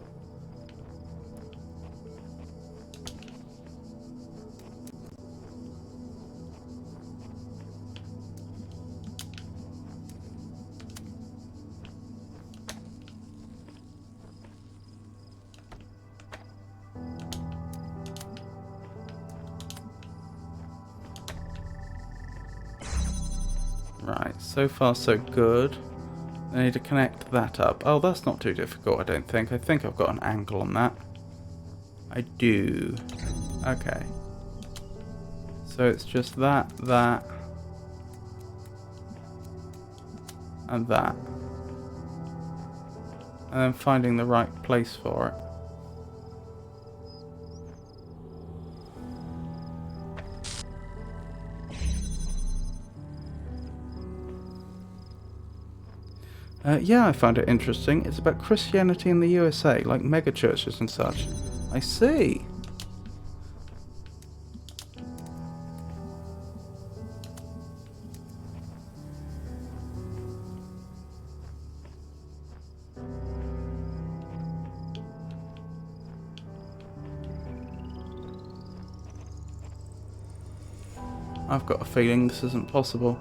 A: Right, so far so good. I need to connect that up. Oh, that's not too difficult, I don't think. I think I've got an angle on that. I do. Okay. So it's just that, and that. And then finding the right place for it. Yeah, I found it interesting. It's about Christianity in the USA, like mega churches and such. I see. I've got a feeling this isn't possible.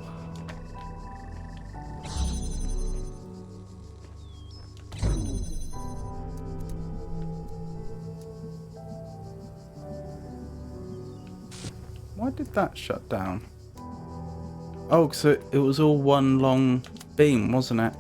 A: Why did that shut down? Oh, so it was all one long beam, wasn't it?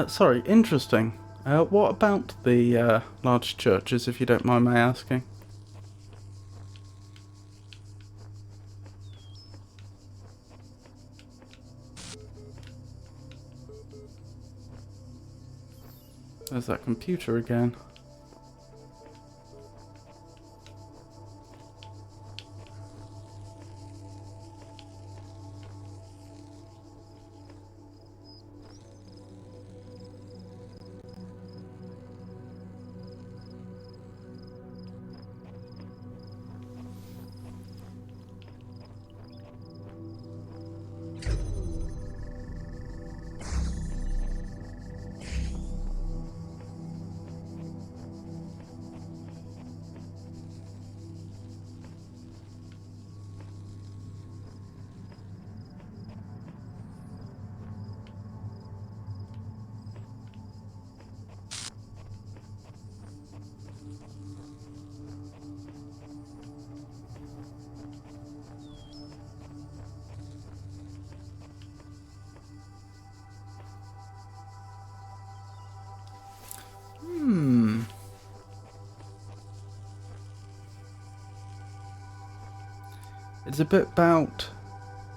A: Sorry, interesting. What about the large churches, if you don't mind my asking? There's that computer again.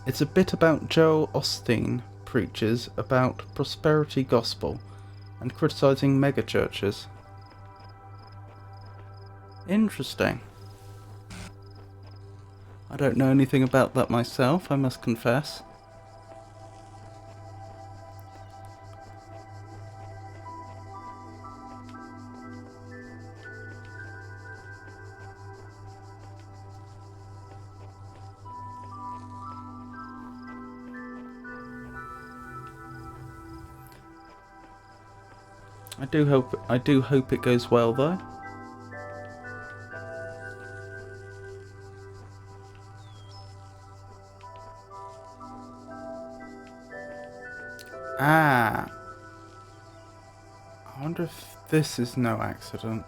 A: It's a bit about Joel Osteen preaches about prosperity gospel and criticizing megachurches. Interesting. I don't know anything about that myself, I must confess. I do hope it goes well though. Ah. I wonder if this is no accident.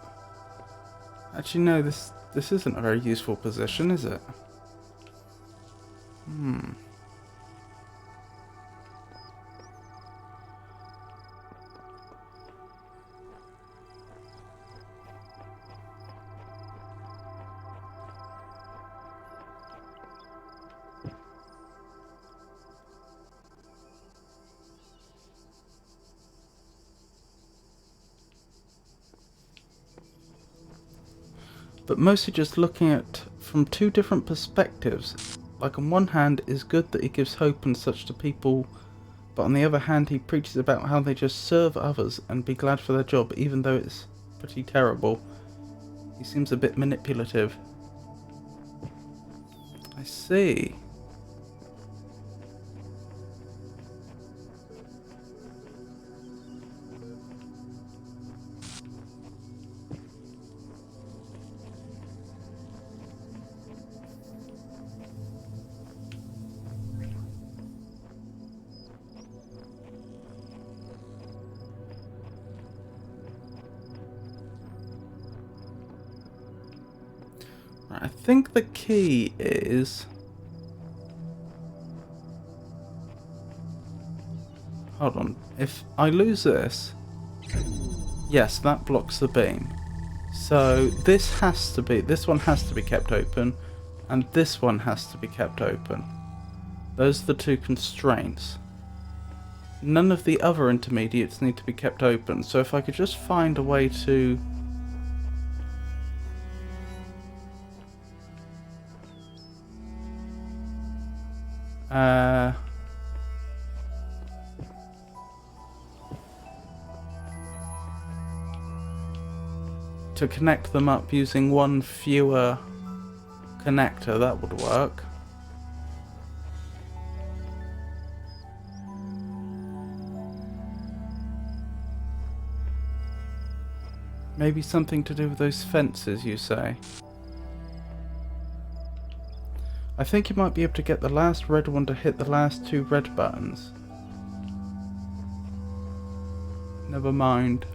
A: Actually no, this isn't a very useful position, is it? But mostly just looking at from two different perspectives. Like on one hand, it's good that he gives hope and such to people, but on the other hand, he preaches about how they just serve others and be glad for their job, even though it's pretty terrible. He seems a bit manipulative. I see. I think the key is... Hold on. If I lose this... Yes, that blocks the beam. So this one has to be kept open, and this one has to be kept open. Those are the two constraints. None of the other intermediates need to be kept open, so if I could just find a way to... to connect them up using one fewer connector, that would work. Maybe something to do with those fences, you say? I think you might be able to get the last red one to hit the last two red buttons. Never mind.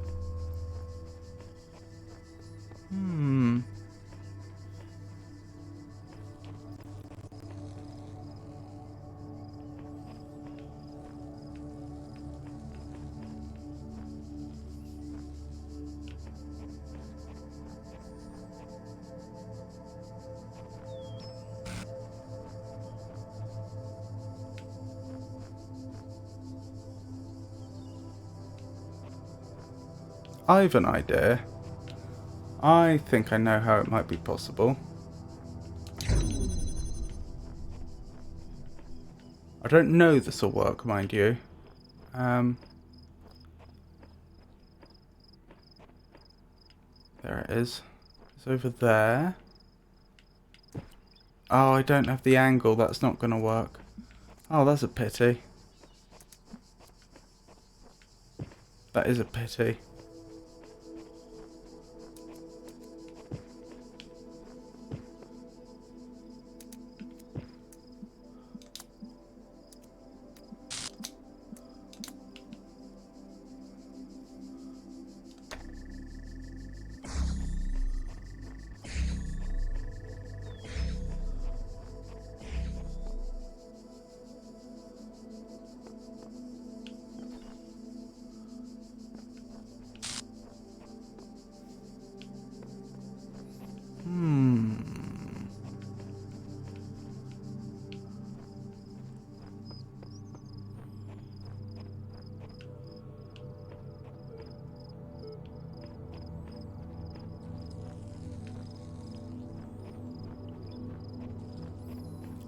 A: I've an idea. I think I know how it might be possible. I don't know this will work, mind you. There it is. It's over there. Oh, I don't have the angle. That's not going to work. Oh, that's a pity. That is a pity.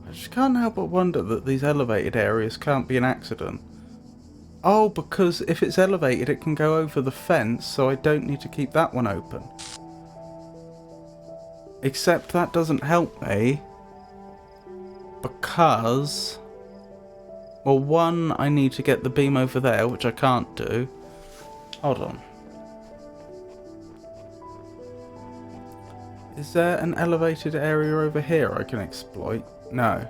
A: I just can't help but wonder that these elevated areas can't be an accident. Oh, because if it's elevated it can go over the fence, so I don't need to keep that one open. Except that doesn't help me. Because... well, one, I need to get the beam over there, which I can't do. Hold on. Is there an elevated area over here I can exploit? No.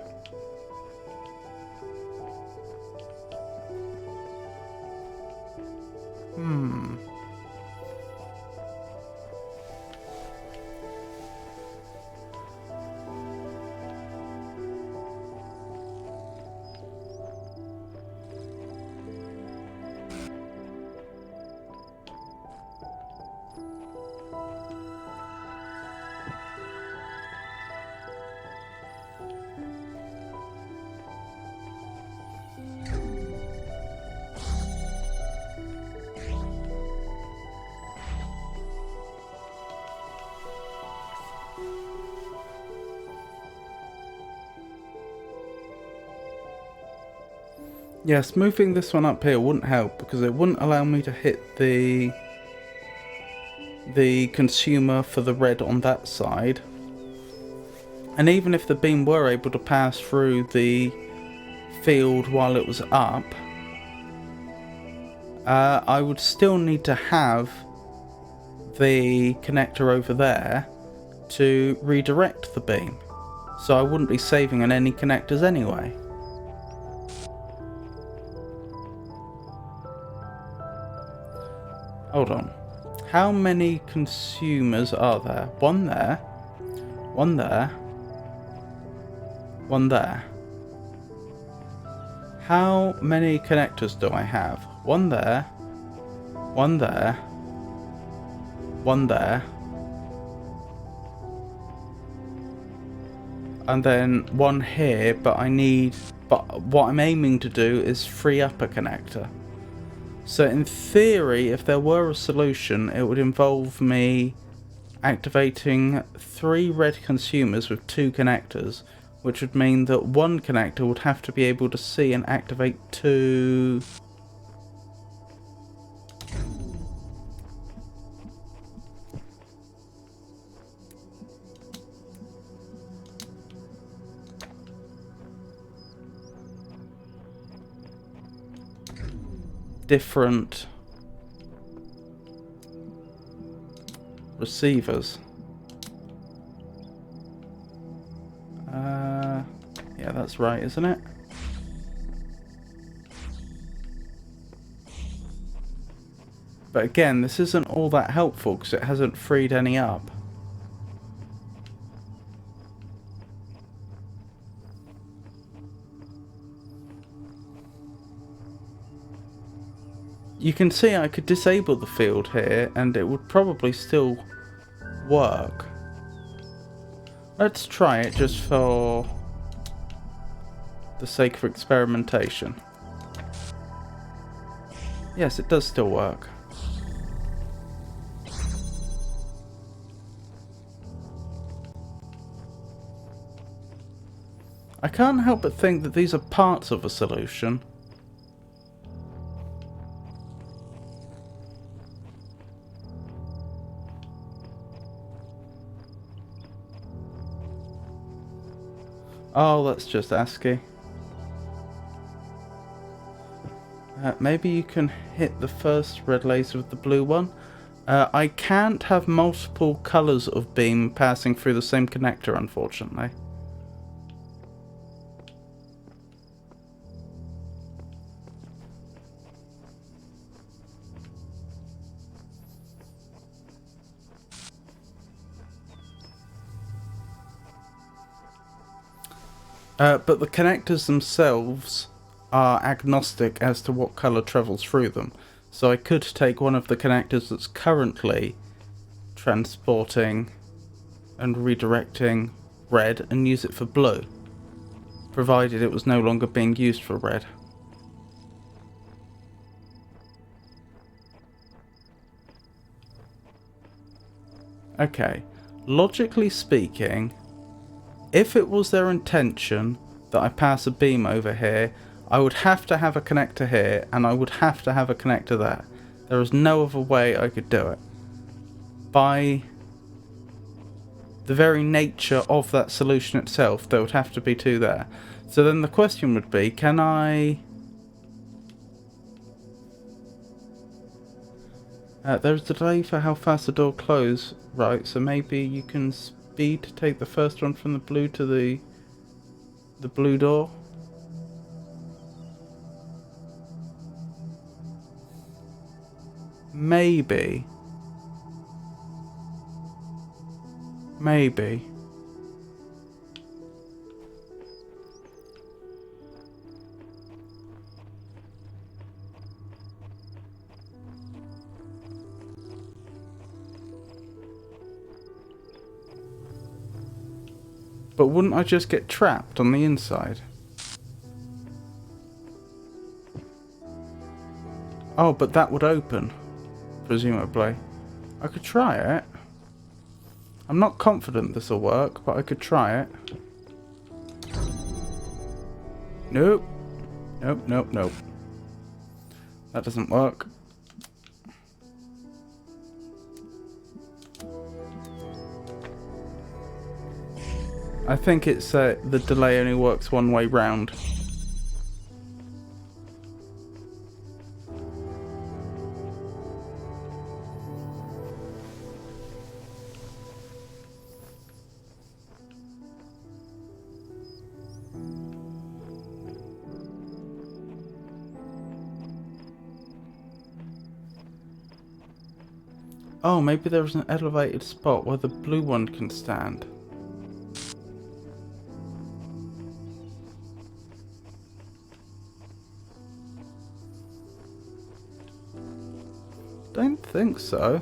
A: Yes, moving this one up here wouldn't help because it wouldn't allow me to hit the consumer for the red on that side. And even if the beam were able to pass through the field while it was up, I would still need to have the connector over there to redirect the beam. So I wouldn't be saving on any connectors anyway. Hold on. How many consumers are there? One there. One there. One there. How many connectors do I have? One there. One there. One there. And then one here, but what I'm aiming to do is free up a connector. So in theory, if there were a solution, it would involve me activating 3 red consumers with 2 connectors, which would mean that one connector would have to be able to see and activate 2... different receivers. Yeah, that's right, isn't it? But again, this isn't all that helpful because it hasn't freed any up. You can see I could disable the field here and it would probably still work. Let's try it just for the sake of experimentation. Yes, it does still work. I can't help but think that these are parts of a solution. Oh, that's just ASCII. Maybe you can hit the first red laser with the blue one. I can't have multiple colours of beam passing through the same connector, unfortunately. But the connectors themselves are agnostic as to what colour travels through them. So I could take one of the connectors that's currently transporting and redirecting red and use it for blue, provided it was no longer being used for red. Okay, logically speaking, if it was their intention that I pass a beam over here, I would have to have a connector here, and I would have to have a connector there. There is no other way I could do it. By the very nature of that solution itself, there would have to be two there. So then the question would be, can I... there's a delay for how fast the door closes, right, so maybe you can speed to take the first one from the blue to the blue door. Maybe. Maybe. But wouldn't I just get trapped on the inside? Oh, but that would open, presumably. I could try it. I'm not confident this will work, but I could try it. Nope. Nope, nope, nope. That doesn't work. I think it's the delay only works one way round. Oh, maybe there's an elevated spot where the blue one can stand. Don't think so.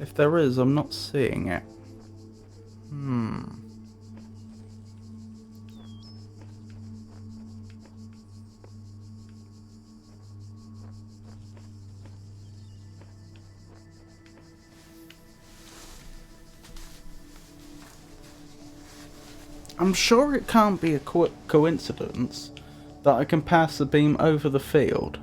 A: If there is, I'm not seeing it. I'm sure it can't be a coincidence that I can pass the beam over the field.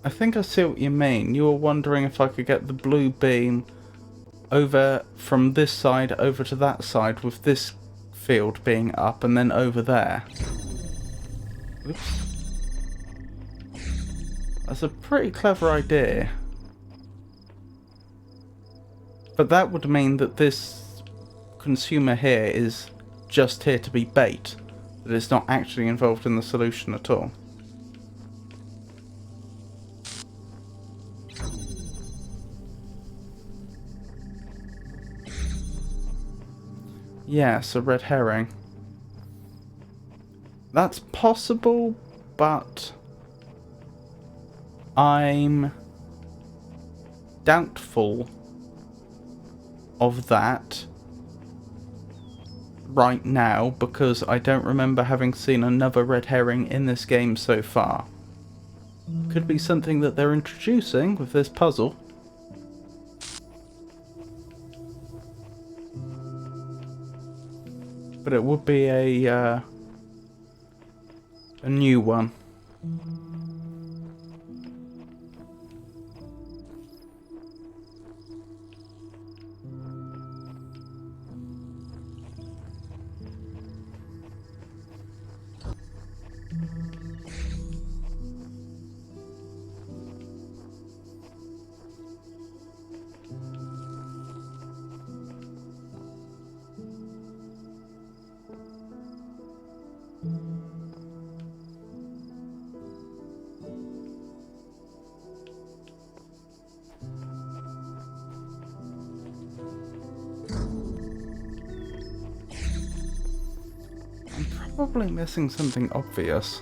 A: I think I see what you mean. You were wondering if I could get the blue beam over from this side over to that side with this field being up and then over there. Oops. That's a pretty clever idea. But that would mean that this consumer here is just here to be bait. That it's not actually involved in the solution at all. Yes, a red herring. That's possible, but I'm doubtful of that right now because I don't remember having seen another red herring in this game so far. Could be something that they're introducing with this puzzle. But it would be a new one. Probably missing something obvious.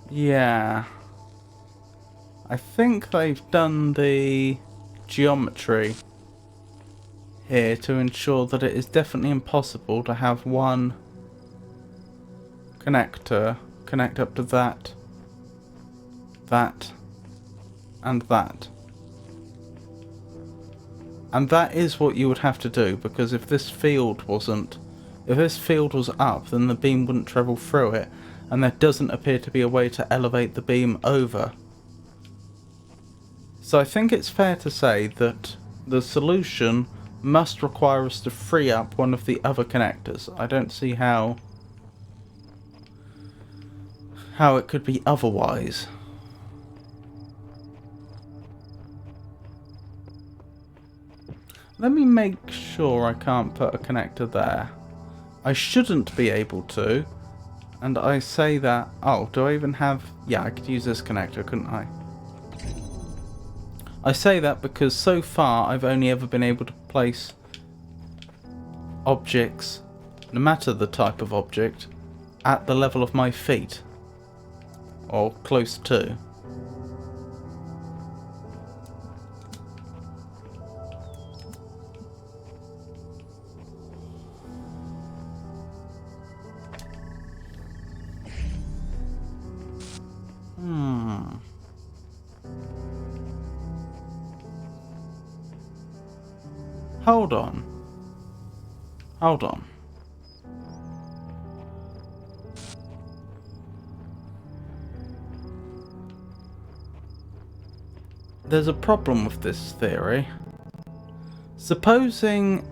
A: Yeah. I think they've done the geometry here to ensure that it is definitely impossible to have one connector connect up to that, that, and that. And that is what you would have to do, because if this field was up, then the beam wouldn't travel through it, and there doesn't appear to be a way to elevate the beam over. So I think it's fair to say that the solution must require us to free up one of the other connectors. I don't see how it could be otherwise. Let me make sure I can't put a connector there. I shouldn't be able to. And I say that... Oh, do I even have... Yeah, I could use this connector, couldn't I? I say that because so far I've only ever been able to place objects, no matter the type of object, at the level of my feet. Or close to. Hold on. Hold on. There's a problem with this theory. Supposing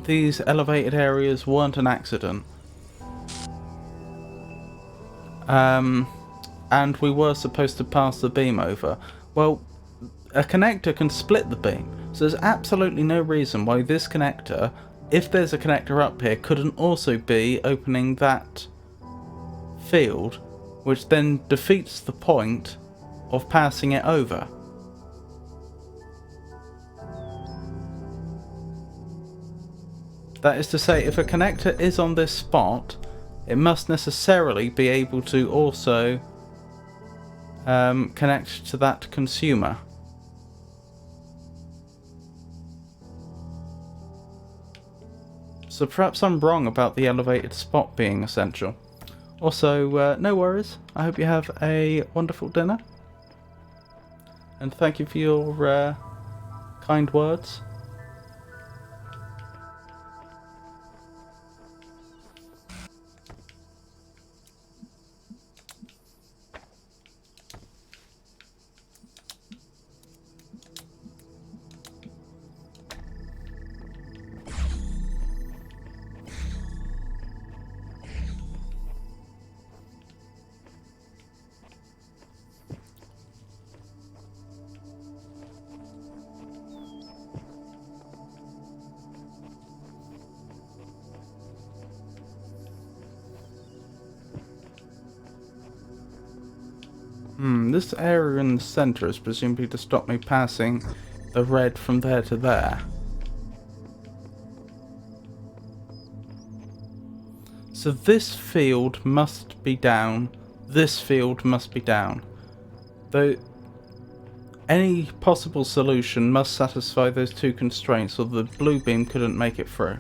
A: these elevated areas weren't an accident, and we were supposed to pass the beam over, well, a connector can split the beam. So there's absolutely no reason why this connector, if there's a connector up here, couldn't also be opening that field, which then defeats the point of passing it over. That is to say, if a connector is on this spot, it must necessarily be able to also connect to that consumer. So perhaps I'm wrong about the elevated spot being essential. Also, no worries. I hope you have a wonderful dinner. And thank you for your kind words. This area in the centre is presumably to stop me passing the red from there to there. So this field must be down, this field must be down. Though any possible solution must satisfy those two constraints, or the blue beam couldn't make it through.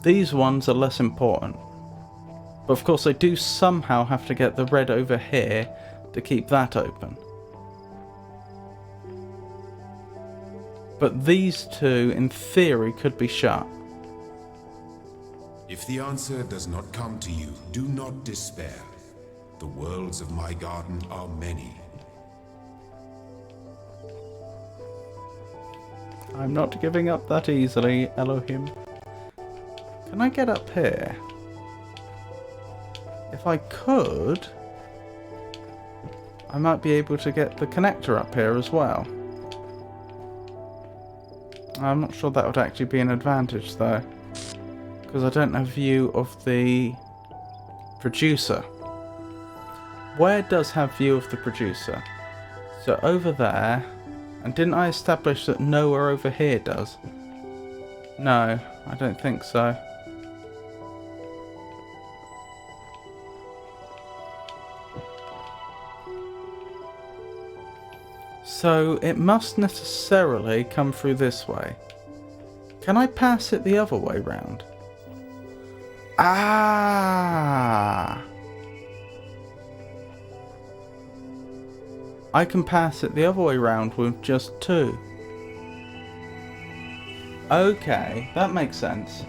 A: These ones are less important. But of course I do somehow have to get the red over here to keep that open. But these two, in theory, could be shut.
C: If the answer does not come to you, do not despair. The worlds of my garden are many.
A: I'm not giving up that easily, Elohim. Can I get up here? If I could, I might be able to get the connector up here as well. I'm not sure that would actually be an advantage though, because I don't have view of the producer. Where does have view of the producer? So over there, and didn't I establish that nowhere over here does? No, I don't think so. So it must necessarily come through this way. Can I pass it the other way round? Ah! I can pass it the other way round with just two. Okay, that makes sense.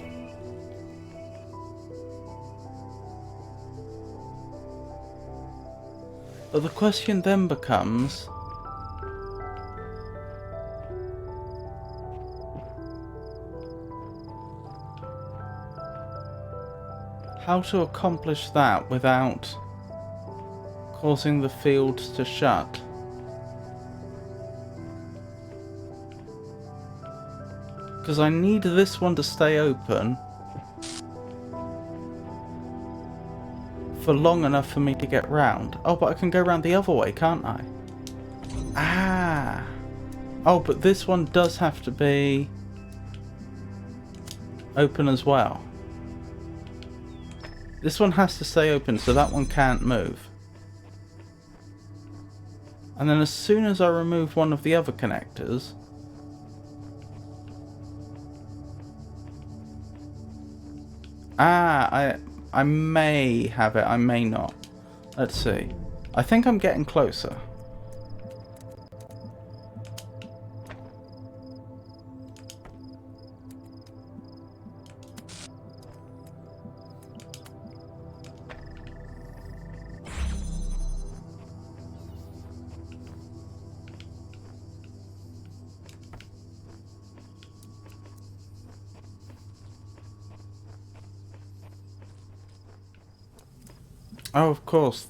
A: But the question then becomes, how to accomplish that without causing the fields to shut. Because I need this one to stay open for long enough for me to get round. Oh, but I can go round the other way, can't I? Ah! Oh, but this one does have to be open as well. This one has to stay open, so that one can't move. And then as soon as I remove one of the other connectors, I may have it, I may not. Let's see. I think I'm getting closer. Oh, of course.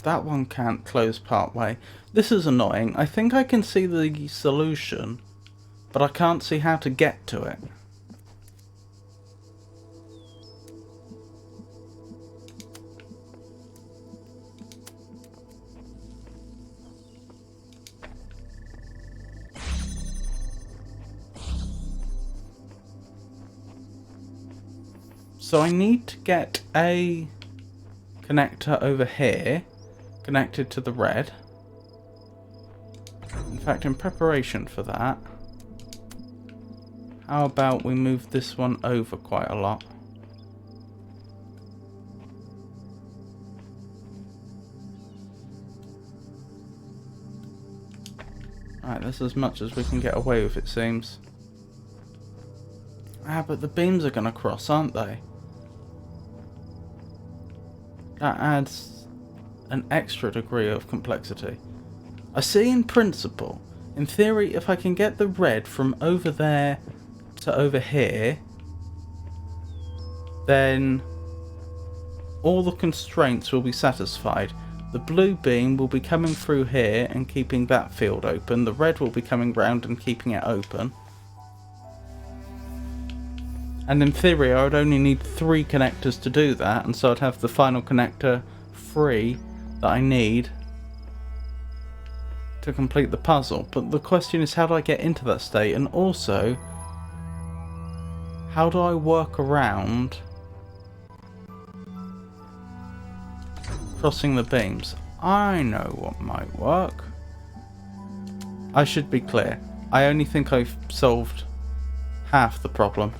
A: That one can't close part way. This is annoying. I think I can see the solution, but I can't see how to get to it. So I need to get a connector over here connected to the red. In fact, in preparation for that, how about we move this one over quite a lot? Right, that's as much as we can get away with, it seems. Ah, but the beams are going to cross, aren't they? That adds an extra degree of complexity. I see in principle. In theory, if I can get the red from over there to over here, then all the constraints will be satisfied. The blue beam will be coming through here and keeping that field open. The red will be coming round and keeping it open. And in theory, I would only need 3 connectors to do that, and so I'd have the final connector free that I need to complete the puzzle. But the question is, how do I get into that state? And also, how do I work around crossing the beams? I know what might work. I should be clear. I only think I've solved half the problem.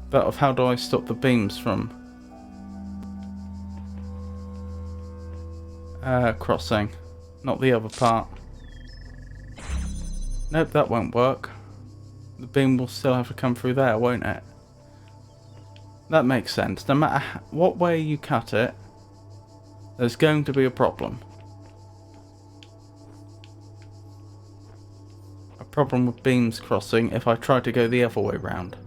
A: That of how do I stop the beams from crossing, not the other part. Nope, that won't work. The beam will still have to come through there, won't it? That makes sense. No matter what way you cut it, there's going to be a problem. A problem with beams crossing if I try to go the other way round.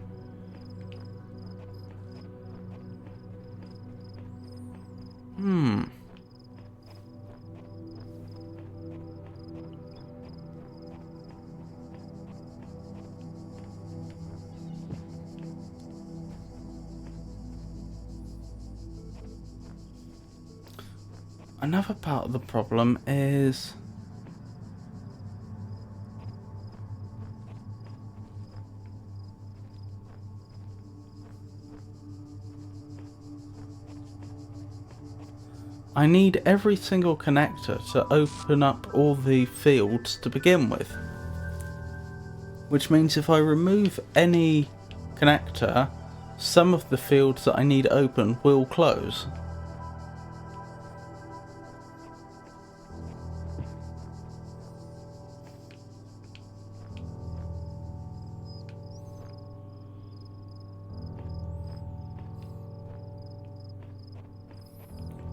A: Another part of the problem is I need every single connector to open up all the fields to begin with. Which means if I remove any connector, some of the fields that I need open will close.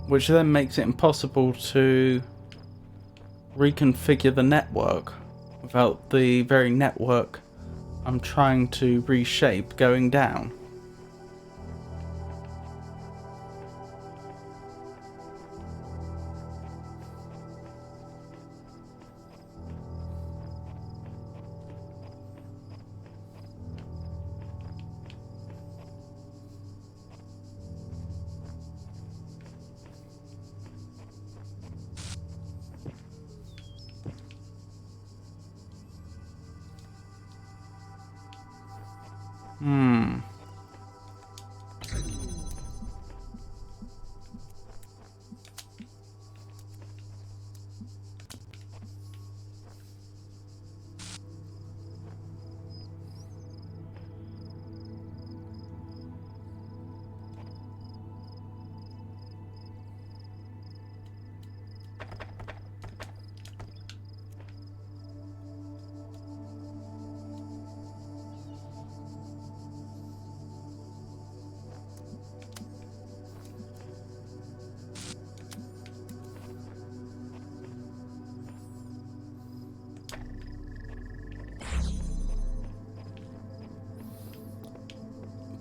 A: Which then makes it impossible to reconfigure the network without the very network I'm trying to reshape going down.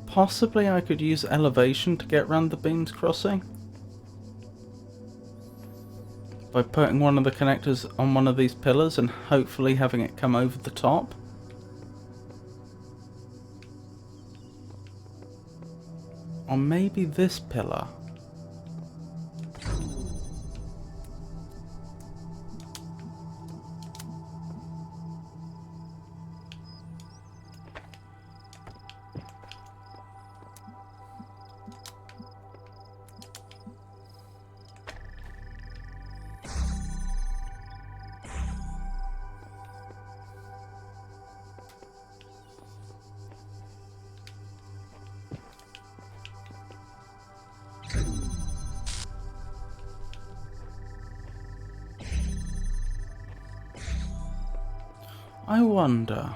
A: Possibly I could use elevation to get around the beams crossing. By putting one of the connectors on one of these pillars and hopefully having it come over the top. Or maybe this pillar. I wonder.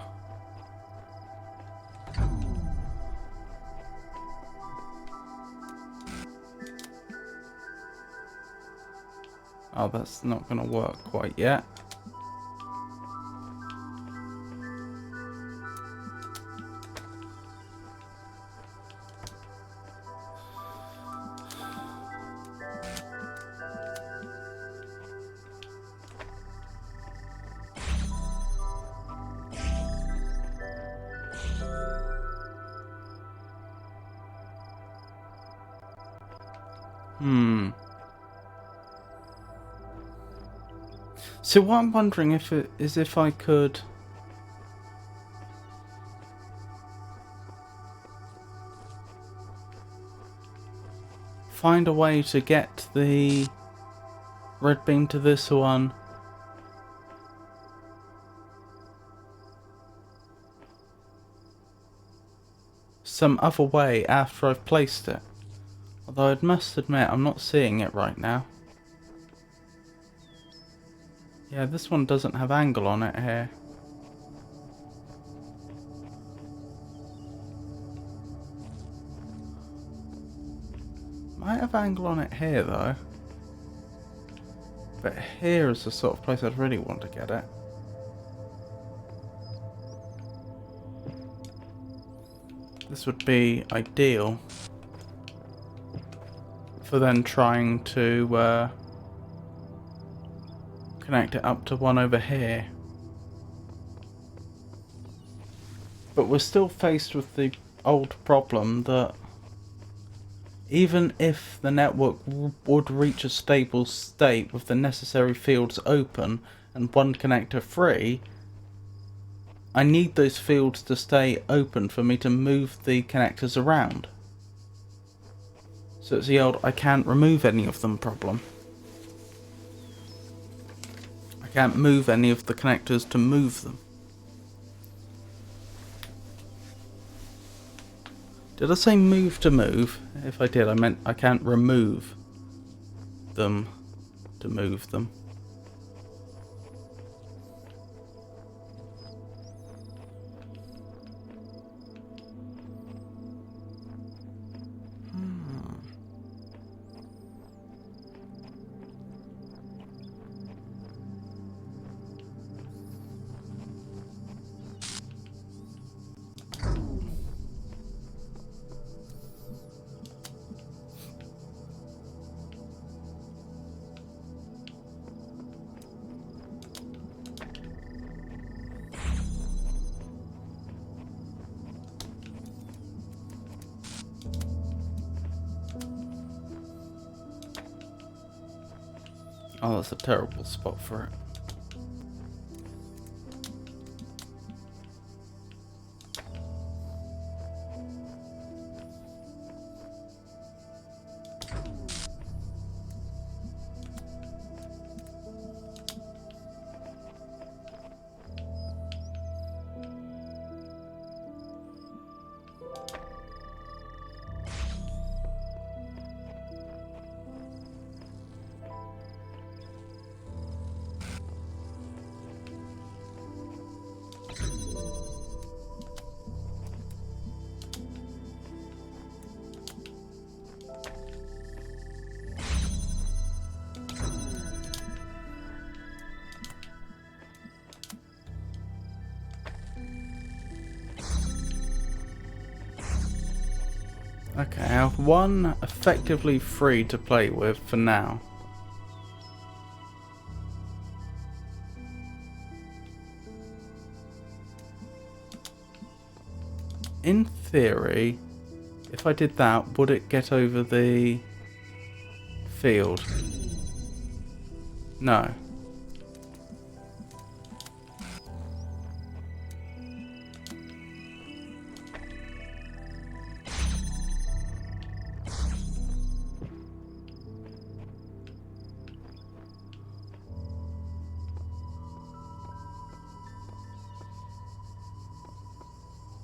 A: Oh, that's not going to work quite yet. So what I'm wondering if I could find a way to get the red beam to this one. Some other way after I've placed it. Although I must admit I'm not seeing it right now. Yeah, this one doesn't have angle on it here. Might have angle on it here though. But here is the sort of place I'd really want to get it. This would be ideal for then trying to connect it up to one over here. But we're still faced with the old problem that even if the network would reach a stable state with the necessary fields open and one connector free, I need those fields to stay open for me to move the connectors around. So it's the old I can't remove any of them problem. I can't move any of the connectors to move them. Did I say move to move? If I did, I meant I can't remove them to move them. Oh, that's a terrible spot for it. Okay, I have one effectively free to play with for now. In theory, if I did that, would it get over the field? No.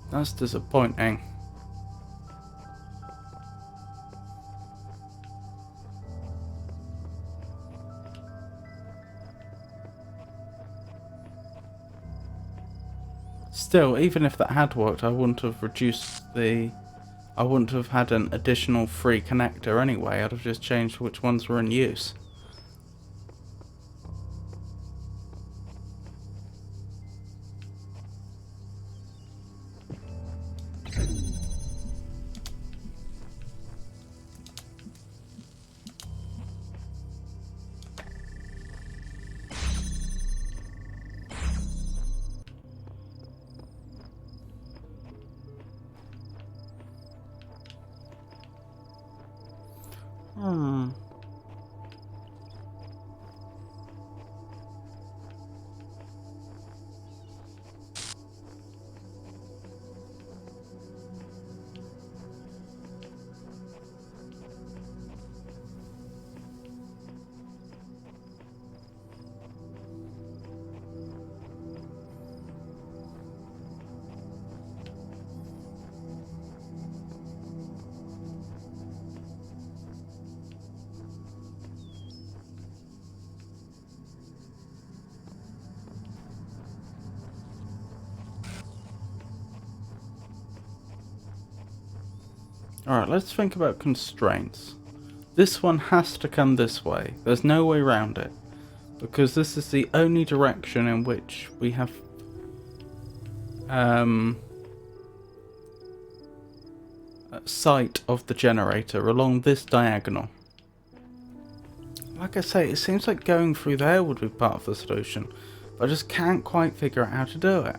A: That's disappointing. Still, even if that had worked, I wouldn't have reduced the... I wouldn't have had an additional free connector anyway. I'd have just changed which ones were in use. Hmm. Alright, let's think about constraints. This one has to come this way. There's no way around it. Because this is the only direction in which we have sight of the generator along this diagonal. Like I say, it seems like going through there would be part of the solution, but I just can't quite figure out how to do it.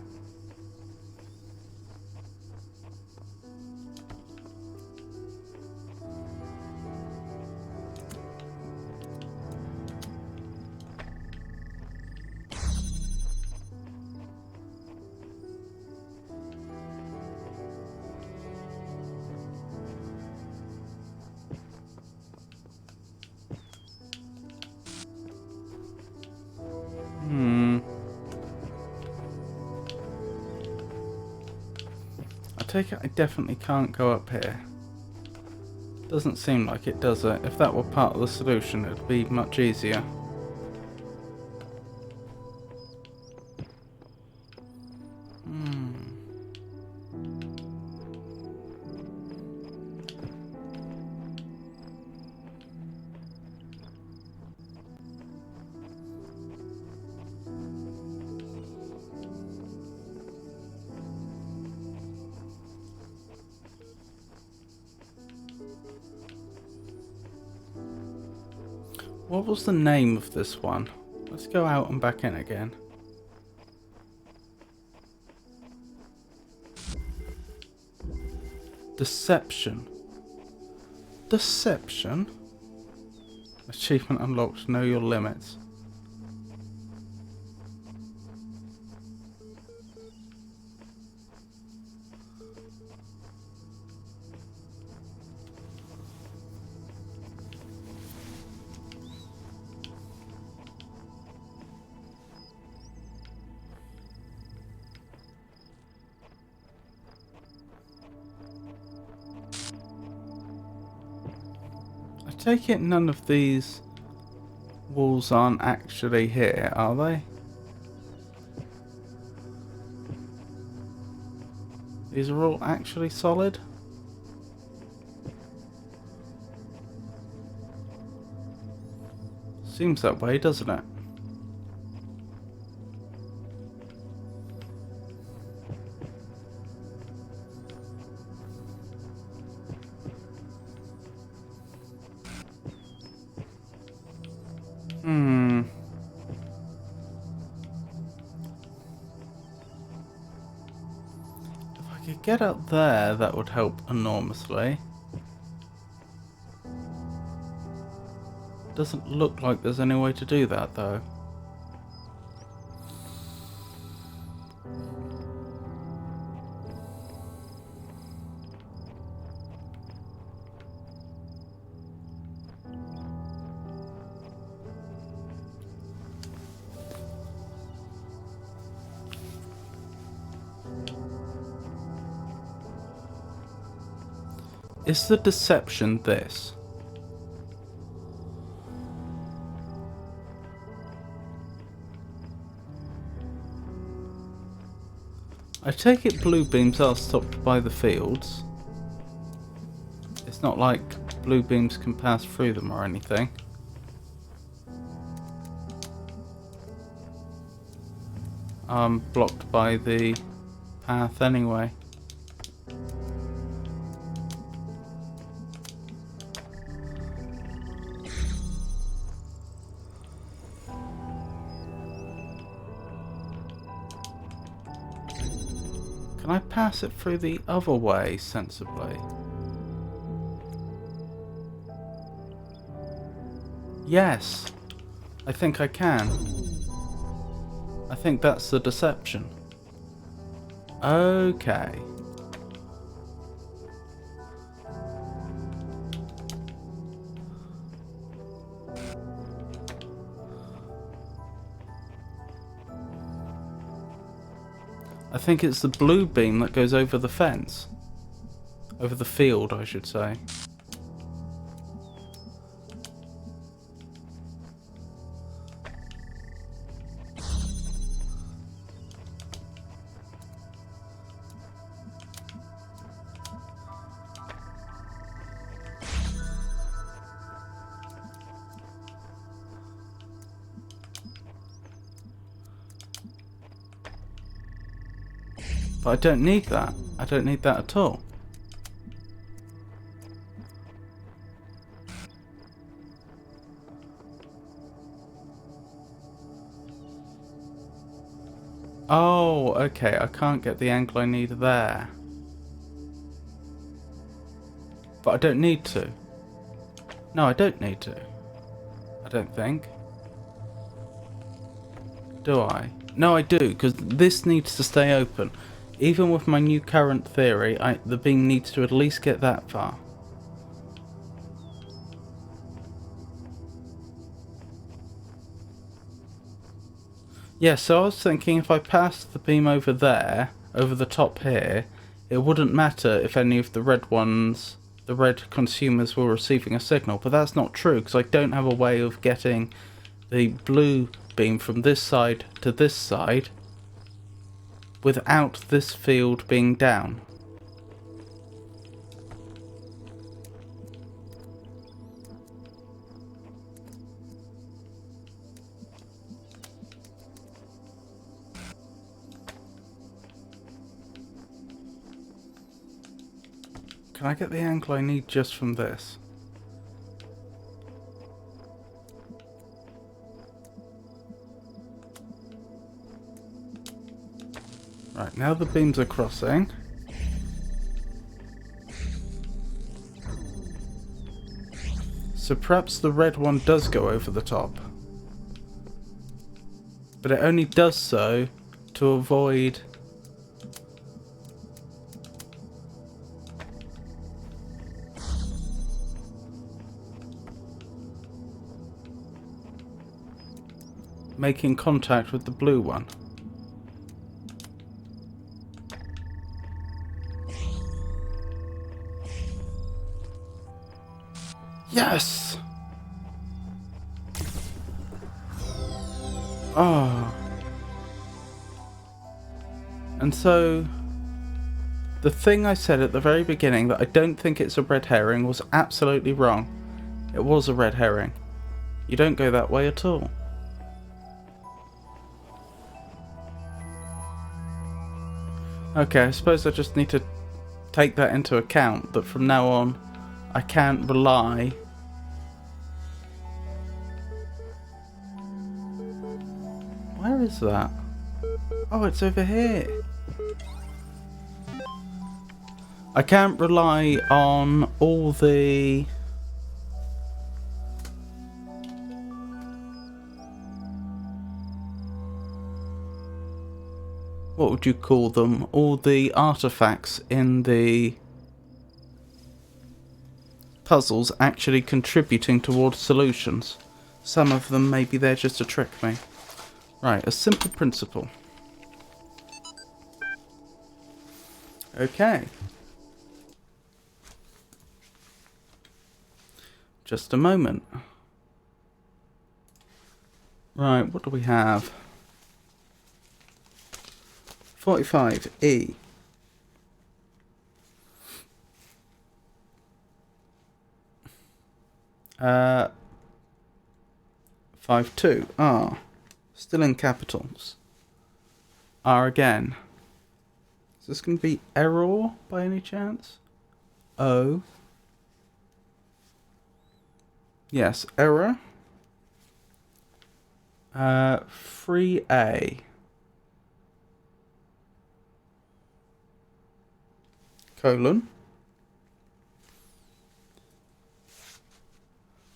A: I take it I definitely can't go up here. Doesn't seem like it, does it? If that were part of the solution, it'd be much easier. What was the name of this one? Let's go out and back in again. Deception. Deception? Achievement unlocked. Know your limits. I take it none of these walls aren't actually here, are they? These are all actually solid? Seems that way, doesn't it? If I could get up there, that would help enormously. Doesn't look like there's any way to do that, though. Is the deception this? I take it blue beams are stopped by the fields. It's not like blue beams can pass through them or anything. I'm blocked by the path anyway. Can I pass it through the other way sensibly? Yes, I think I can. I think that's the deception. Okay. I think it's the blue beam that goes over the fence. Over the field, I should say. But I don't need that. I don't need that at all. Oh, okay. I can't get the angle I need there. But I don't need to. No, I don't need to. I don't think. Do I? No, I do, because this needs to stay open. Even with my new current theory, the beam needs to at least get that far. Yeah, so I was thinking if I passed the beam over there, over the top here, it wouldn't matter if any of the red ones, the red consumers were receiving a signal. But that's not true, because I don't have a way of getting the blue beam from this side to this side without this field being down. Can I get the angle I need just from this? Right, now the beams are crossing. So perhaps the red one does go over the top. But it only does so to avoid making contact with the blue one. Yes! Oh. And so, the thing I said at the very beginning that I don't think it's a red herring was absolutely wrong. It was a red herring. You don't go that way at all. Okay, I suppose I just need to take that into account, that from now on I can't rely Where is that? Oh, it's over here. I can't rely on all the what would you call them? All the artifacts in the puzzles actually contributing towards solutions. Some of them maybe they're just to trick me. Right, a simple principle. Okay. Just a moment. Right, what do we have? 45. E. 52. R. Still in capitals. R again. Is this going to be error by any chance? O. Yes, error. 3A. Colon.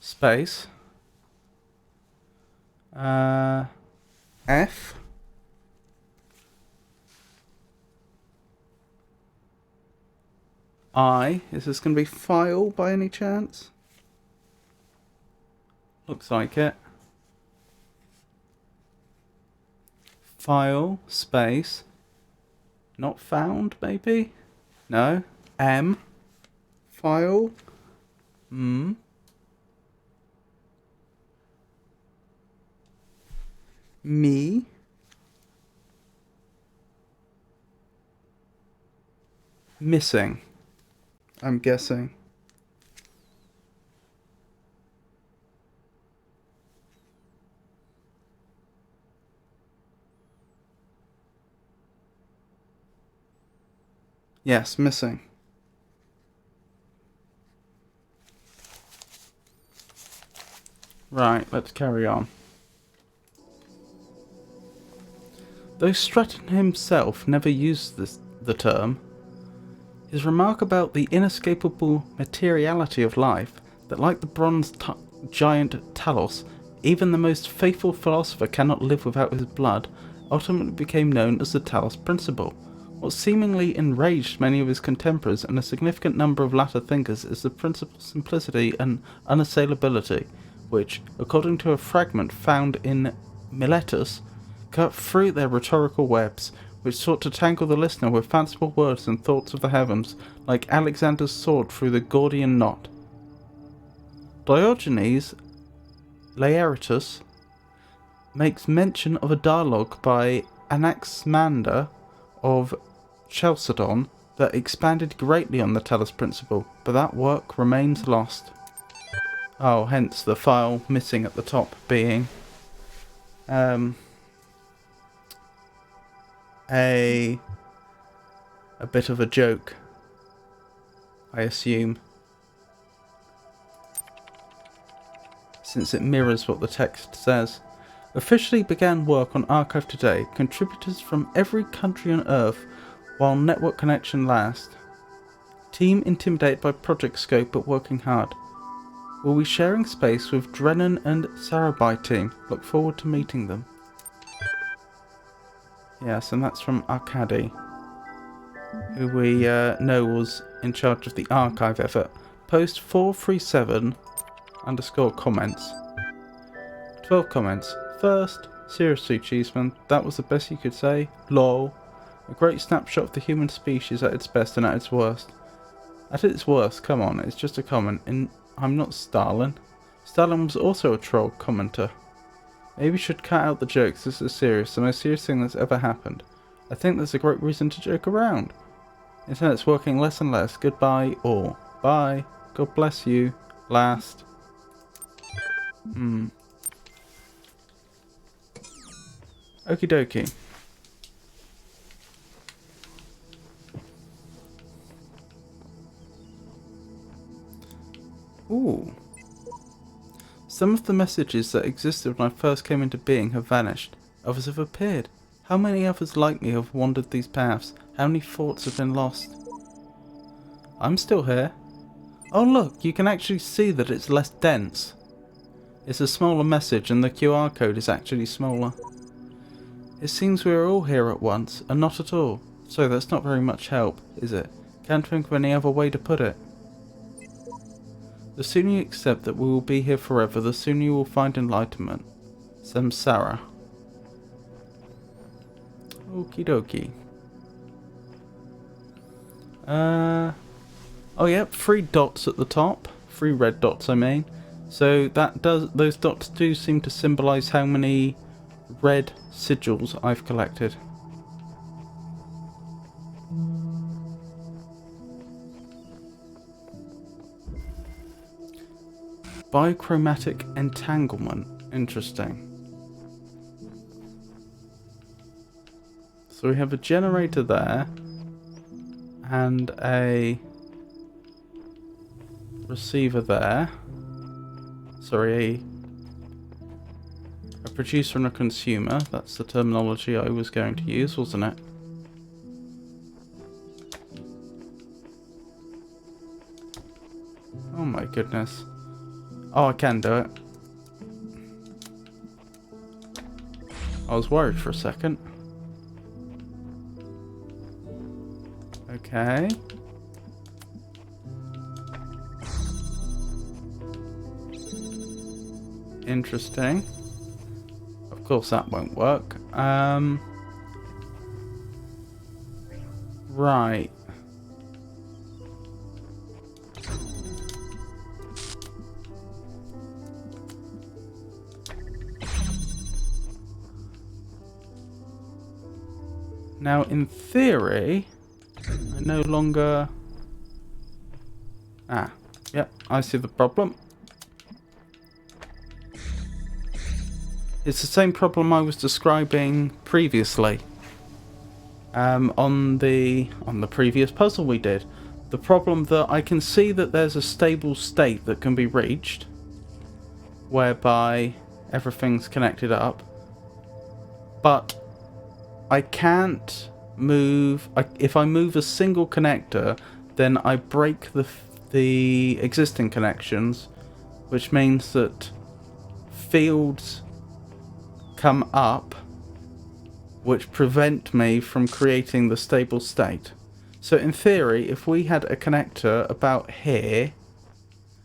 A: Space. F. I. Is this going to be file by any chance? Looks like it. File, space. Not found, maybe? No. M. File. Me. Missing, I'm guessing. Yes, missing. Right, let's carry on. Though Stratton himself never used the term, his remark about the inescapable materiality of life, that like the bronze giant Talos, even the most faithful philosopher cannot live without his blood, ultimately became known as the Talos Principle. What seemingly enraged many of his contemporaries and a significant number of latter thinkers is the principle's simplicity and unassailability, which, according to a fragment found in Miletus, cut through their rhetorical webs, which sought to tangle the listener with fanciful words and thoughts of the heavens, like Alexander's sword through the Gordian knot. Diogenes Laertius makes mention of a dialogue by Anaximander of Chalcedon that expanded greatly on the Talos Principle, but that work remains lost. Oh, hence the file missing at the top being a bit of a joke, I assume, since it mirrors what the text says. Officially began work on Archive today. Contributors from every country on Earth while network connection lasts. Team intimidated by project scope but working hard. We'll be sharing space with Drennan and Sarabai team. Look forward to meeting them. Yes, and that's from Arkady, who we know was in charge of the archive effort. Post 437 _ comments. 12 comments. First, seriously, Cheeseman, that was the best you could say? Lol. A great snapshot of the human species at its best and at its worst. At its worst, come on, it's just a comment, and I'm not Stalin. Stalin was also a troll commenter. Maybe you should cut out the jokes, this is serious, the most serious thing that's ever happened. I think there's a great reason to joke around. Internet's working less and less. Goodbye, all. Bye. God bless you. Last. Okie dokie. Ooh. Some of the messages that existed when I first came into being have vanished. Others have appeared. How many others like me have wandered these paths? How many thoughts have been lost? I'm still here. Oh look, you can actually see that it's less dense. It's a smaller message and the QR code is actually smaller. It seems we are all here at once, and not at all. So that's not very much help, is it? Can't think of any other way to put it. The sooner you accept that we will be here forever, the sooner you will find enlightenment. Samsara. Okie dokie. Oh yep, 3 dots at the top. 3 red dots, I mean. So those dots do seem to symbolise how many red sigils I've collected. Bichromatic entanglement. Interesting. So we have a generator there. And a receiver there. Sorry, a producer and a consumer. That's the terminology I was going to use, wasn't it? Oh my goodness. Oh, I can do it. I was worried for a second. Okay. Interesting. Of course that won't work. Right. Now, in theory, I no longer... Ah, yep, I see the problem. It's the same problem I was describing previously. On the previous puzzle we did. The problem that I can see that there's a stable state that can be reached, whereby everything's connected up, but I can't move. If I move a single connector, then I break the existing connections, which means that fields come up which prevent me from creating the stable state. So in theory, if we had a connector about here...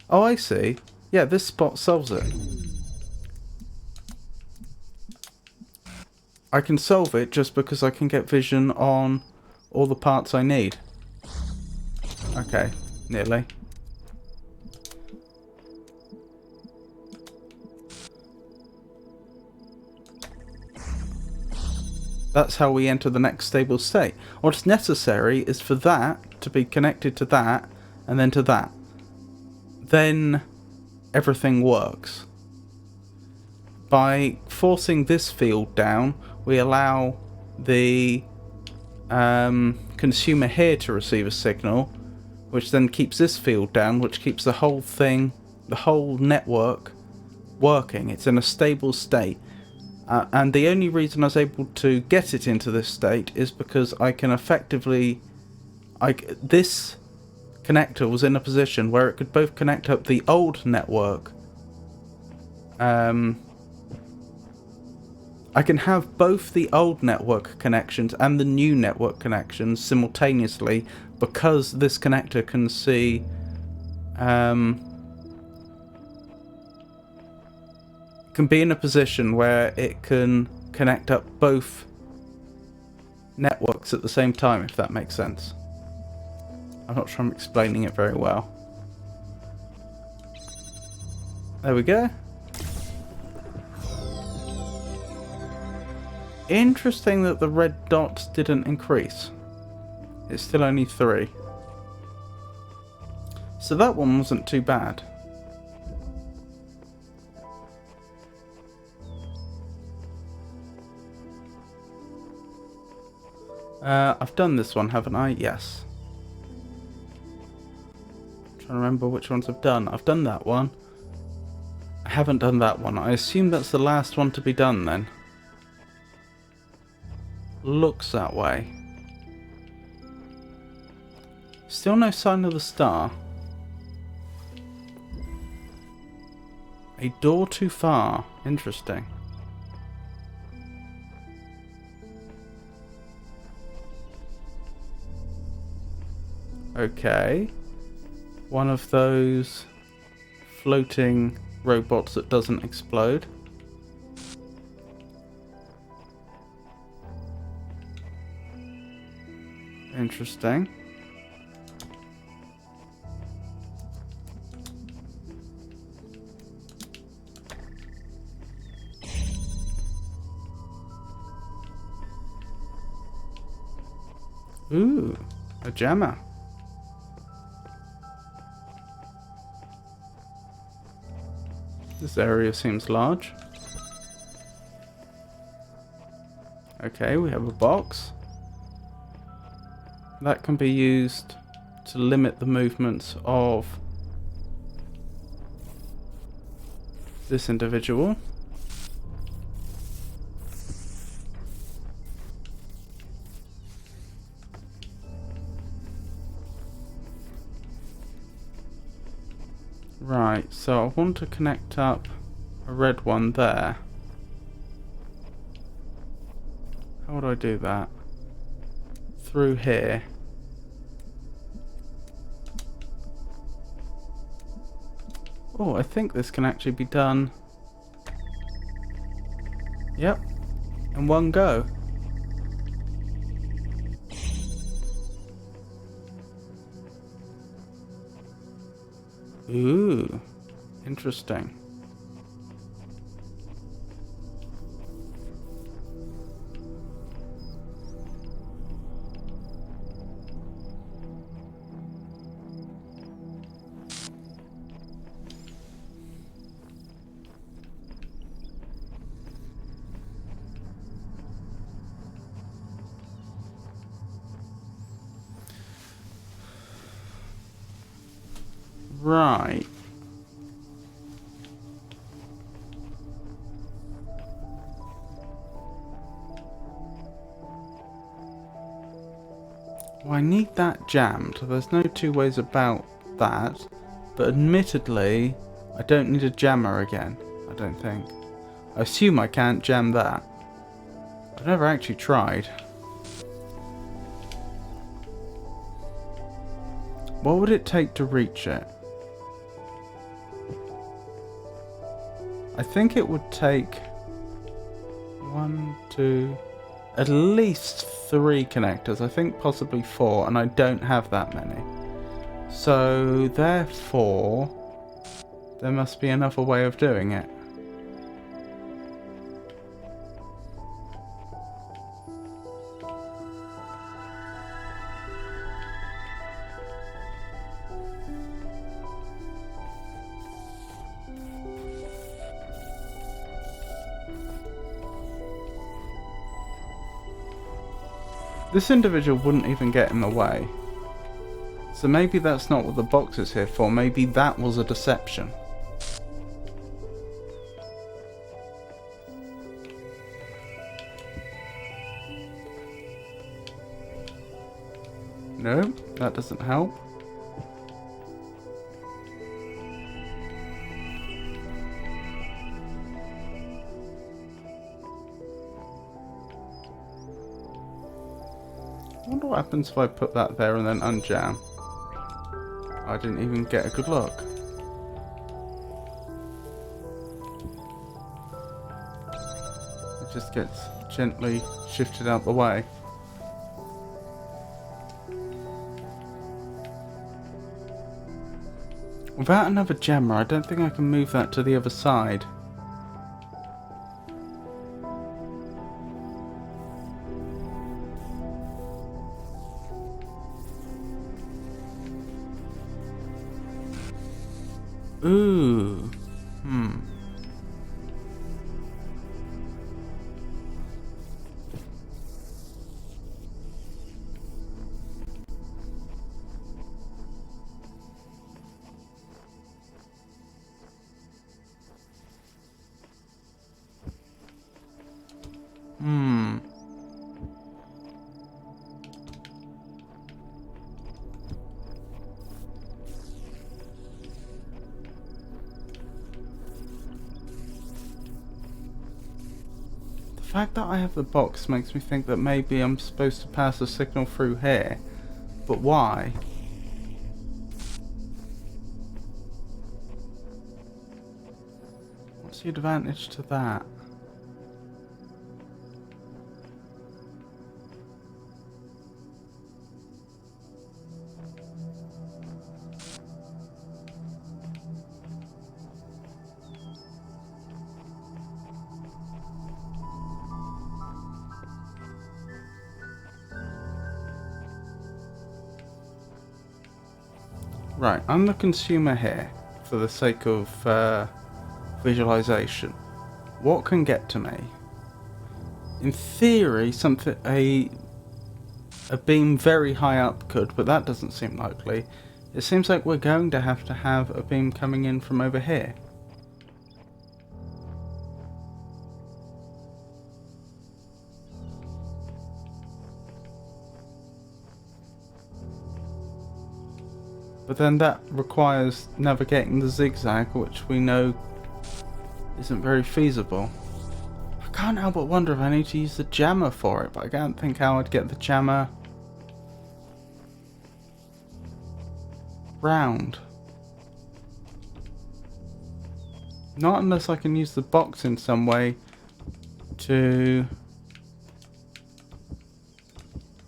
A: Oh, I see. Yeah, this spot solves it. I can solve it just because I can get vision on all the parts I need. Okay, nearly. That's how we enter the next stable state. What's necessary is for that to be connected to that, and then to that. Then everything works. By forcing this field down, we allow the consumer here to receive a signal, which then keeps this field down, which keeps the whole thing, the whole network, working. It's in a stable state. And the only reason I was able to get it into this state is because I can effectively... this connector was in a position where it could both connect up the old network. I can have both the old network connections and the new network connections simultaneously because this connector can see... can be in a position where it can connect up both networks at the same time, if that makes sense. I'm not sure I'm explaining it very well. There we go. Interesting that the red dots didn't increase. It's still only 3. So that one wasn't too bad. I've done this one, haven't I? Yes. I'm trying to remember which ones I've done. I've done that one. I haven't done that one. I assume that's the last one to be done then. Looks that way. Still no sign of the star. A door too far. Interesting. Okay. One of those floating robots that doesn't explode. Interesting. Ooh, a jammer. This area seems large. Okay, we have a box. That can be used to limit the movements of this individual. Right, so I want to connect up a red one there. How would I do that? Through here. Oh, I think this can actually be done. Yep, in one go. Ooh, interesting. Right. Well, I need that jammed. There's no two ways about that. But admittedly, I don't need a jammer again. I don't think. I assume I can't jam that. I've never actually tried. What would it take to reach it? I think it would take 1, 2, at least 3 connectors. I think possibly 4, and I don't have that many. So therefore, there must be another way of doing it. This individual wouldn't even get in the way. So maybe that's not what the box is here for. Maybe that was a deception. No, that doesn't help. I wonder what happens if I put that there and then unjam. I didn't even get a good look. It just gets gently shifted out the way. Without another jammer, I don't think I can move that to the other side. Ooh. The fact that I have the box makes me think that maybe I'm supposed to pass the signal through here. But why? What's the advantage to that? Right, I'm the consumer here, for the sake of visualization. What can get to me? In theory, a beam very high up could, but that doesn't seem likely. It seems like we're going to have a beam coming in from over here. But then that requires navigating the zigzag, which we know isn't very feasible. I can't help but wonder if I need to use the jammer for it, but I can't think how I'd get the jammer round. Not unless I can use the box in some way to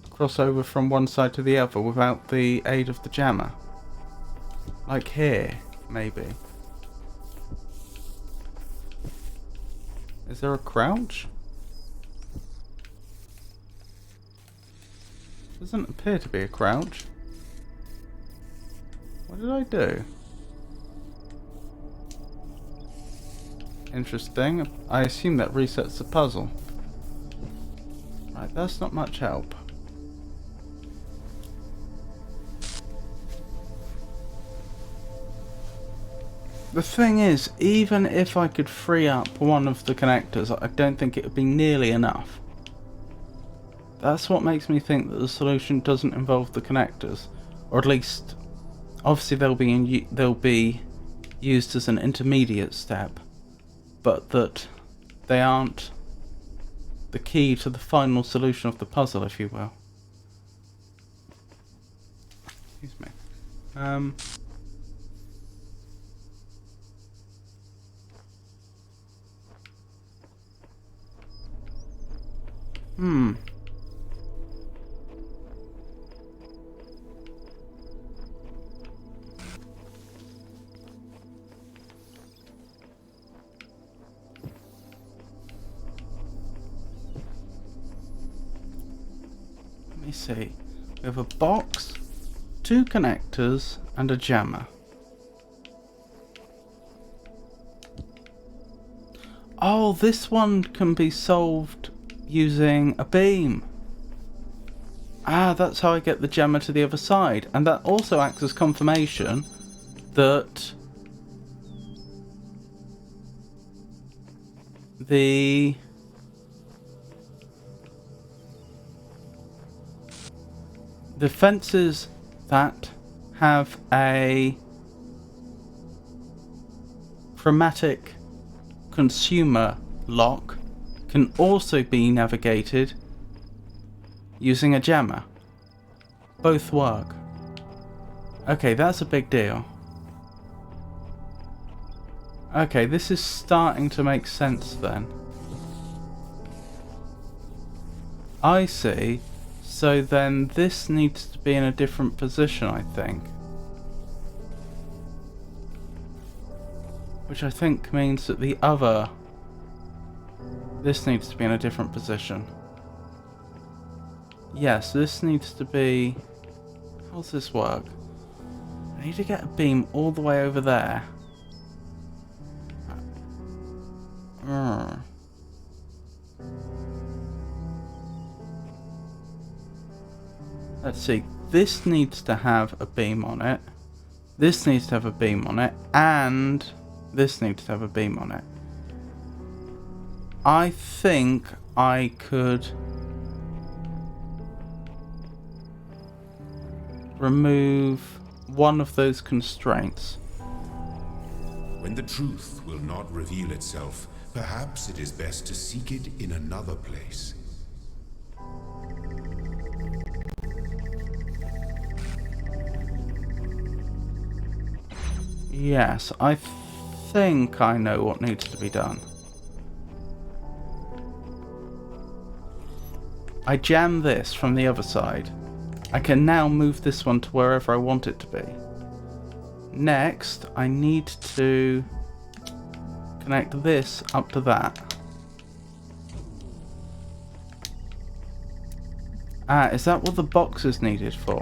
A: cross over from one side to the other without the aid of the jammer. Like here, maybe. Is there a crouch? Doesn't appear to be a crouch. What did I do? Interesting. I assume that resets the puzzle. Right, that's not much help. The thing is, even if I could free up one of the connectors, I don't think it would be nearly enough. That's what makes me think that the solution doesn't involve the connectors. Or at least, obviously they'll be used as an intermediate step, but that they aren't the key to the final solution of the puzzle, if you will. Excuse me. Let me see. We have a box, 2 connectors, and a jammer. Oh, this one can be solved using a beam. Ah, that's how I get the jammer to the other side. And that also acts as confirmation that the fences that have a chromatic consumer lock can also be navigated using a jammer. Both work. Okay, that's a big deal. Okay, this is starting to make sense then. I see. So then this needs to be in a different position, I think. Which I think means that the other... This needs to be in a different position. Yes, this needs to be... How does this work? I need to get a beam all the way over there. Let's see. This needs to have a beam on it. This needs to have a beam on it. And this needs to have a beam on it. I think I could remove one of those constraints.
C: When the truth will not reveal itself, perhaps it is best to seek it in another place.
A: Yes, I think I know what needs to be done. I jam this from the other side. I can now move this one to wherever I want it to be. Next, I need to connect this up to that. Ah, is that what the box is needed for?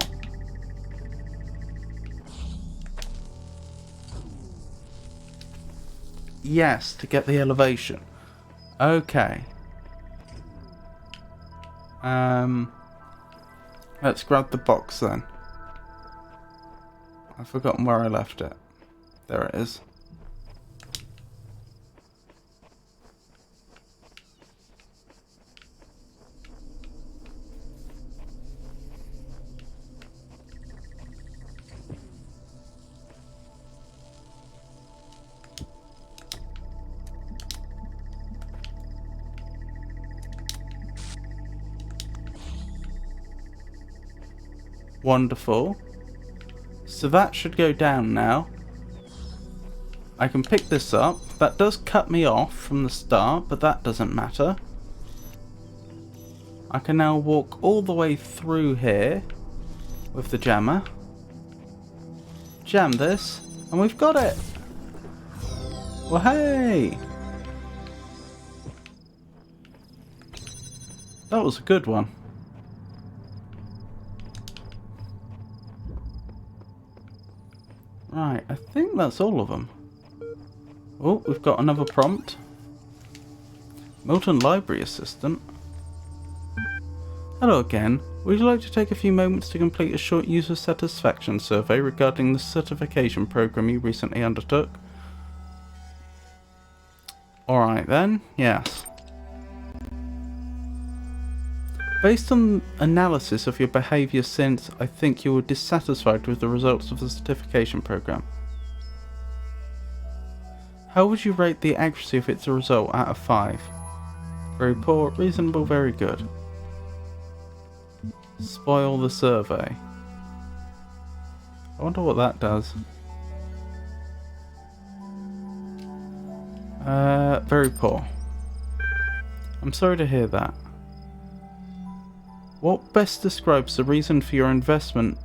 A: yes to get the elevation. Okay. Let's grab the box then. I've forgotten where I left it. There it is. Wonderful. So that should go down now. I can pick this up. That does cut me off from the start, but that doesn't matter. I can now walk all the way through here with the jammer. Jam this, and we've got it! Well, hey! That was a good one. Right, I think that's all of them. Oh, we've got another prompt. Milton Library Assistant. Hello again. Would you like to take a few moments to complete a short user satisfaction survey regarding the certification program you recently undertook? Alright then, yes. Based on analysis of your behaviour since, I think you were dissatisfied with the results of the certification program. How would you rate the accuracy of its result out of 5? Very poor, reasonable, very good. Spoil the survey. I wonder what that does. Very poor. I'm sorry to hear that. What best describes the reason for your investment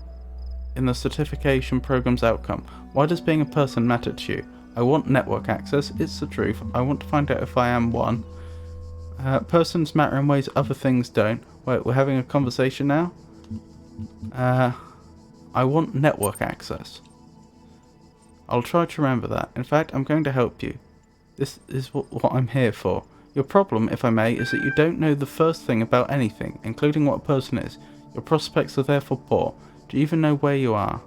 A: in the certification program's outcome? Why does being a person matter to you? I want network access, it's the truth. I want to find out if I am one. Persons matter in ways other things don't. Wait, we're having a conversation now? I want network access. I'll try to remember that. In fact, I'm going to help you. This is what I'm here for. Your problem, if I may, is that you don't know the first thing about anything, including what a person is. Your prospects are therefore poor. Do you even know where you are?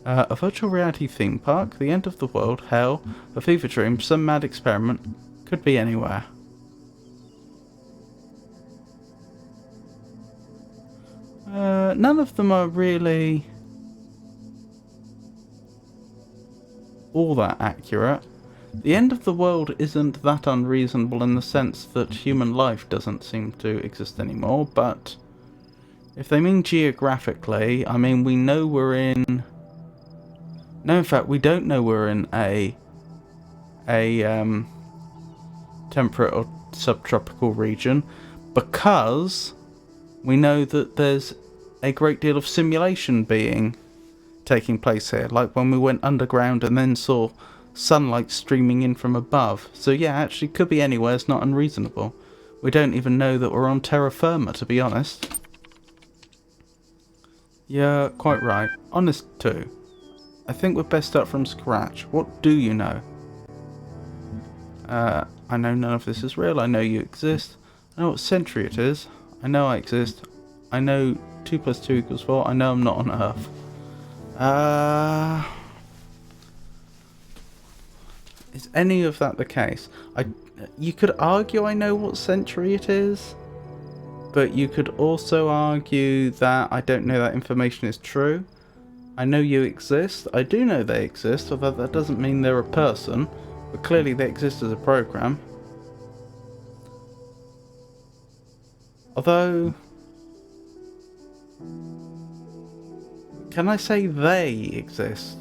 A: A virtual reality theme park, the end of the world, hell, a fever dream, some mad experiment. Could be anywhere. None of them are really all that accurate. The end of the world isn't that unreasonable in the sense that human life doesn't seem to exist anymore, but if they mean geographically, I mean, we know we're in... No, in fact, we don't know we're in a temperate or subtropical region, because we know that there's a great deal of simulation taking place here, like when we went underground and then saw sunlight streaming in from above. So yeah, actually could be anywhere, it's not unreasonable. We don't even know that we're on terra firma, to be honest. Yeah, quite right. Honest too. I think we're best start from scratch. What do you know? I know none of this is real. I know you exist. I know what century it is. I know I exist. I know 2 + 2 = 4. I know I'm not on Earth. Is any of that the case? You could argue I know what century it is, but you could also argue that I don't know that information is true. I know you exist. I do know they exist, although that doesn't mean they're a person, but clearly they exist as a program. Although, can I say they exist?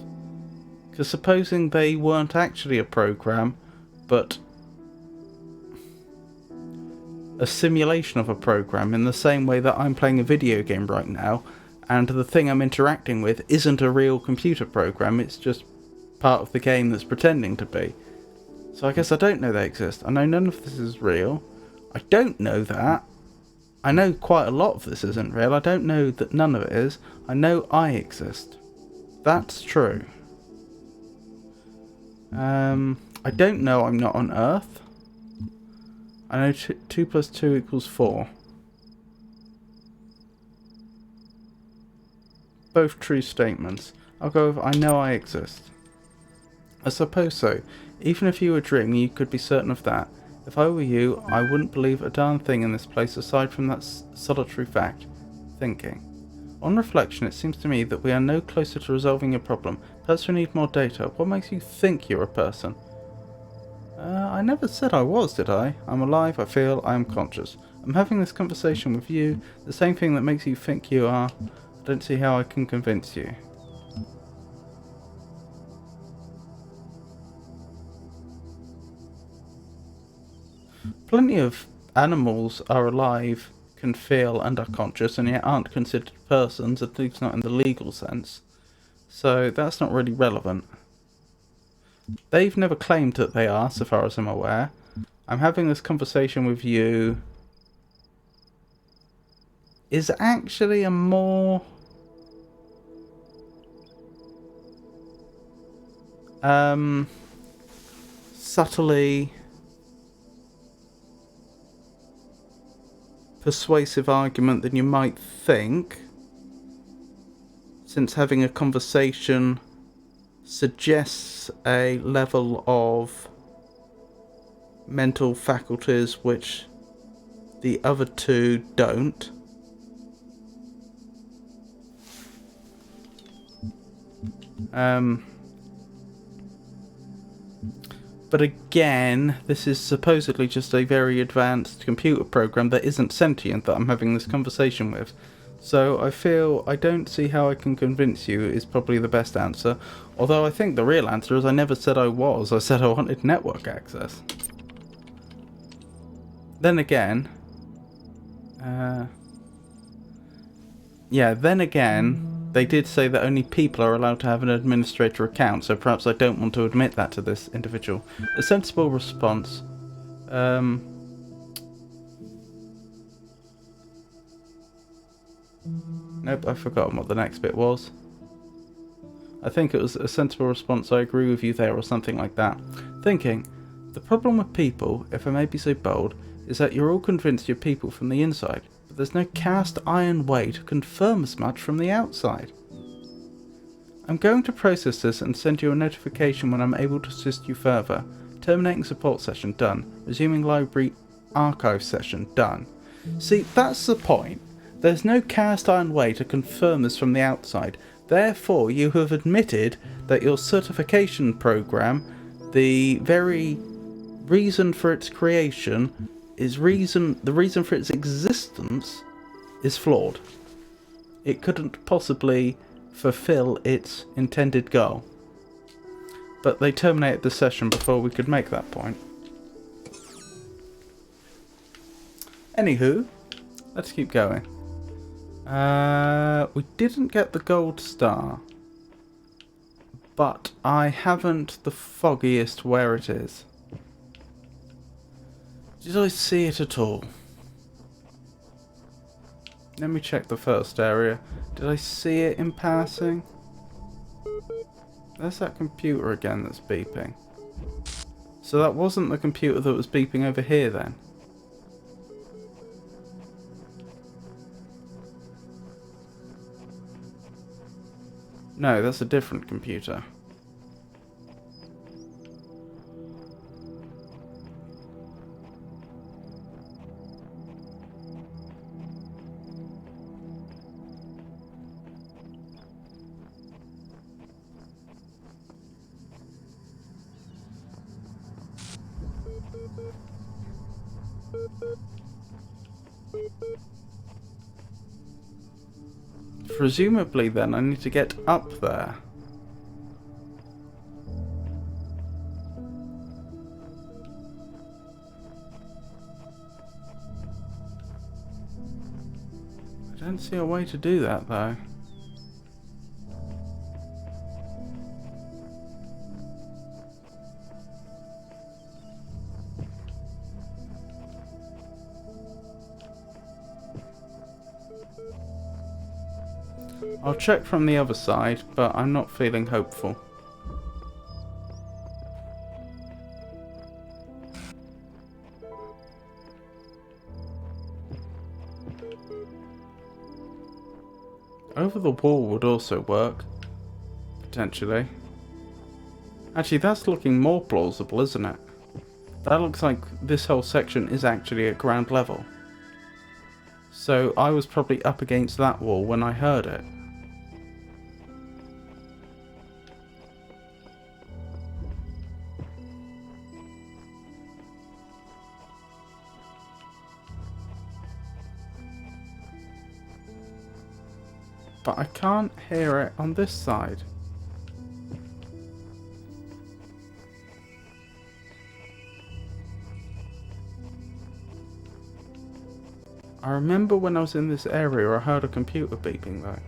A: Because supposing they weren't actually a program, but a simulation of a program, in the same way that I'm playing a video game right now, and the thing I'm interacting with isn't a real computer program, it's just part of the game that's pretending to be. So I guess I don't know they exist. I know none of this is real. I don't know that. I know quite a lot of this isn't real. I don't know that none of it is. I know I exist. That's true. I don't know I'm not on Earth. I know 2 plus 2 equals 4. Both true statements. I'll go with I know I exist. I suppose so. Even if you were dreaming, you could be certain of that. If I were you, I wouldn't believe a darn thing in this place aside from that solitary fact. Thinking. On reflection, it seems to me that we are no closer to resolving your problem. Perhaps we need more data. What makes you think you're a person? I never said I was, did I? I'm alive, I feel, I am conscious. I'm having this conversation with you, the same thing that makes you think you are. I don't see how I can convince you. Plenty of animals are alive, can feel, and are conscious, and yet aren't considered persons, at least not in the legal sense. So that's not really relevant. They've never claimed that they are, so far as I'm aware. I'm having this conversation with you is actually a more subtly persuasive argument than you might think, since having a conversation suggests a level of mental faculties which the other two don't. But again, this is supposedly just a very advanced computer program that isn't sentient that I'm having this conversation with. So I feel I don't see how I can convince you is probably the best answer. Although I think the real answer is I never said I was. I said I wanted network access. Then again... they did say that only people are allowed to have an administrator account, so perhaps I don't want to admit that to this individual. A sensible response. Nope, I've forgotten what the next bit was. I think it was a sensible response, I agree with you there, or something like that. Thinking, the problem with people, if I may be so bold, is that you're all convinced you're people from the inside, but there's no cast iron way to confirm as much from the outside. I'm going to process this and send you a notification when I'm able to assist you further. Terminating support session, done. Resuming library archive session, done. See, that's the point. There's no cast iron way to confirm this from the outside. Therefore, you have admitted that your certification program, the very reason for its creation, the reason for its existence is flawed. It couldn't possibly fulfill its intended goal. But they terminated the session before we could make that point. Anywho, let's keep going. We didn't get the gold star, but I haven't the foggiest where it is. Did I see it at all? Let me check the first area. Did I see it in passing? There's that computer again that's beeping. So that wasn't the computer that was beeping over here then. No, that's a different computer. Presumably then I need to get up there. I don't see a way to do that though. I'll check from the other side, but I'm not feeling hopeful. Over the wall would also work. Potentially. Actually, that's looking more plausible, isn't it? That looks like this whole section is actually at ground level. So I was probably up against that wall when I heard it. But I can't hear it on this side. I remember when I was in this area I heard a computer beeping though.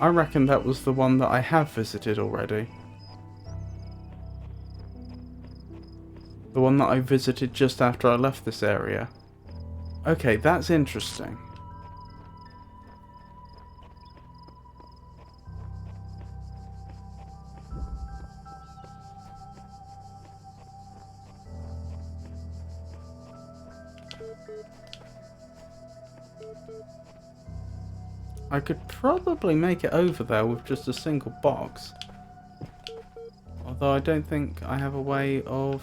A: I reckon that was the one that I have visited already. The one that I visited just after I left this area. Okay, that's interesting. I could probably make it over there with just a single box. Although I don't think I have a way of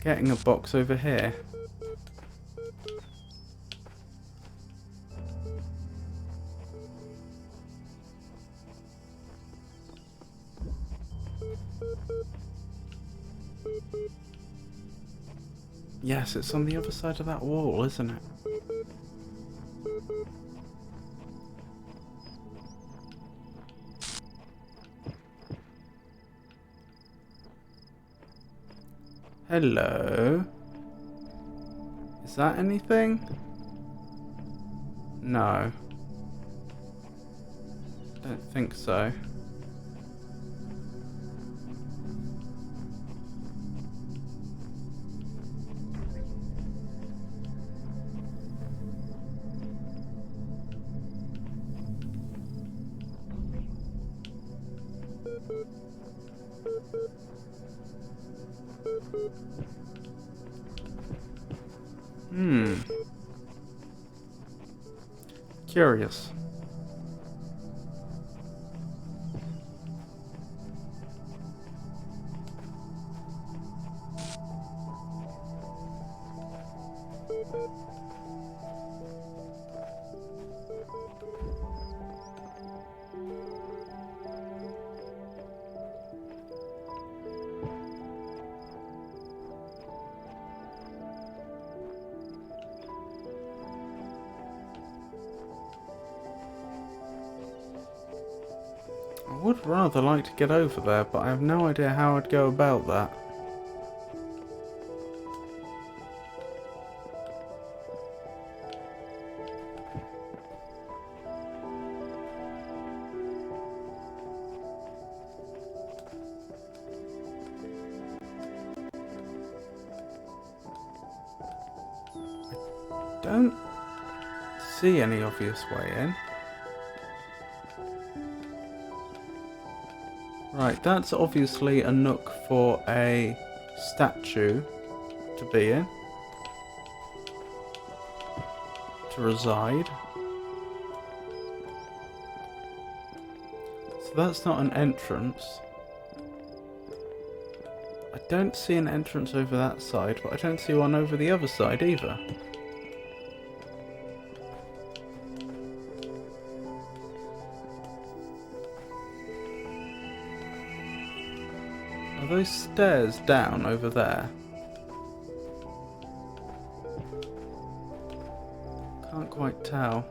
A: getting a box over here. Yes, it's on the other side of that wall, isn't it? Hello? Is that anything? No. Don't think so. Curious. I would rather like to get over there, but I have no idea how I'd go about that. Don't see any obvious way in. Right, that's obviously a nook for a statue to be in. To reside. So that's not an entrance. I don't see an entrance over that side, but I don't see one over the other side either. Are those stairs down over there? Can't quite tell.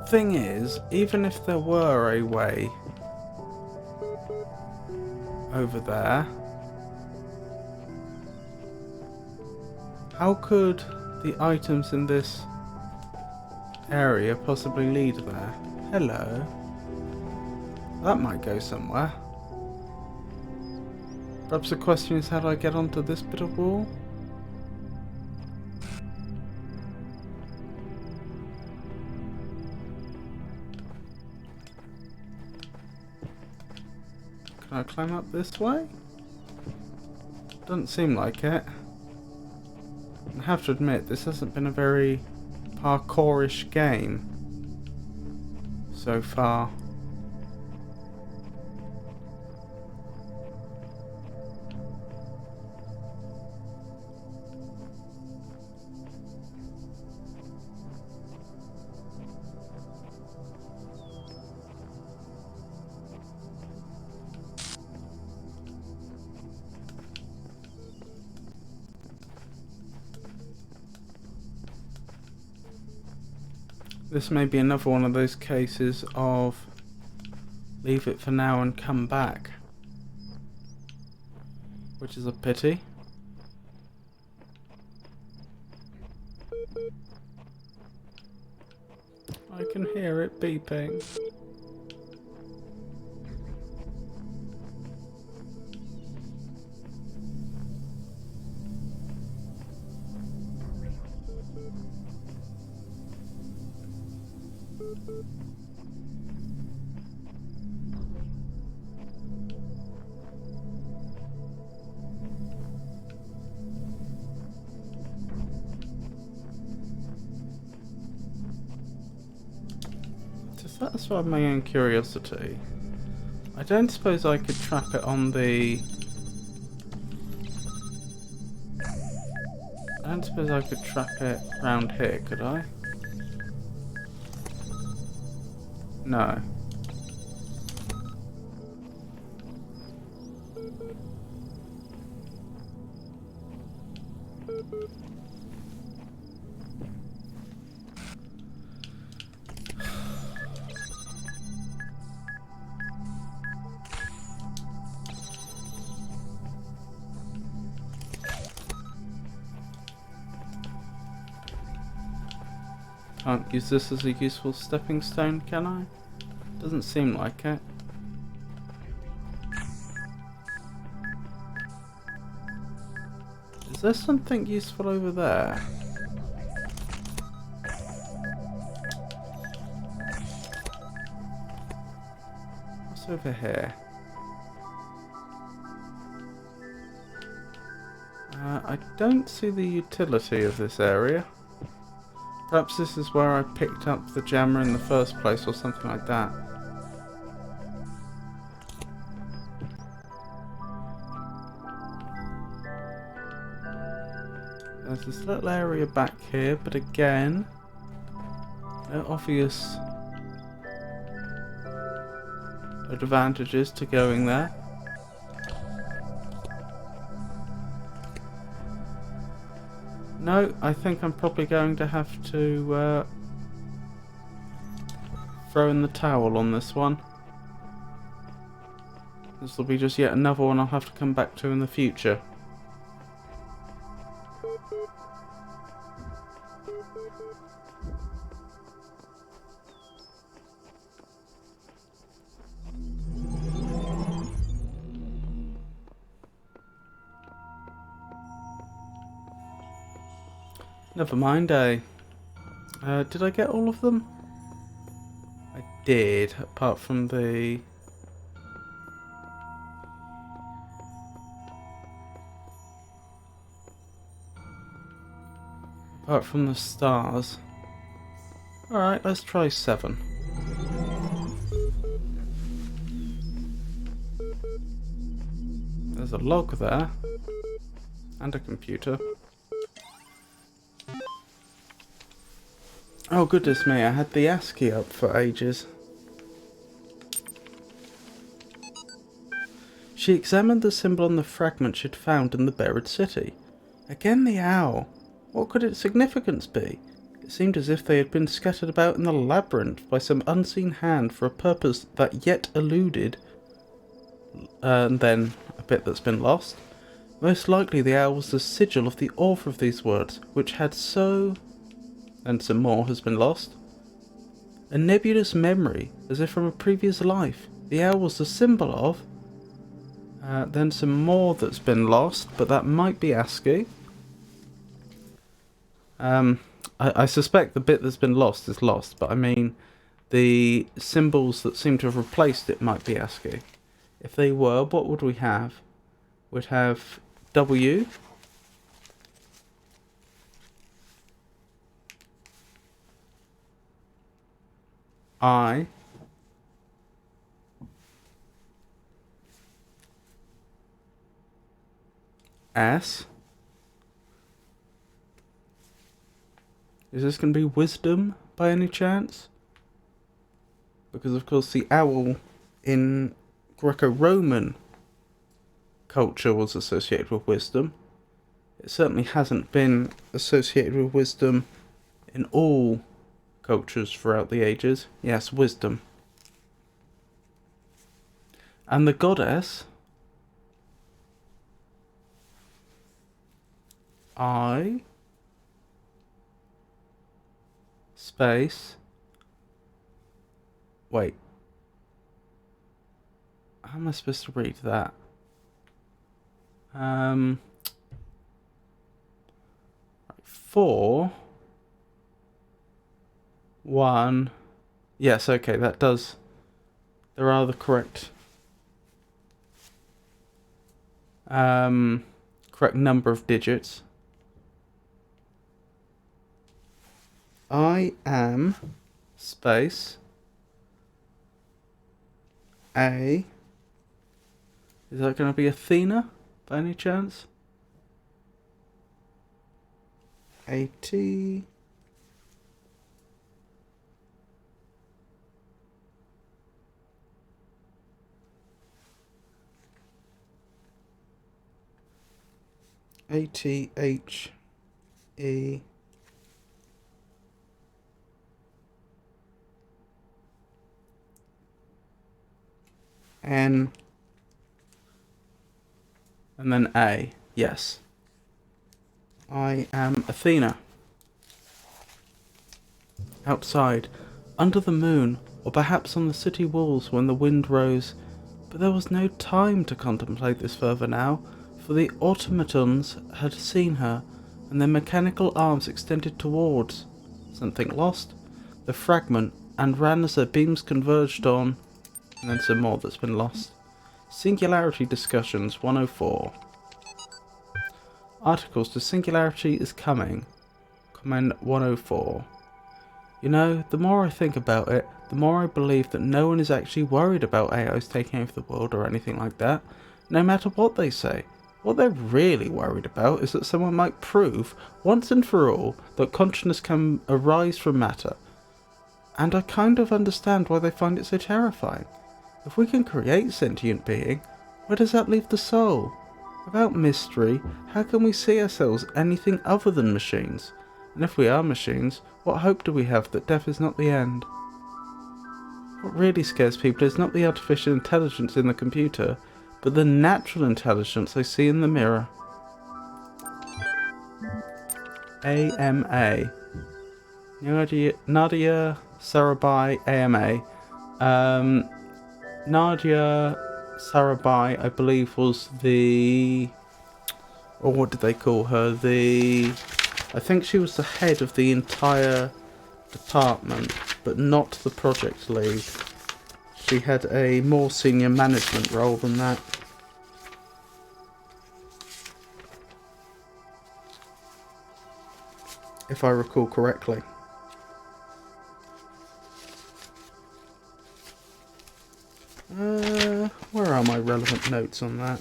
A: Thing is, even if there were a way over there, how could the items in this area possibly lead there? Hello. That might go somewhere. Perhaps the question is, how do I get onto this bit of wall? Can I climb up this way? Doesn't seem like it. I have to admit, this hasn't been a very parkourish game so far. This may be another one of those cases of leave it for now and come back, which is a pity. I can hear it beeping. To satisfy my own curiosity, I don't suppose I could trap it on the... I don't suppose I could trap it round here, could I? No. Can't use this as a useful stepping stone, can I? Doesn't seem like it. Is there something useful over there? What's over here? I don't see the utility of this area. Perhaps this is where I picked up the jammer in the first place or something like that. There's this little area back here, but again, no obvious advantages to going there. No, I think I'm probably going to have to throw in the towel on this one. This will be just yet another one I'll have to come back to in the future. Never mind, did I get all of them? I did, apart from the... apart from the stars. Alright, let's try 7. There's a log there. And a computer. Oh goodness me, I had the ASCII up for ages. She examined the symbol on the fragment she'd found in the buried city. Again the owl. What could its significance be? It seemed as if they had been scattered about in the labyrinth by some unseen hand for a purpose that yet eluded. And then a bit that's been lost. Most likely the owl was the sigil of the author of these words, which had so... and some more has been lost. A nebulous memory, as if from a previous life. The owl was the symbol of... then some more that's been lost, but that might be ASCII. I suspect the bit that's been lost is lost, but I mean the symbols that seem to have replaced it might be ASCII. If they were, what would we have? We'd have W, I, S. Is this going to be wisdom by any chance? Because of course the owl in Greco-Roman culture was associated with wisdom. It certainly hasn't been associated with wisdom in all cultures throughout the ages. Yes, wisdom. And the goddess, I, space, wait, how am I supposed to read that? 4, 1, yes, okay, that does, there are the correct correct number of digits. I am space A. Is that going to be Athena by any chance? A-T. A-T-H-E. N. And then A. Yes. I am Athena. Outside, under the moon, or perhaps on the city walls when the wind rose, but there was no time to contemplate this further now, for the automatons had seen her, and their mechanical arms extended towards something lost, the fragment, and ran as their beams converged on, and then some more that's been lost. Singularity Discussions 104. Articles to Singularity is Coming. Comment 104. You know, the more I think about it, the more I believe that no one is actually worried about AIs taking over the world or anything like that, no matter what they say. What they're really worried about is that someone might prove, once and for all, that consciousness can arise from matter. And I kind of understand why they find it so terrifying. If we can create sentient being, where does that leave the soul? Without mystery, how can we see ourselves anything other than machines? And if we are machines, what hope do we have that death is not the end? What really scares people is not the artificial intelligence in the computer, but the natural intelligence they see in the mirror. AMA. Nadia Sarabhai AMA. Nadia Sarabhai, I believe, was the... or what did they call her? I think she was the head of the entire department, but not the project lead. She had a more senior management role than that. If I recall correctly. Where are my relevant notes on that?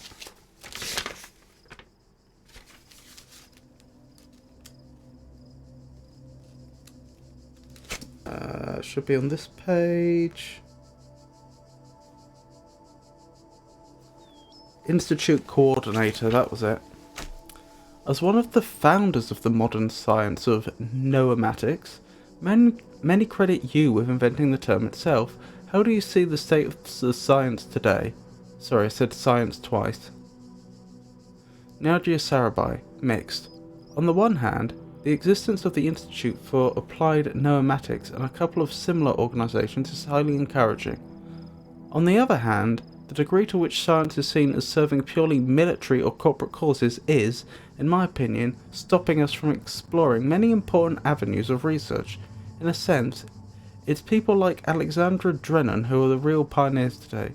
A: Should be on this page. Institute Coordinator, that was it. As one of the founders of the modern science of noematics, many credit you with inventing the term itself. How do you see the state of the science today? Sorry, I said science twice. Nadia Sarabhai, mixed. On the one hand, the existence of the Institute for Applied Noematics and a couple of similar organisations is highly encouraging. On the other hand, the degree to which science is seen as serving purely military or corporate causes is, in my opinion, stopping us from exploring many important avenues of research. In a sense, it's people like Alexandra Drennan who are the real pioneers today,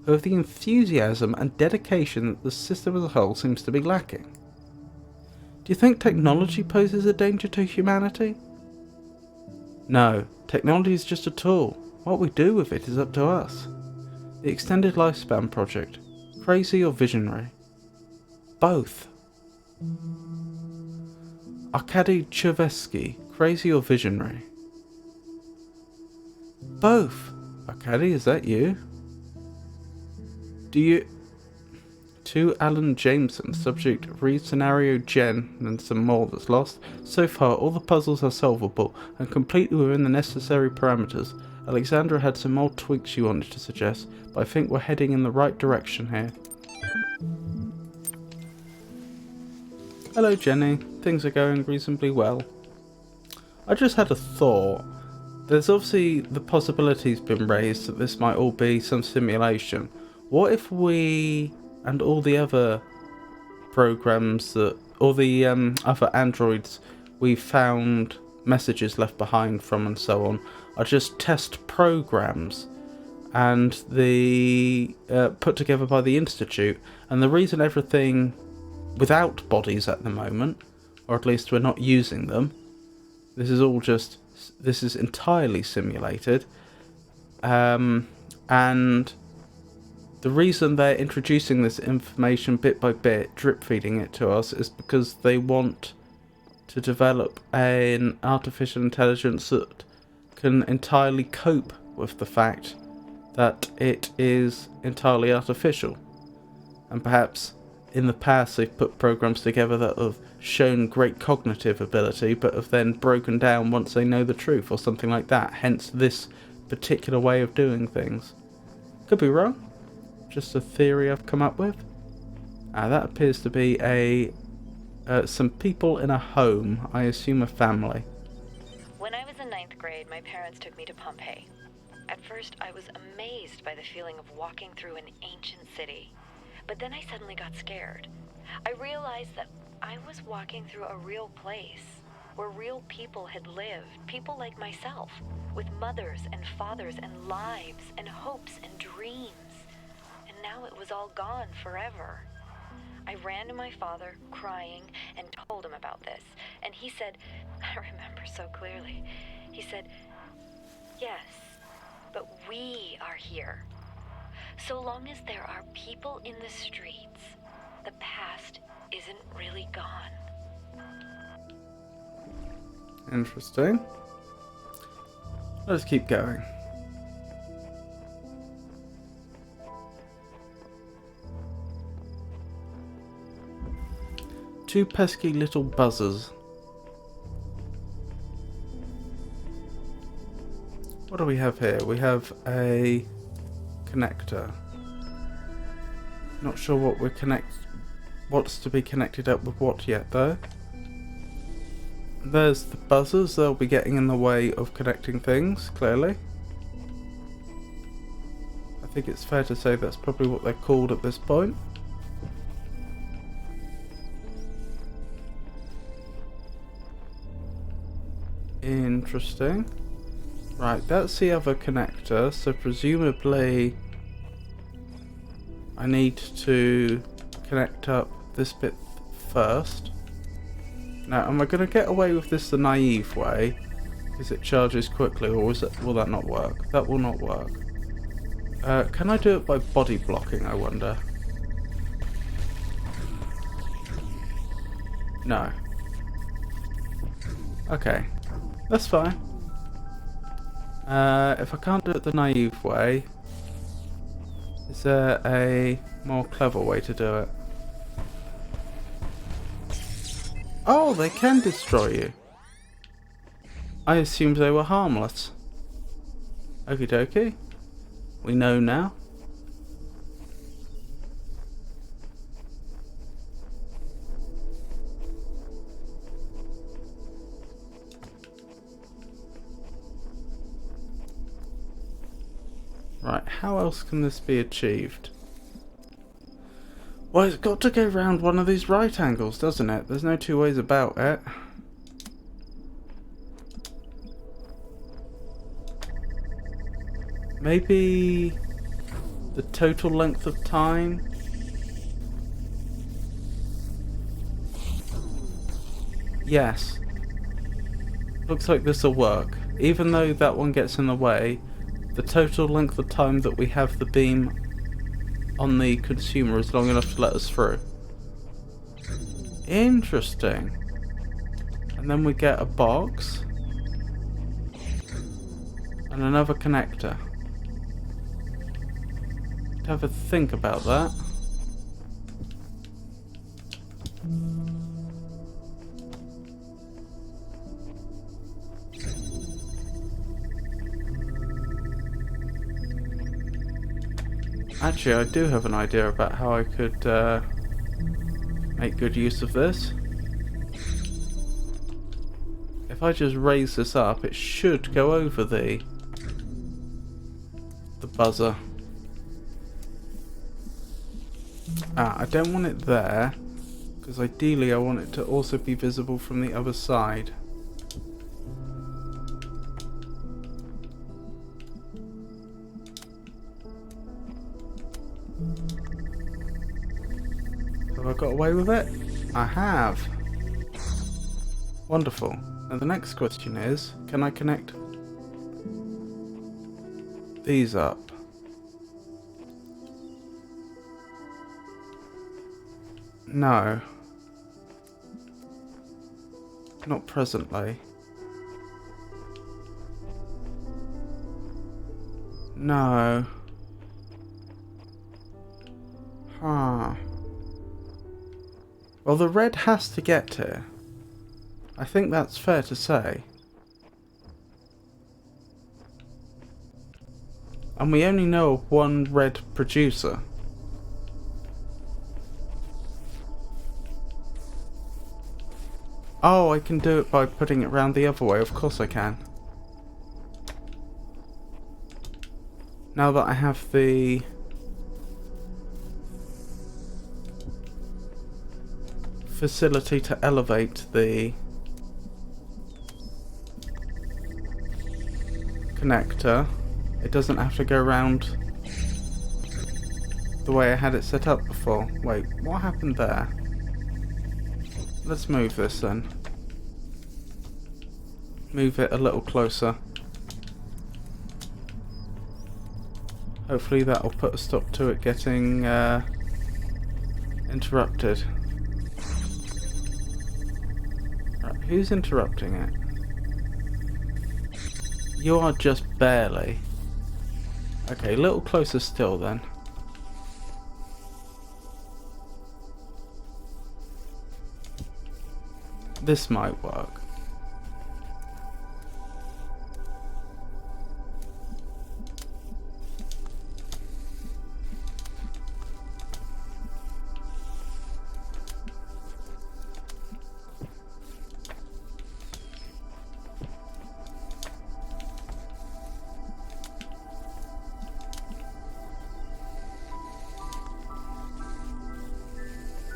A: of the enthusiasm and dedication that the system as a whole seems to be lacking. Do you think technology poses a danger to humanity? No, technology is just a tool. What we do with it is up to us. The Extended Lifespan Project. Crazy or visionary? Both. Arkady Chervesky. Crazy or visionary? Both. Arkady, is that you? Do you... To Alan Jameson, subject read scenario gen and some more that's lost. So far, all the puzzles are solvable and completely within the necessary parameters. Alexandra had some more tweaks she wanted to suggest, but I think we're heading in the right direction here. Hello Jenny, things are going reasonably well. I just had a thought. There's obviously the possibility's been raised that this might all be some simulation. What if we and all the other programs that, all the other androids we found messages left behind from and so on, are just test programs and the put together by the Institute, and the reason everything without bodies at the moment, or at least we're not using them, this is entirely simulated, and the reason they're introducing this information bit by bit, drip feeding it to us, is because they want to develop an artificial intelligence that can entirely cope with the fact that it is entirely artificial. And perhaps in the past they've put programs together that have shown great cognitive ability but have then broken down once they know the truth or something like that, hence this particular way of doing things. Could be wrong. Just a theory I've come up with. That appears to be some people in a home, I assume a family.
B: When I was in 9th grade, my parents took me to Pompeii. At first, I was amazed by the feeling of walking through an ancient city. But then I suddenly got scared. I realized that I was walking through a real place, where real people had lived, people like myself, with mothers and fathers and lives and hopes and dreams. And now it was all gone forever. I ran to my father, crying, and told him about this. And he said, I remember so clearly, he said, yes, but we are here. So long as there are people in the streets, the past isn't really gone.
A: Interesting. Let's keep going. Two pesky little buzzers. What do we have here? We have a connector. Not sure what's to be connected up with what yet though. There's the buzzers, they'll be getting in the way of connecting things, clearly. I think it's fair to say that's probably what they're called at this point. Interesting. Right, that's the other connector, so presumably I need to connect up this bit first. Now, am I going to get away with this the naive way? Because it charges quickly, or will that not work? That will not work. Can I do it by body blocking, I wonder? No. Okay. That's fine. If I can't do it the naive way, is there a more clever way to do it? Oh, they can destroy you. I assumed they were harmless. Okie dokie. We know now. Right, how else can this be achieved? Well, it's got to go round one of these right angles, doesn't it? There's no two ways about it. Maybe The total length of time. Yes. Looks like this will work. Even though that one gets in the way, the total length of time that we have the beam on the consumer is long enough to let us through. Interesting. And then we get a box. And another connector. Have a think about that. Actually, I do have an idea about how I could make good use of this. If I just raise this up, it should go over the buzzer. I don't want it there, because ideally I want it to also be visible from the other side. Have I got away with it? I have. Wonderful. Now the next question is, can I connect these up? No. Not presently. No. Huh. Well, the red has to get here. I think that's fair to say. And we only know of one red producer. Oh, I can do it by putting it round the other way. Of course I can. Now that I have the facility to elevate the connector, it doesn't have to go around the way I had it set up before. Wait, what happened there? Let's move this then. Move it a little closer. Hopefully that'll put a stop to it getting interrupted. Right, who's interrupting it? You are just barely. Okay, a little closer still then. This might work.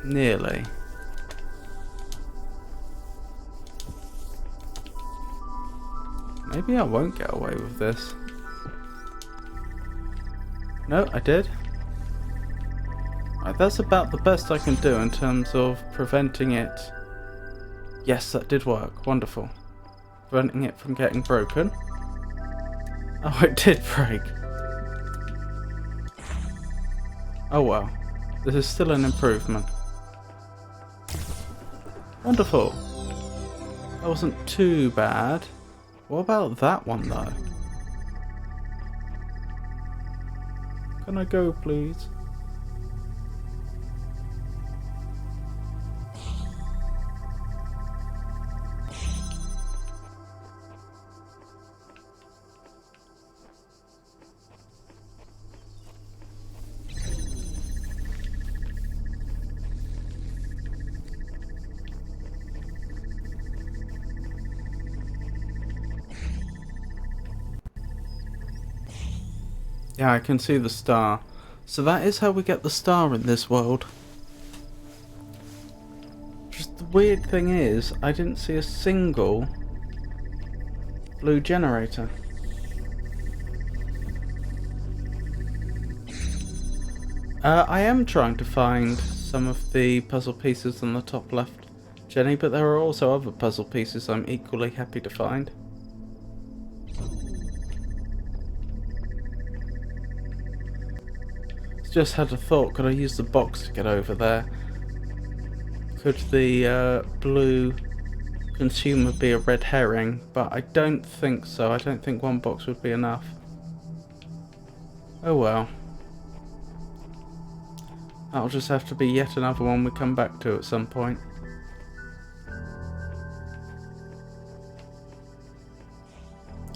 A: Nearly. Maybe I won't get away with this. No, I did. Right, that's about the best I can do in terms of preventing it. Yes, that did work. Wonderful. Preventing it from getting broken. Oh, it did break. Oh well. This is still an improvement. Wonderful. That wasn't too bad. What about that one though? Can I go, please? Yeah, I can see the star. So that is how we get the star in this world. Just the weird thing is, I didn't see a single blue generator. I am trying to find some of the puzzle pieces on the top left, Jenny, but there are also other puzzle pieces I'm equally happy to find. Just had a thought, could I use the box to get over there? Could the blue consumer be a red herring? But I don't think so. I don't think one box would be enough. Oh well. That'll just have to be yet another one we come back to at some point.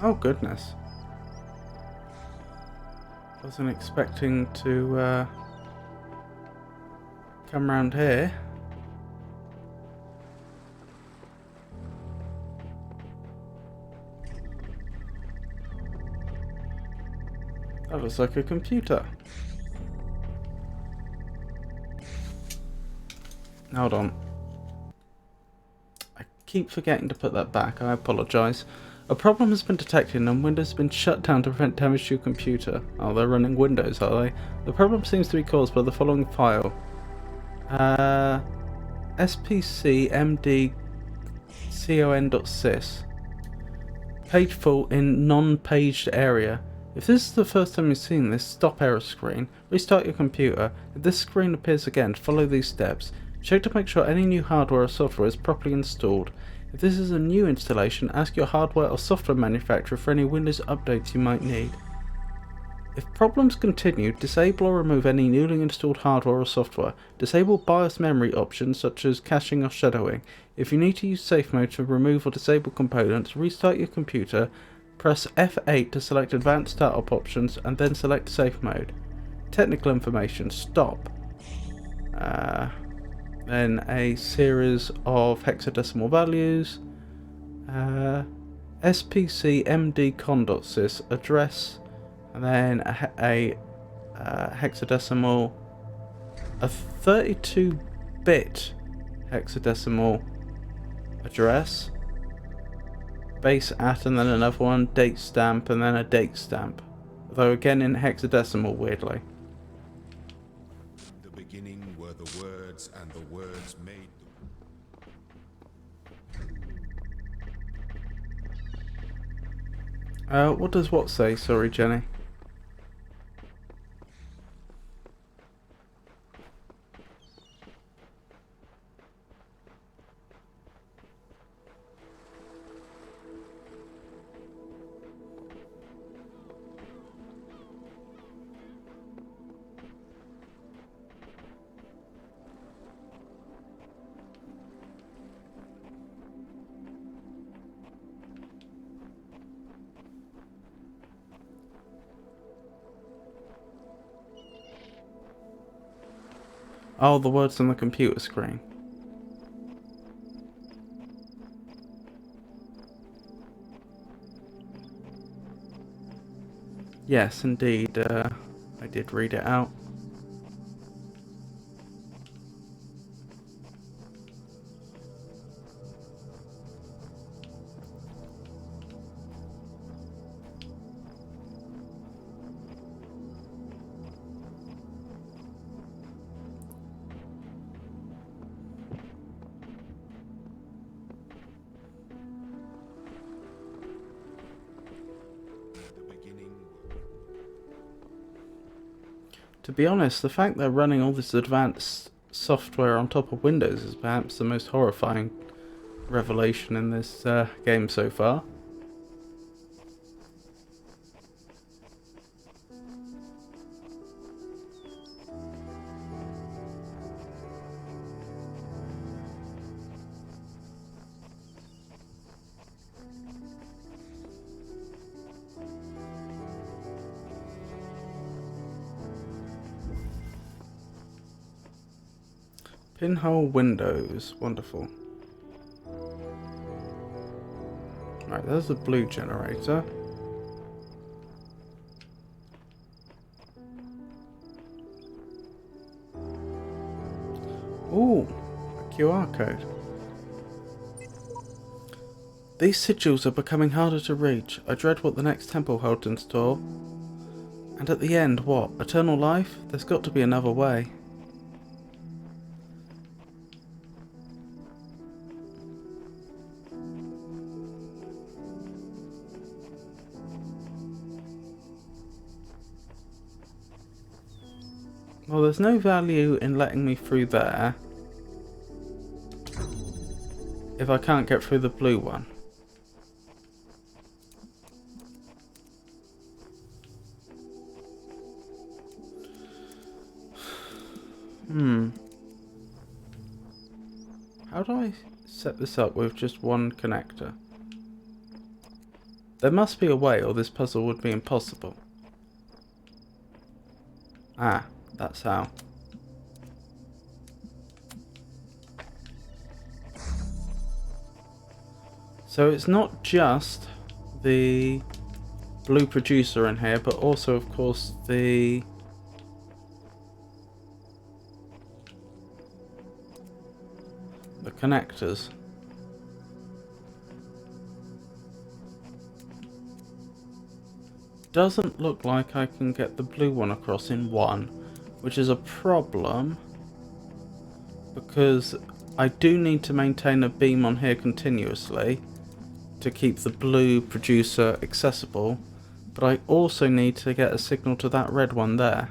A: Oh goodness. Wasn't expecting to come round here. That looks like a computer. Hold on. I keep forgetting to put that back. I apologise. A problem has been detected and Windows has been shut down to prevent damage to your computer. Oh, they're running Windows, are they? The problem seems to be caused by the following file. spcmdcon.sys. Page full in non-paged area. If this is the first time you've seen this stop error screen, restart your computer. If this screen appears again, follow these steps. Check to make sure any new hardware or software is properly installed. If this is a new installation, ask your hardware or software manufacturer for any Windows updates you might need. If problems continue, disable or remove any newly installed hardware or software. Disable BIOS memory options such as caching or shadowing. If you need to use safe mode to remove or disable components, restart your computer, press F8 to select advanced startup options and then select safe mode. Technical information, stop. Then a series of hexadecimal values. spcmdcon.sys address, and then a hexadecimal, a 32-bit hexadecimal address, base at, and then another one, date stamp, and then a date stamp, though again in hexadecimal, weirdly.
C: The beginning were the words, and the words made them.
A: What does what say? Sorry, Jenny. Oh, the words on the computer screen. Yes, indeed. I did read it out. To be honest, the fact they're running all this advanced software on top of Windows is perhaps the most horrifying revelation in this game so far. Pinhole windows, wonderful. Right, there's the blue generator. Ooh, a QR code. These sigils are becoming harder to reach. I dread what the next temple holds in store. And at the end, what? Eternal life? There's got to be another way. Well, there's no value in letting me through there if I can't get through the blue one. How do I set this up with just one connector? There must be a way, or this puzzle would be impossible. Ah, that's how. So it's not just the blue producer in here, but also, of course, the connectors. Doesn't look like I can get the blue one across in one, which is a problem because I do need to maintain a beam on here continuously to keep the blue producer accessible, but I also need to get a signal to that red one there.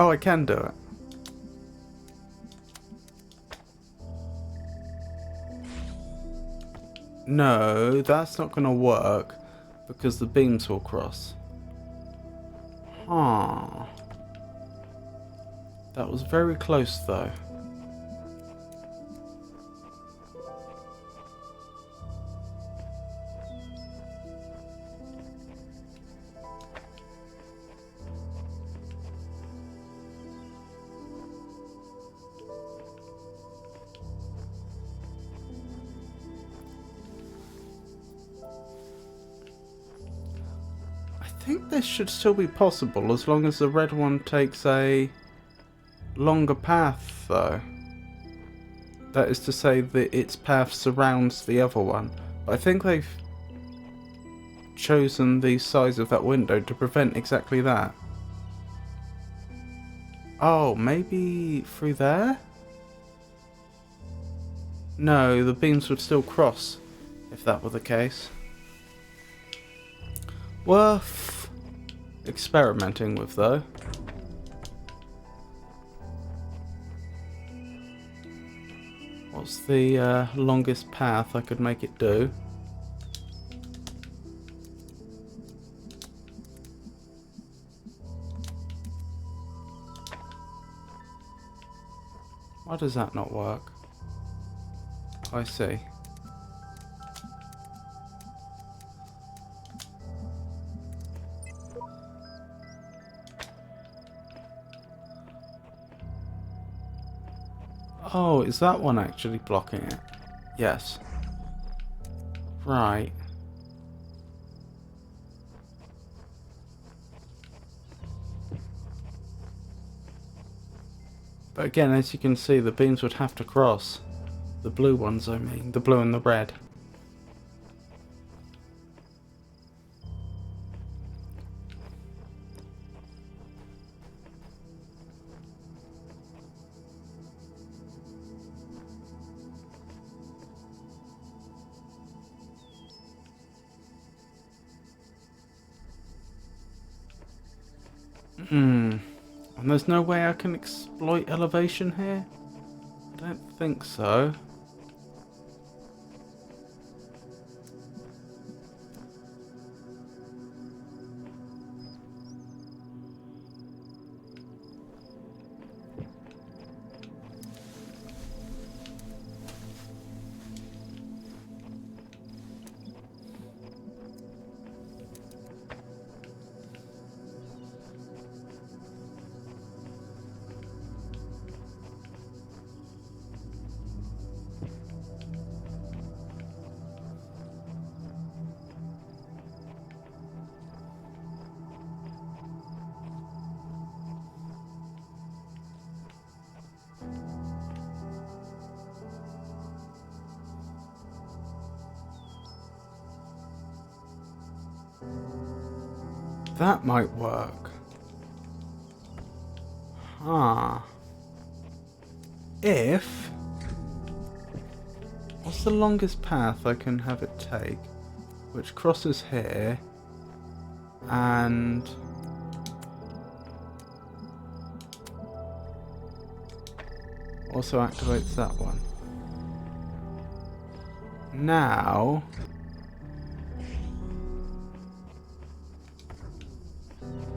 A: Oh, I can do it. No, that's not going to work because the beams will cross. Ah, that was very close though. I think this should still be possible as long as the red one takes a longer path though. That is to say that its path surrounds the other one. But I think they've chosen the size of that window to prevent exactly that. Oh, maybe through there? No, the beams would still cross if that were the case. Worth experimenting with though. What's the longest path I could make it do? Why does that not work? I see. Oh, is that one actually blocking it? Yes. Right. But again, as you can see, the beams would have to cross. The blue ones, I mean. The blue and the red. And there's no way I can exploit elevation here? I don't think so. that might work. Huh. If... What's the longest path I can have it take? Which crosses here. And... also activates that one. Now...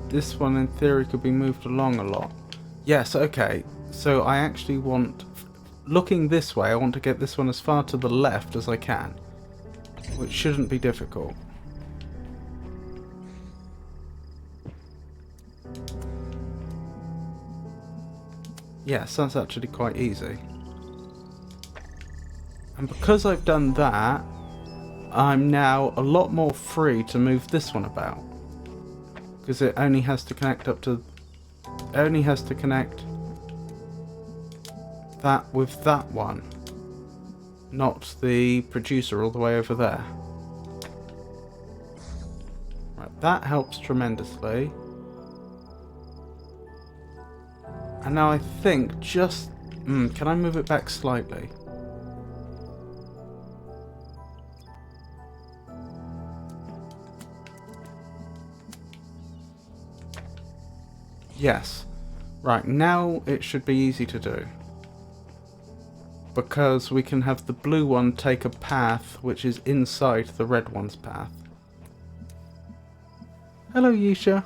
A: this one in theory could be moved along a lot. Yes, okay. So I actually want... looking this way, I want to get this one as far to the left as I can. Which shouldn't be difficult. Yes, that's actually quite easy. And because I've done that, I'm now a lot more free to move this one about. Because it only has to connect up to... it only has to connect that with that one. Not the producer all the way over there. Right, that helps tremendously. And now I think just... can I move it back slightly? Yes. Right, now it should be easy to do. Because we can have the blue one take a path which is inside the red one's path. Hello, Yisha.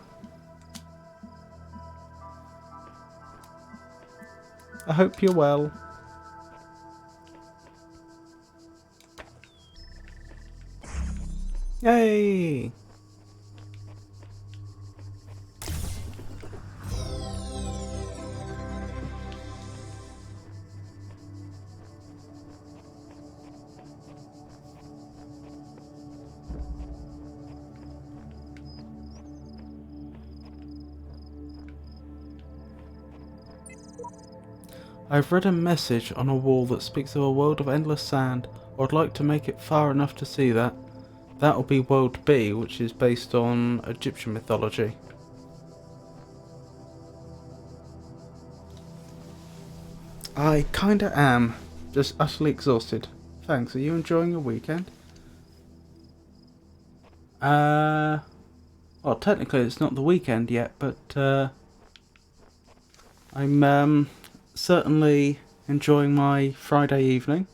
A: I hope you're well. Yay! I've read a message on a wall that speaks of a world of endless sand. I'd like to make it far enough to see that. That'll be World B, which is based on Egyptian mythology. I kinda am. Just utterly exhausted. Thanks, are you enjoying your weekend? Well, technically it's not the weekend yet, but I'm certainly enjoying my Friday evening.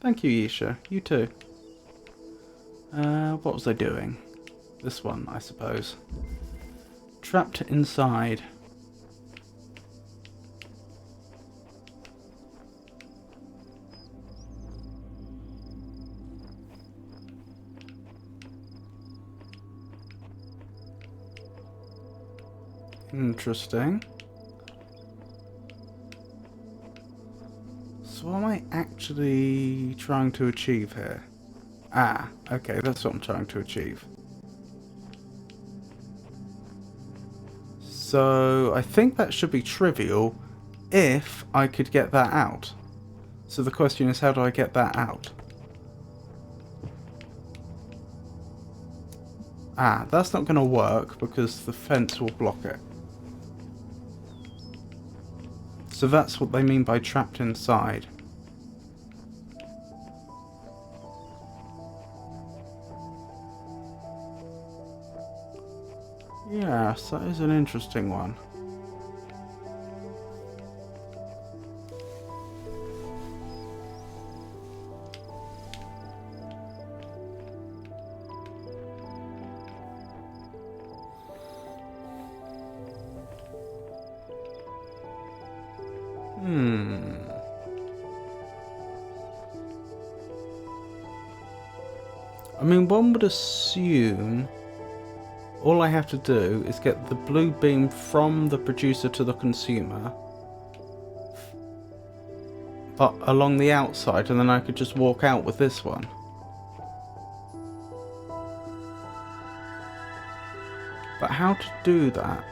A: Thank you, Yisha. You too. What was I doing? This one, I suppose. Trapped inside. Interesting. So what am I actually trying to achieve here? Ah, okay, that's what I'm trying to achieve. So I think that should be trivial if I could get that out. So the question is, how do I get that out? Ah, that's not going to work because the fence will block it. So that's what they mean by trapped inside. Yes, that is an interesting one. I mean, one would assume all I have to do is get the blue beam from the producer to the consumer, but along the outside, and then I could just walk out with this one. But how to do that?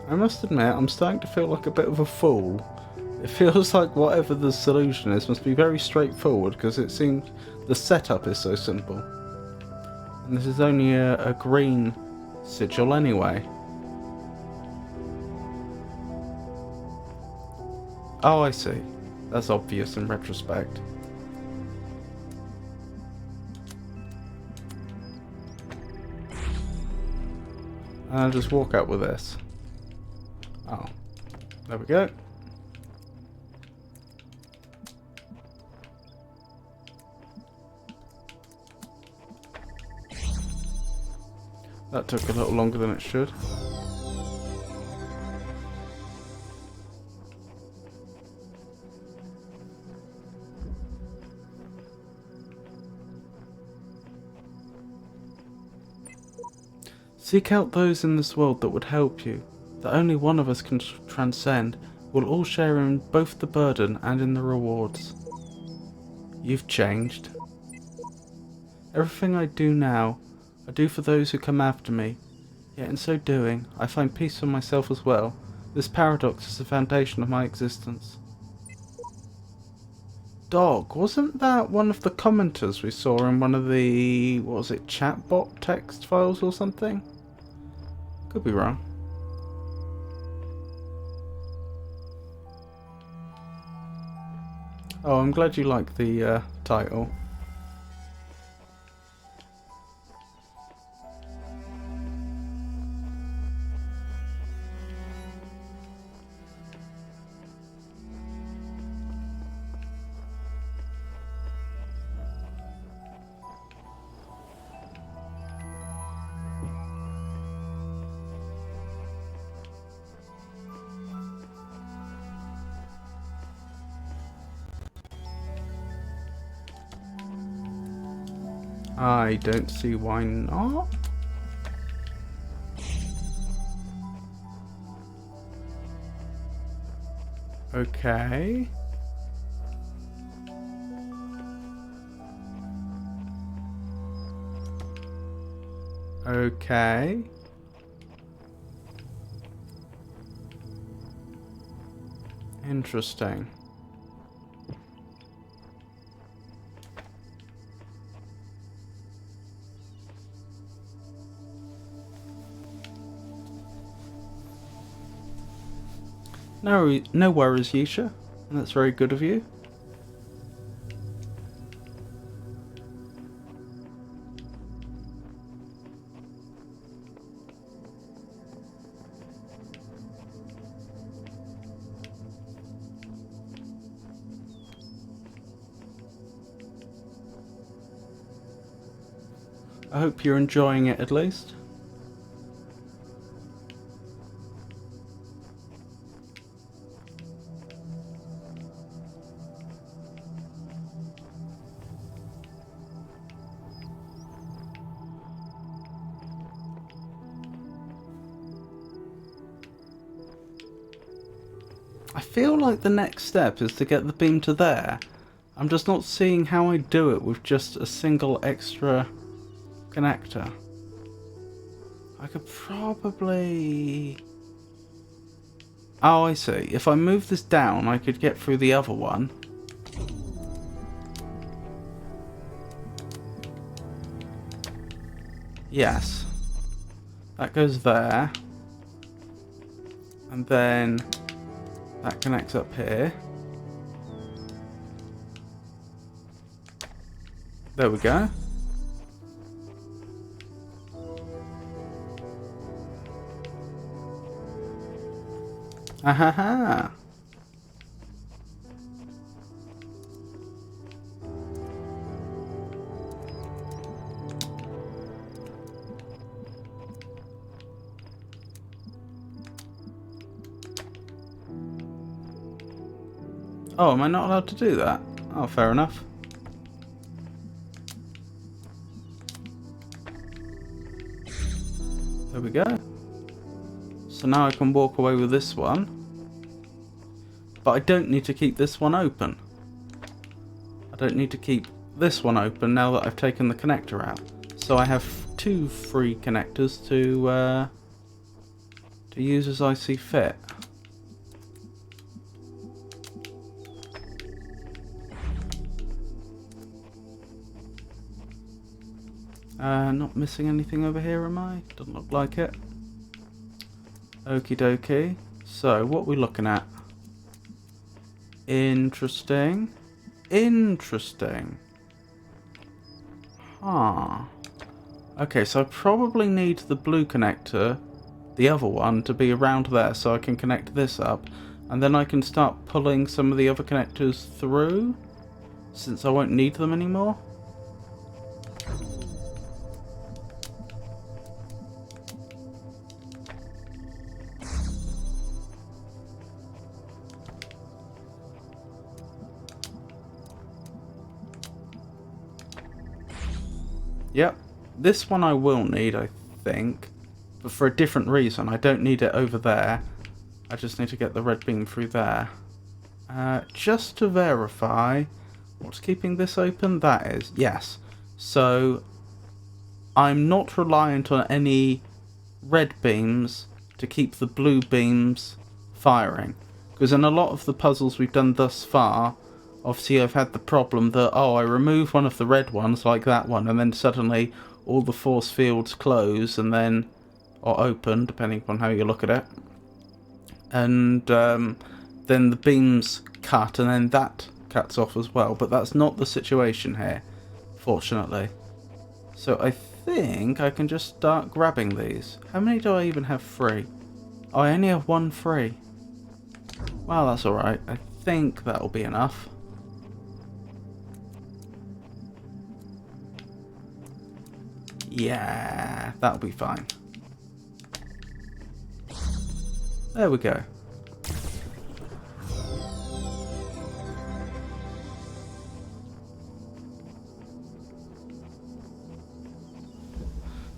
A: I must admit, I'm starting to feel like a bit of a fool. It feels like whatever the solution is must be very straightforward, because it seems the setup is so simple. And this is only a green sigil anyway. Oh, I see. That's obvious in retrospect. And I'll just walk out with this. Oh, there we go. That took a little longer than it should. Seek out those in this world that would help you, that only one of us can transcend. We'll all share in both the burden and in the rewards. You've changed. Everything I do now, I do for those who come after me. Yet in so doing, I find peace for myself as well. This paradox is the foundation of my existence. Dog, wasn't that one of the commenters we saw in one of the, what was it, chatbot text files or something? Could be wrong. Oh, I'm glad you like the title. I don't see why not. Okay. Okay. Interesting. No worries, Yisha. That's very good of you. I hope you're enjoying it at least. I feel like the next step is to get the beam to there. I'm just not seeing how I do it with just a single extra connector. I could probably... Oh, I see. If I move this down, I could get through the other one. Yes. That goes there. And then that connects up here. There we go. Ahaha. Oh, am I not allowed to do that? Oh, fair enough. There we go. So now I can walk away with this one. But I don't need to keep this one open. I don't need to keep this one open now that I've taken the connector out. So I have 2 free connectors to use as I see fit. Not missing anything over here, am I? Doesn't look like it. Okie dokie. So, what are we looking at? Interesting. Interesting. Huh. Okay, so I probably need the blue connector, the other one, to be around there so I can connect this up. And then I can start pulling some of the other connectors through, since I won't need them anymore. Yep, this one I will need, I think, but for a different reason. I don't need it over there. I just need to get the red beam through there. Just to verify, what's keeping this open? That is, yes. So, I'm not reliant on any red beams to keep the blue beams firing. Because in a lot of the puzzles we've done thus far, obviously I've had the problem that, oh, I remove one of the red ones, like that one, and then suddenly all the force fields close and then, or open, depending upon how you look at it. And then the beams cut, and then that cuts off as well. But that's not the situation here, fortunately. So I think I can just start grabbing these. How many do I even have free? Oh, I only have 1 free. Well, that's alright. I think that'll be enough. Yeah, that'll be fine. There we go.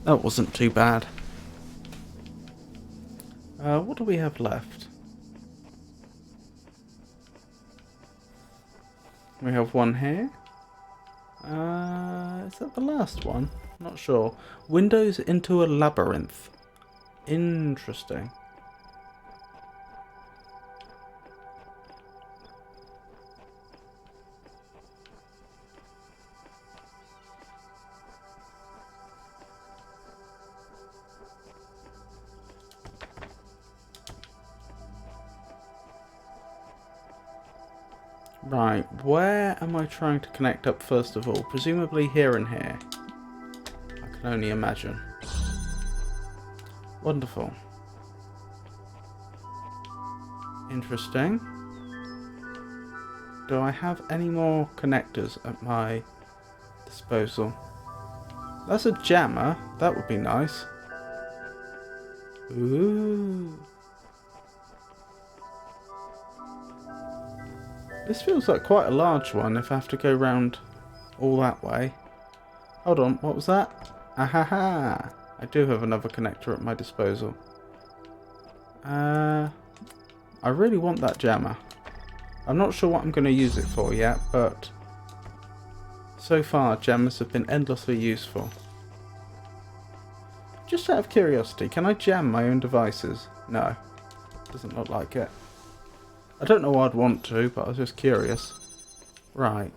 A: That wasn't too bad. What do we have left? We have 1 here. Is that the last one? Not sure. Windows into a labyrinth. Interesting. Right, where am I trying to connect up first of all? Presumably here and here. I can only imagine. Wonderful. Interesting. Do I have any more connectors at my disposal? That's a jammer. That would be nice. Ooh. This feels like quite a large one if I have to go round all that way. Hold on, what was that? Ahaha! I do have another connector at my disposal. I really want that jammer. I'm not sure what I'm going to use it for yet, but so far jammers have been endlessly useful. Just out of curiosity, can I jam my own devices? No, doesn't look like it. I don't know why I'd want to, but I was just curious. Right.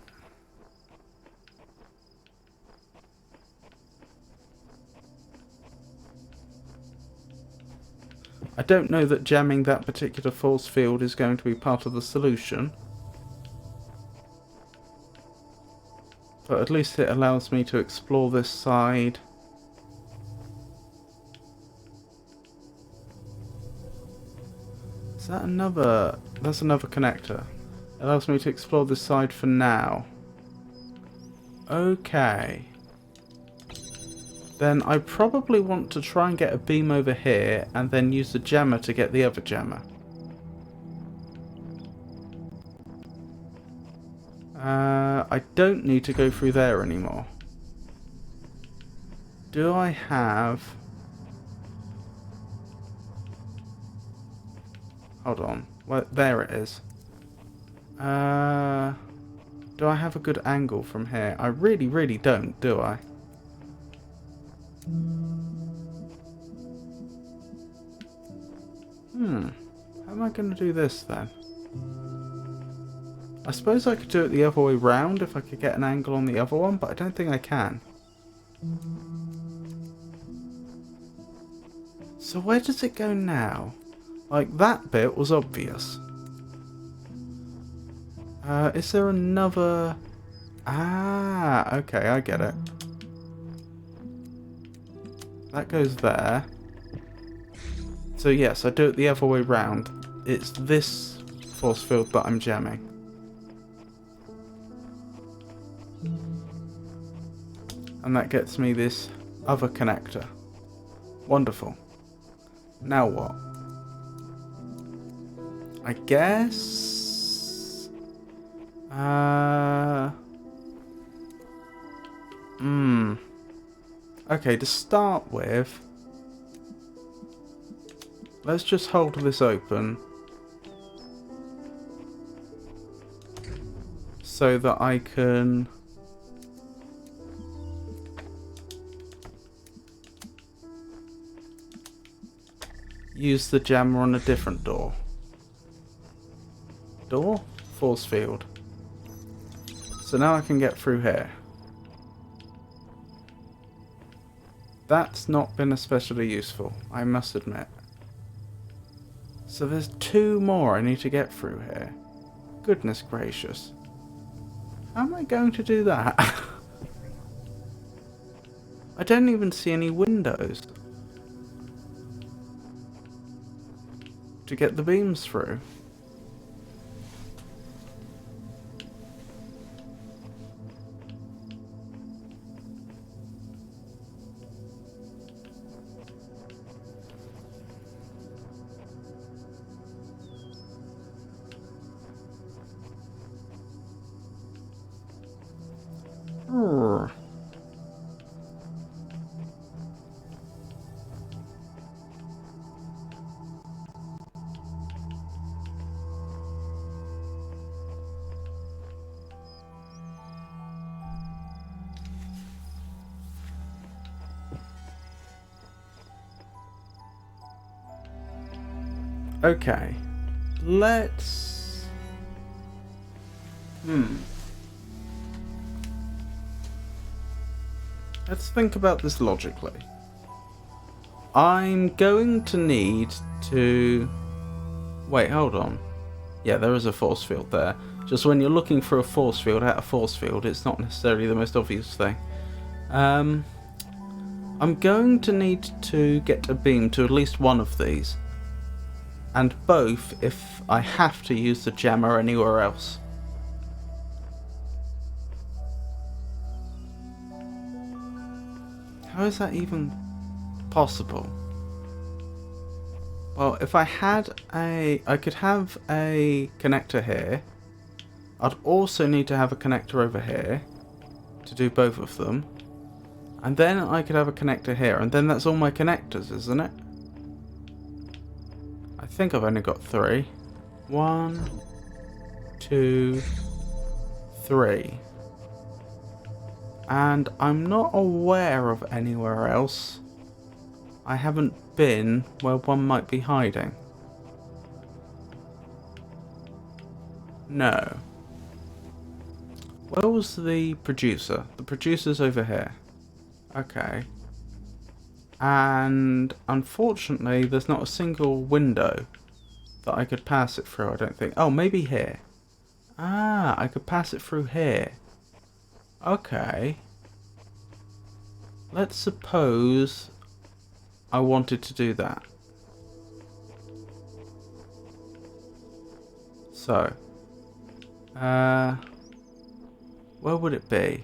A: I don't know that jamming that particular force field is going to be part of the solution. But at least it allows me to explore this side. Is that another... That's another connector. It allows me to explore this side for now. Okay. Then I probably want to try and get a beam over here and then use the jammer to get the other jammer. I don't need to go through there anymore. Do I have... Hold on. Well, there it is. Do I have a good angle from here? I really, really don't, do I? How am I going to do this then? I suppose I could do it the other way round if I could get an angle on the other one, but I don't think I can. So where does it go now? Like, that bit was obvious. Is there another... Ah, okay, I get it. That goes there. So yes, I do it the other way round. It's this force field that I'm jamming. And that gets me this other connector. Wonderful. Now what? I guess... Okay, to start with, let's just hold this open so that I can use the jammer on a different door. Door? Force field. So now I can get through here. That's not been especially useful, I must admit. So there's 2 more I need to get through here. Goodness gracious. How am I going to do that? I don't even see any windows to get the beams through. Okay, let's... Let's think about this logically. I'm going to need to... Wait, hold on. Yeah, there is a force field there. Just when you're looking for a force field at a force field, it's not necessarily the most obvious thing. I'm going to need to get a beam to at least one of these. And both if I have to use the jammer anywhere else. How is that even possible? Well, if I had I could have a connector here. I'd also need to have a connector over here to do both of them. And then I could have a connector here, and then that's all my connectors, isn't it? I think I've only got 3. 1, 2, 3. And I'm not aware of anywhere else. I haven't been where one might be hiding. No. Where was the producer? The producer's over here. Okay. And unfortunately, there's not a single window that I could pass it through, I don't think. Oh, maybe here. Ah, I could pass it through here. Okay. Let's suppose I wanted to do that. So, where would it be?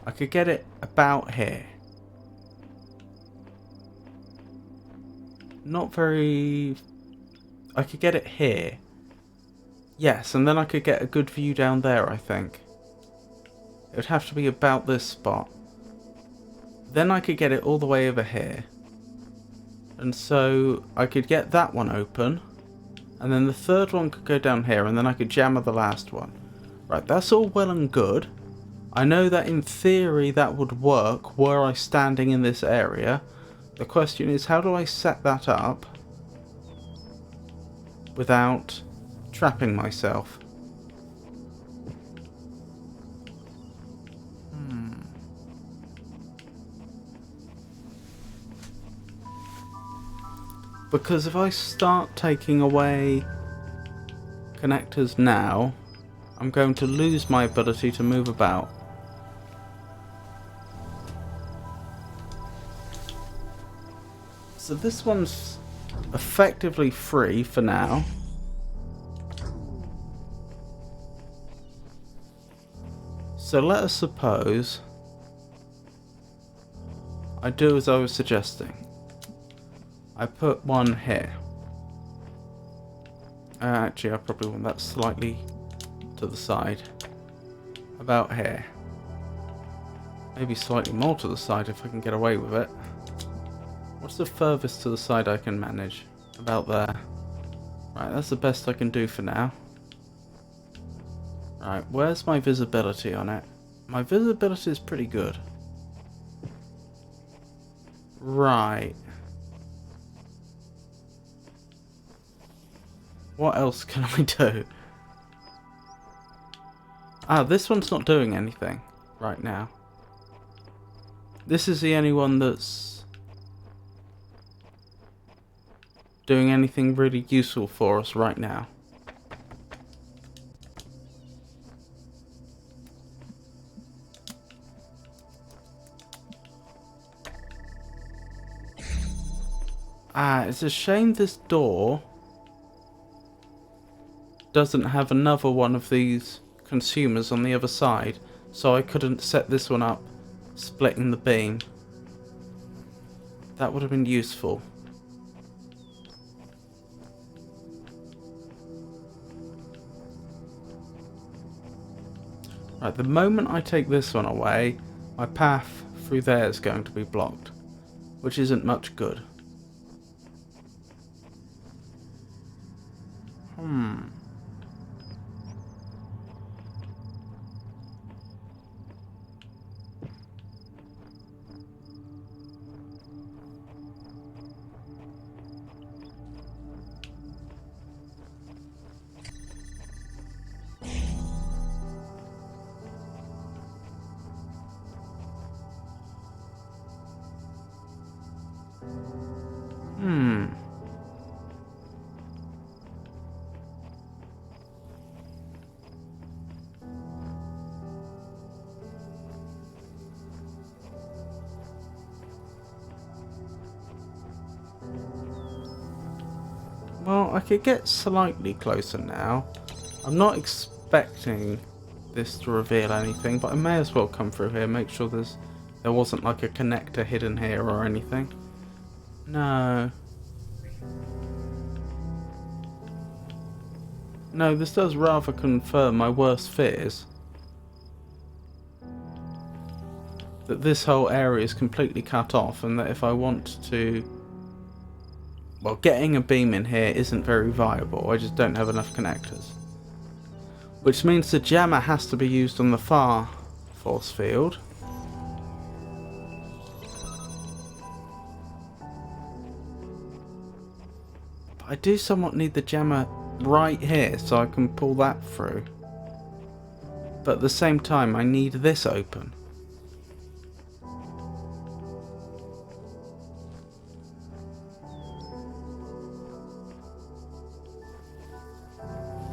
A: I could get it about here. Not very... I could get it here. Yes, and then I could get a good view down there, I think. It would have to be about this spot. Then I could get it all the way over here. And so I could get that one open. and then the third one could go down here, and then I could jammer the last one. Right, that's all well and good. I know that in theory that would work were I standing in this area. The question is, how do I set that up without trapping myself? Because if I start taking away connectors now, I'm going to lose my ability to move about. So this one's effectively free for now. So let us suppose I do as I was suggesting. I put one here. Actually, I probably want that slightly to the side. About here. Maybe slightly more to the side if I can get away with it. What's the furthest to the side I can manage? About there. Right, that's the best I can do for now. Right, where's my visibility on it? My visibility is pretty good. Right. What else can I do? Ah, this one's not doing anything right now. This is the only one that's doing anything really useful for us right now. Ah, it's a shame this door doesn't have another one of these consumers on the other side, so I couldn't set this one up splitting the beam. That would have been useful. Right, the moment I take this one away, my path through there is going to be blocked, which isn't much good. Well, I could get slightly closer now. I'm not expecting this to reveal anything, but I may as well come through here, make sure there wasn't like a connector hidden here or anything. No. No, this does rather confirm my worst fears. That this whole area is completely cut off, and that if I want to... Well, getting a beam in here isn't very viable. I just don't have enough connectors. Which means the jammer has to be used on the far force field. But I do somewhat need the jammer right here so I can pull that through. But at the same time, I need this open.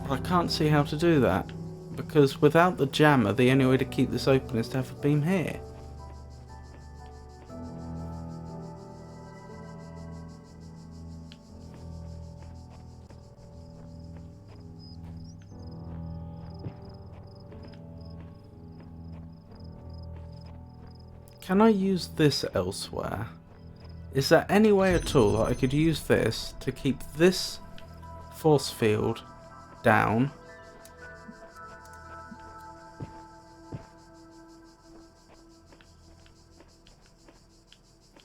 A: I can't see how to do that, because without the jammer the only way to keep this open is to have a beam here. Can I use this elsewhere? Is there any way at all that I could use this to keep this force field down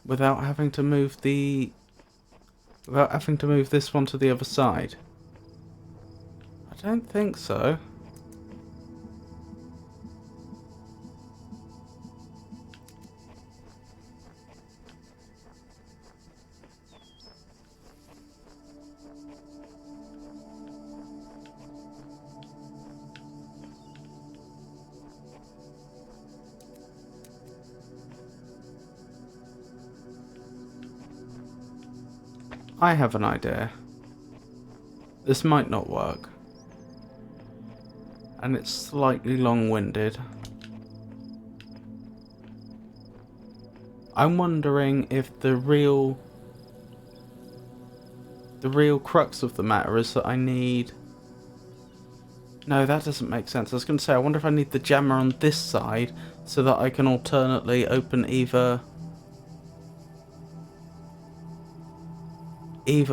A: without having to move this one to the other side? I don't think so. I have an idea. This might not work. And it's slightly long-winded. I'm wondering if the real crux of the matter is that I need... No, that doesn't make sense. I was going to say, I wonder if I need the jammer on this side so that I can alternately open either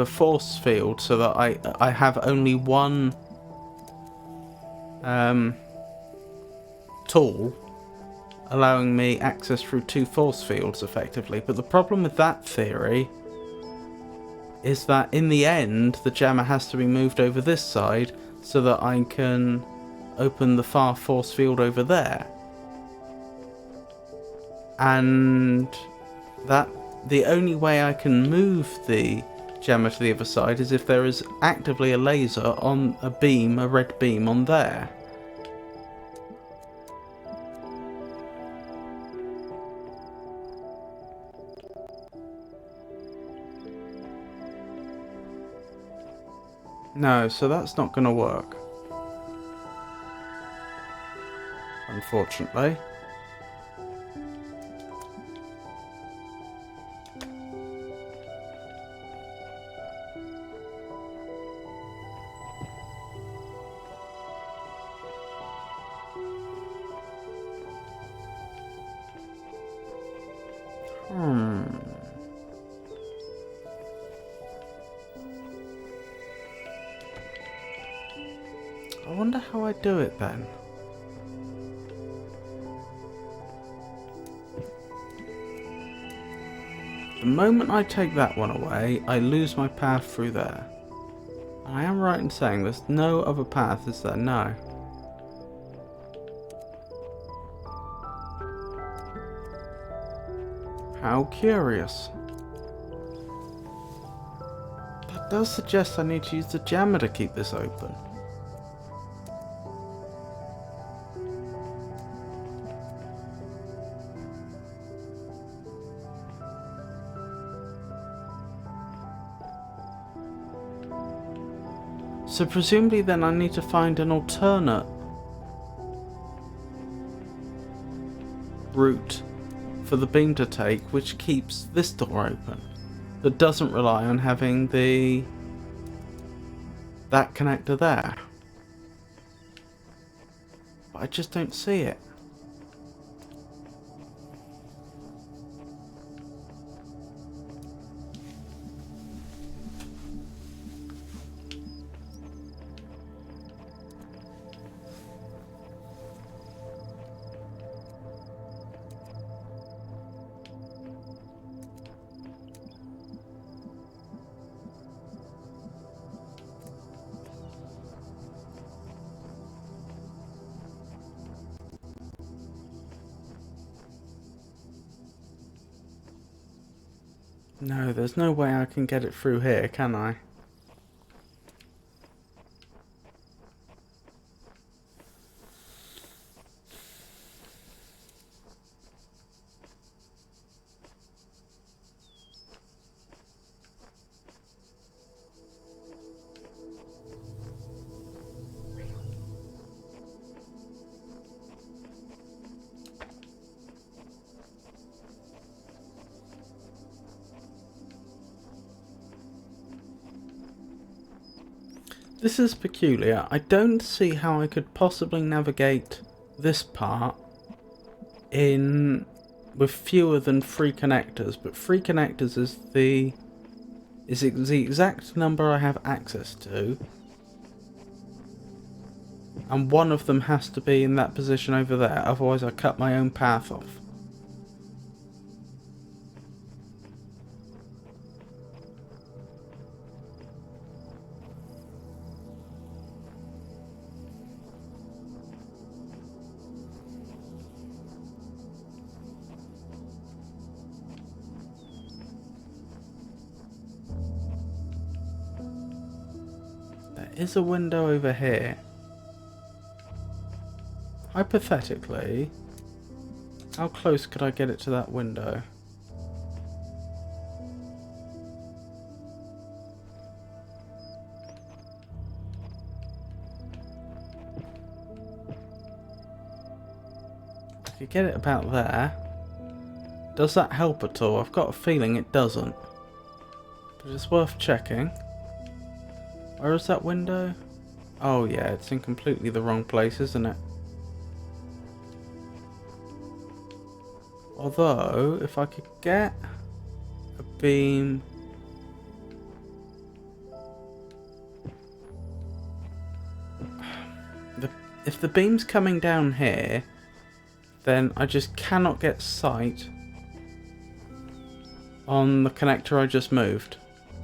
A: force field, so that I have only one tool allowing me access through two force fields effectively. But the problem with that theory is that in the end the jammer has to be moved over this side so that I can open the far force field over there. And that the only way I can move the jammer to the other side is if there is actively a laser on a beam, a red beam on there. No, so that's not going to work. Unfortunately. I wonder how I do it then. The moment I take that one away, I lose my path through there. I am right in saying there's no other path, is there? No. How curious. That does suggest I need to use the jammer to keep this open. So presumably then I need to find an alternate route for the beam to take, which keeps this door open, that doesn't rely on having that connector there. But I just don't see it. No, there's no way I can get it through here, can I? This is peculiar. I don't see how I could possibly navigate this part with fewer than 3 connectors, but 3 connectors is the exact number I have access to, and one of them has to be in that position over there, otherwise I cut my own path off. is a window over here. Hypothetically, how close could I get it to that window? I could get it about there. Does that help at all? I've got a feeling it doesn't. But it's worth checking. Where is that window? Oh yeah, it's in completely the wrong place, isn't it? Although, if I could get a beam... If the beam's coming down here, then I just cannot get sight on the connector I just moved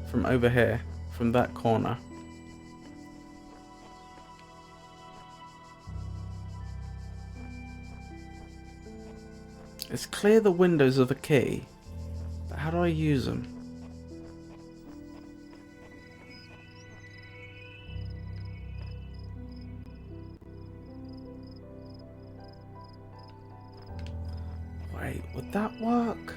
A: from over here, from that corner. It's clear the windows are the key, but how do I use them? Wait, would that work?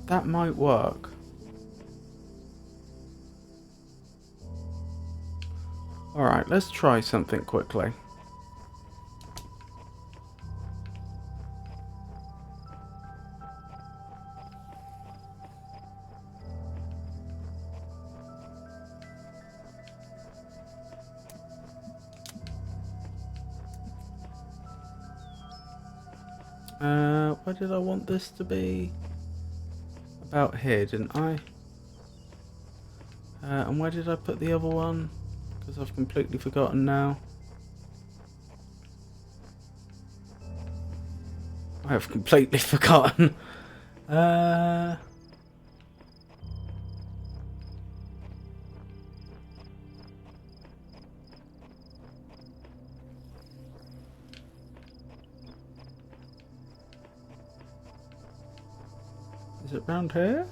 A: That might work. Alright, let's try something quickly. Where did I want this to be? About here, didn't I? And where did I put the other one? Because I've completely forgotten now. I have completely forgotten. Is it round here?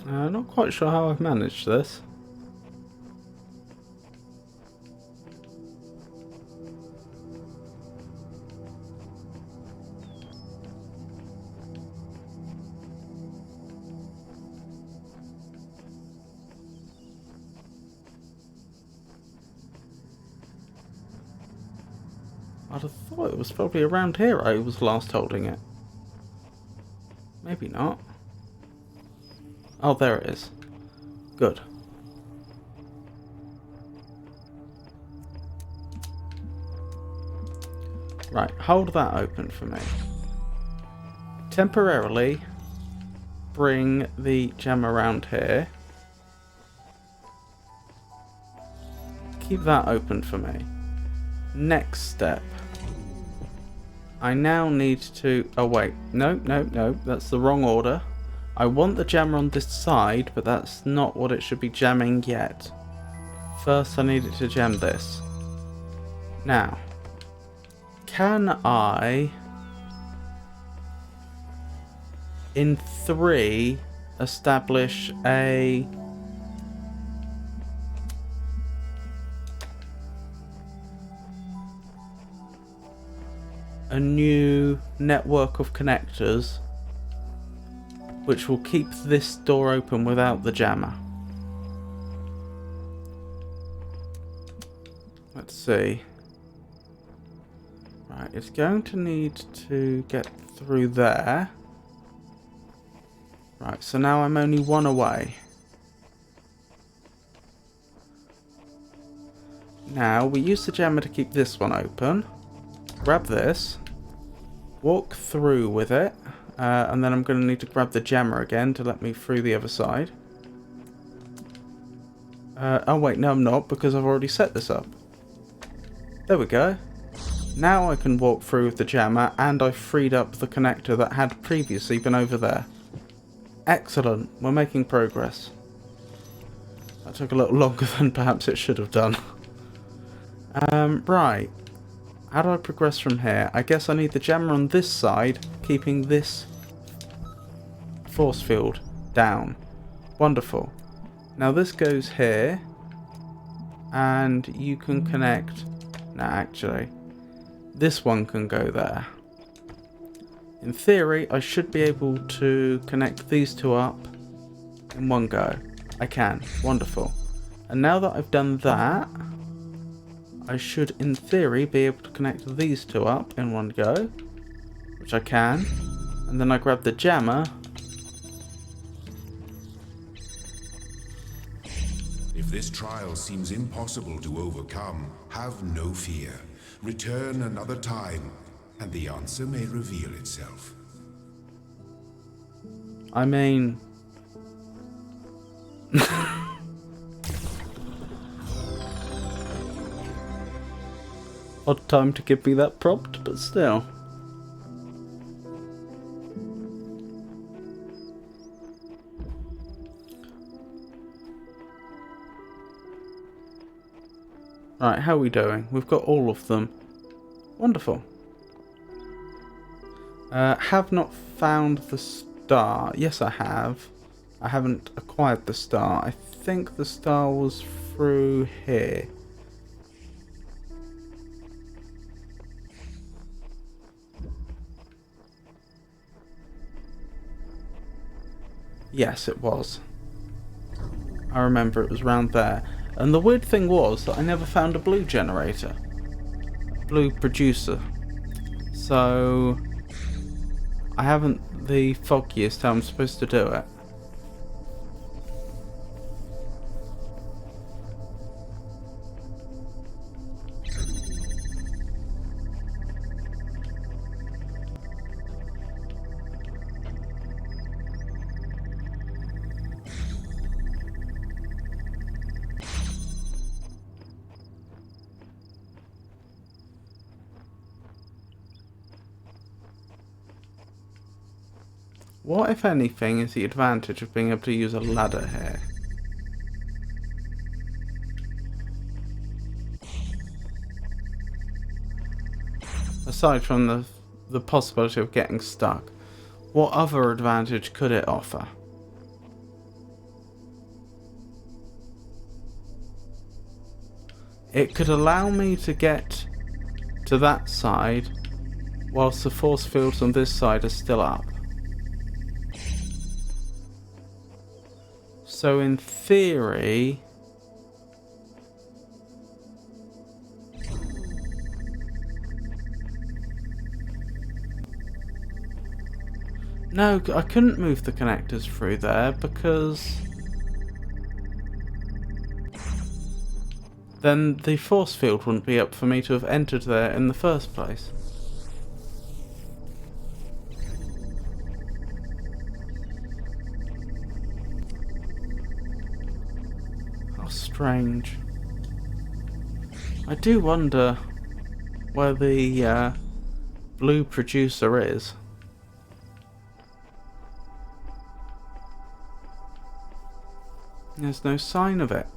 A: Not quite sure how I've managed this. I'd have thought it was probably around here I was last holding it. Maybe not. Oh, there it is. Good. Right, hold that open for me. Temporarily bring the gem around here. Keep that open for me. Next step. I now need to... Oh wait, no, that's the wrong order. I want the jammer on this side, but that's not what it should be jamming yet. First I need it to jam this. Now, can I, in 3, establish a... new network of connectors which will keep this door open without the jammer? Let's see. Right, it's going to need to get through there. Right, so now I'm only one away. Now, we use the jammer to keep this one open. Grab this. Walk through with it. And then I'm going to need to grab the jammer again to let me through the other side. Oh wait, no I'm not, because I've already set this up. There we go. Now I can walk through with the jammer, and I've freed up the connector that had previously been over there. Excellent, we're making progress. That took a little longer than perhaps it should have done. Right. How do I progress from here? I guess I need the jammer on this side, keeping this force field down. Wonderful. Now this goes here, and you can connect... No, actually, this one can go there. In theory, I should be able to connect these two up in one go. I can. Wonderful. And now that I've done that, I should, in theory, be able to connect these two up in one go, which I can. And then I grab the jammer.
C: If this trial seems impossible to overcome, have no fear. Return another time, and the answer may reveal itself.
A: I mean... Odd time to give me that prompt, but still. Right, how are we doing? We've got all of them. Wonderful. Have not found the star. Yes, I have. I haven't acquired the star. I think the star was through here. Yes, it was. I remember it was round there. And the weird thing was that I never found a blue generator. Blue producer. So... I haven't the foggiest how I'm supposed to do it. What, if anything, is the advantage of being able to use a ladder here? Aside from the possibility of getting stuck, what other advantage could it offer? It could allow me to get to that side whilst the force fields on this side are still up. So in theory... No, I couldn't move the connectors through there because... then the force field wouldn't be up for me to have entered there in the first place. How strange. I do wonder where the blue producer is. There's no sign of it.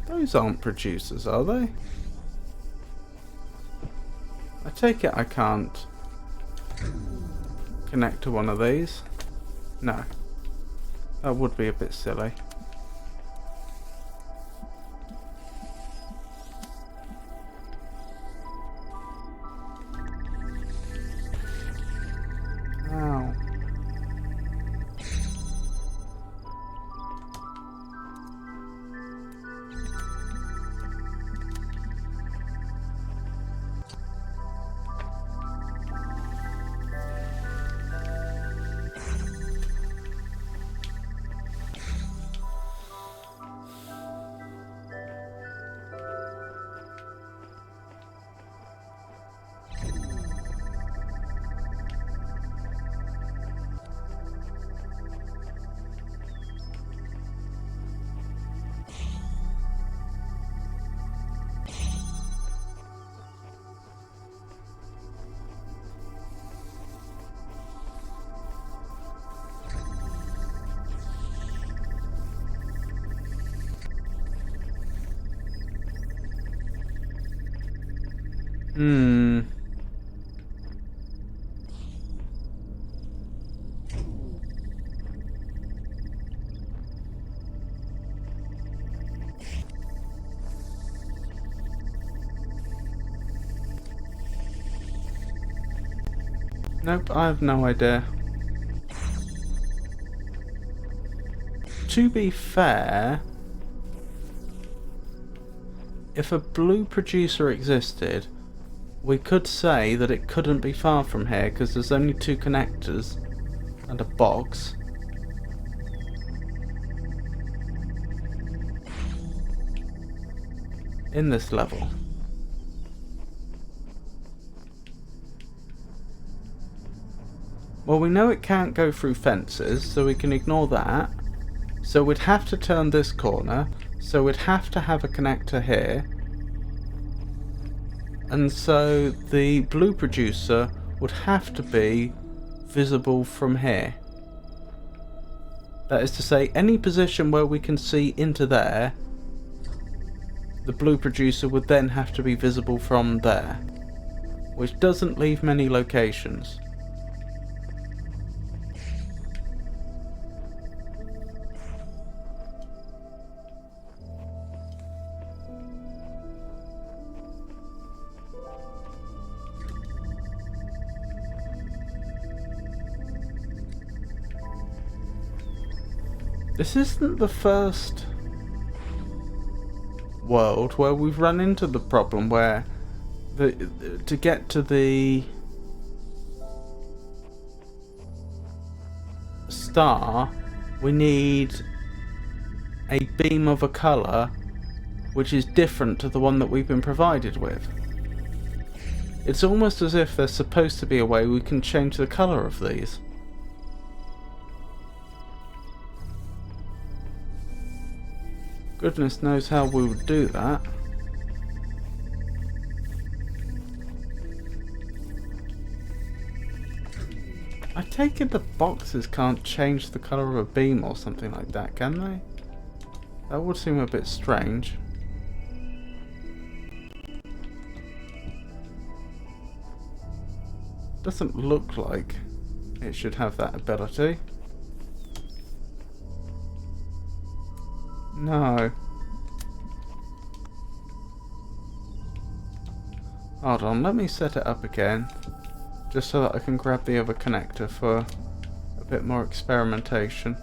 A: Those aren't producers, are they? I take it I can't connect to one of these. No. That would be a bit silly. Ow. Hmm. Nope, I have no idea. To be fair, if a blue producer existed, we could say that it couldn't be far from here because there's only 2 connectors and a box. In this level. Well, we know it can't go through fences, so we can ignore that. So we'd have to turn this corner, so we'd have to have a connector here. And so the blue producer would have to be visible from here. That is to say, any position where we can see into there, the blue producer would then have to be visible from there, which doesn't leave many locations. This isn't the first world where we've run into the problem where to get to the star we need a beam of a colour which is different to the one that we've been provided with. It's almost as if there's supposed to be a way we can change the colour of these. Goodness knows how we would do that. I take it the boxes can't change the colour of a beam or something like that, can they? That would seem a bit strange. Doesn't look like it should have that ability. No. Hold on, let me set it up again. Just so that I can grab the other connector for a bit more experimentation.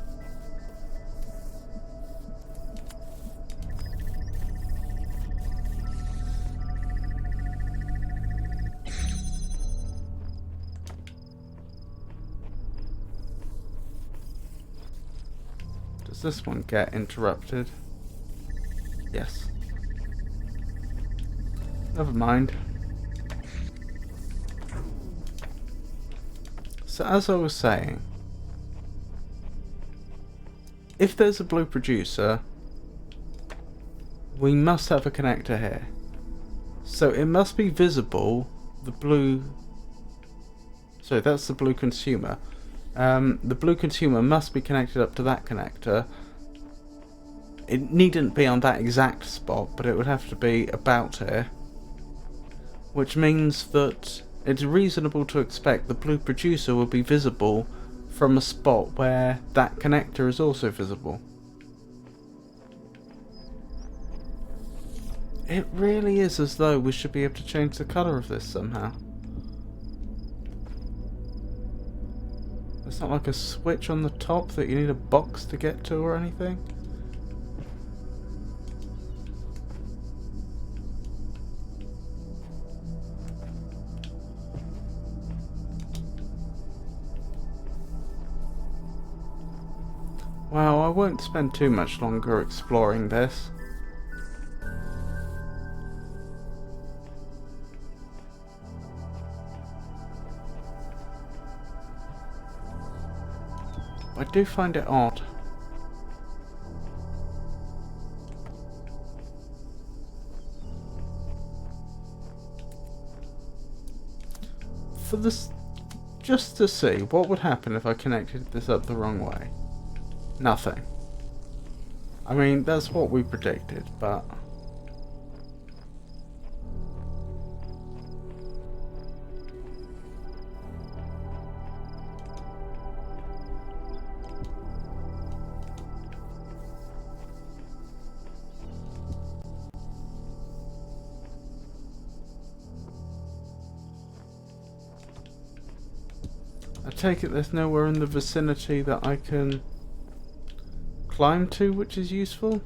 A: Does this one get interrupted? Yes. Never mind. So as I was saying, if there's a blue producer, we must have a connector here. So it must be visible, the blue... Sorry, that's the blue consumer. The blue consumer must be connected up to that connector. It needn't be on that exact spot, but it would have to be about here. Which means that it's reasonable to expect the blue producer will be visible from a spot where that connector is also visible. It really is as though we should be able to change the colour of this somehow. It's not like a switch on the top that you need a box to get to or anything. Well, I won't spend too much longer exploring this. I do find it odd. For this, just to see what would happen if I connected this up the wrong way. Nothing. I mean, that's what we predicted, but... take it there's nowhere in the vicinity that I can climb to, which is useful.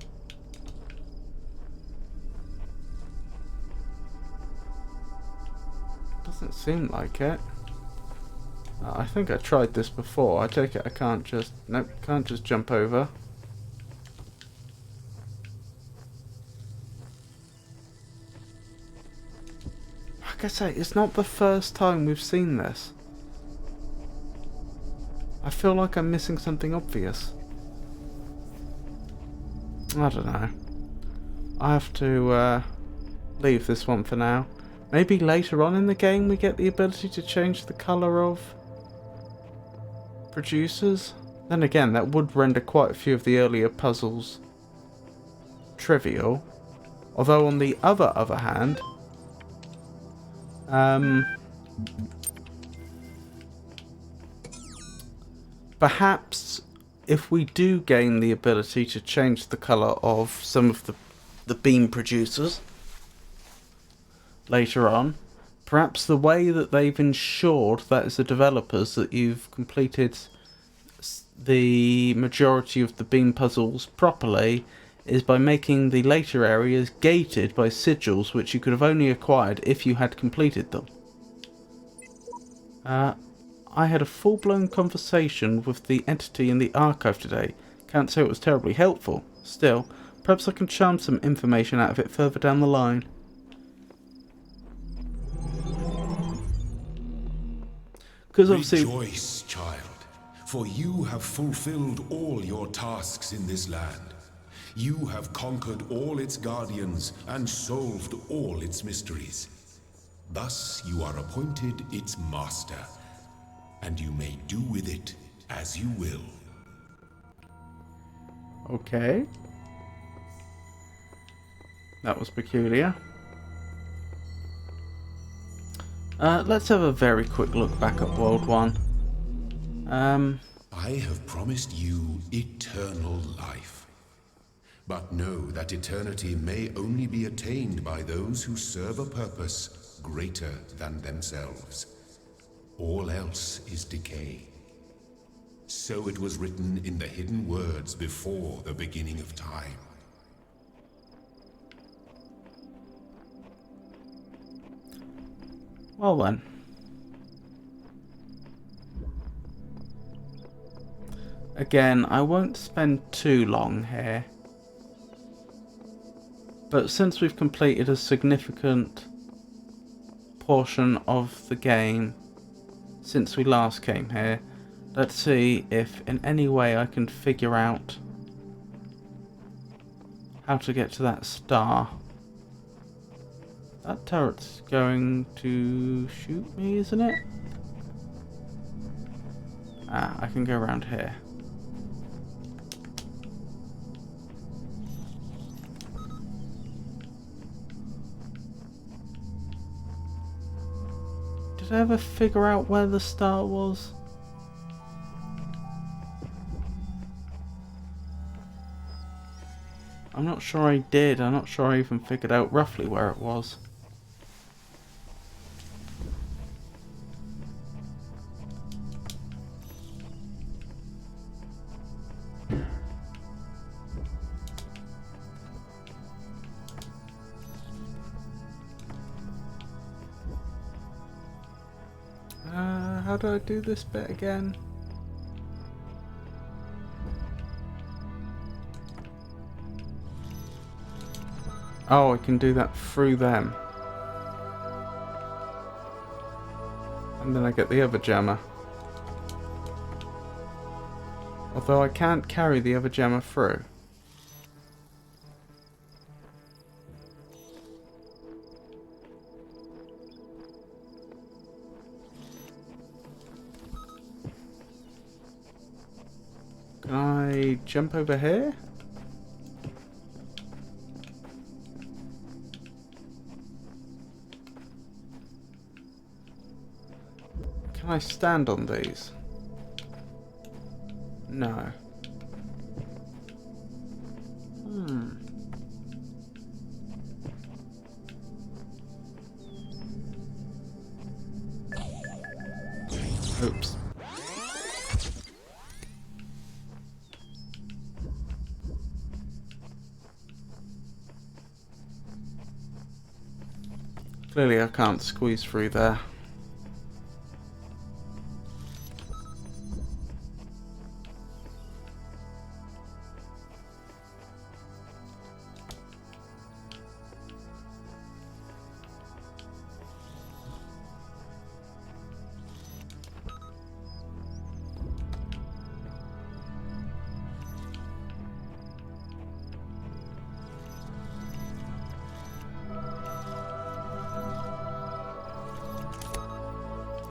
A: Doesn't seem like it. I think I tried this before. I take it I can't just... Nope, can't just jump over. Like I say, it's not the first time we've seen this. I feel like I'm missing something obvious. I don't know. I have to leave this one for now. Maybe later on in the game we get the ability to change the colour of producers. Then again, that would render quite a few of the earlier puzzles trivial. Although on the other hand, perhaps if we do gain the ability to change the colour of some of the beam producers later on, perhaps the way that they've ensured, that is the developers, that you've completed the majority of the beam puzzles properly is by making the later areas gated by sigils which you could have only acquired if you had completed them. I had a full-blown conversation with the entity in the archive today. Can't say it was terribly helpful. Still, perhaps I can charm some information out of it further down the line. Because obviously...
C: Rejoice, child, for you have fulfilled all your tasks in this land. You have conquered all its guardians and solved all its mysteries. Thus you are appointed its master, and you may do with it as you will.
A: Okay. That was peculiar. Let's have a very quick look back at World 1.
C: I have promised you eternal life. But know that eternity may only be attained by those who serve a purpose greater than themselves. All else is decay. So it was written in the hidden words before the beginning of time.
A: Well then. Again, I won't spend too long here. But since we've completed a significant portion of the game since we last came here, let's see if in any way I can figure out how to get to that star. That turret's going to shoot me, isn't it? Ah, I can go around here. Did I ever figure out where the star was? I'm not sure I did. I'm not sure I even figured out roughly where it was. How do I do this bit again? Oh, I can do that through them. And then I get the other jammer. Although I can't carry the other jammer through. Can I jump over here? Can I stand on these? No. Oops. Clearly I can't squeeze through there.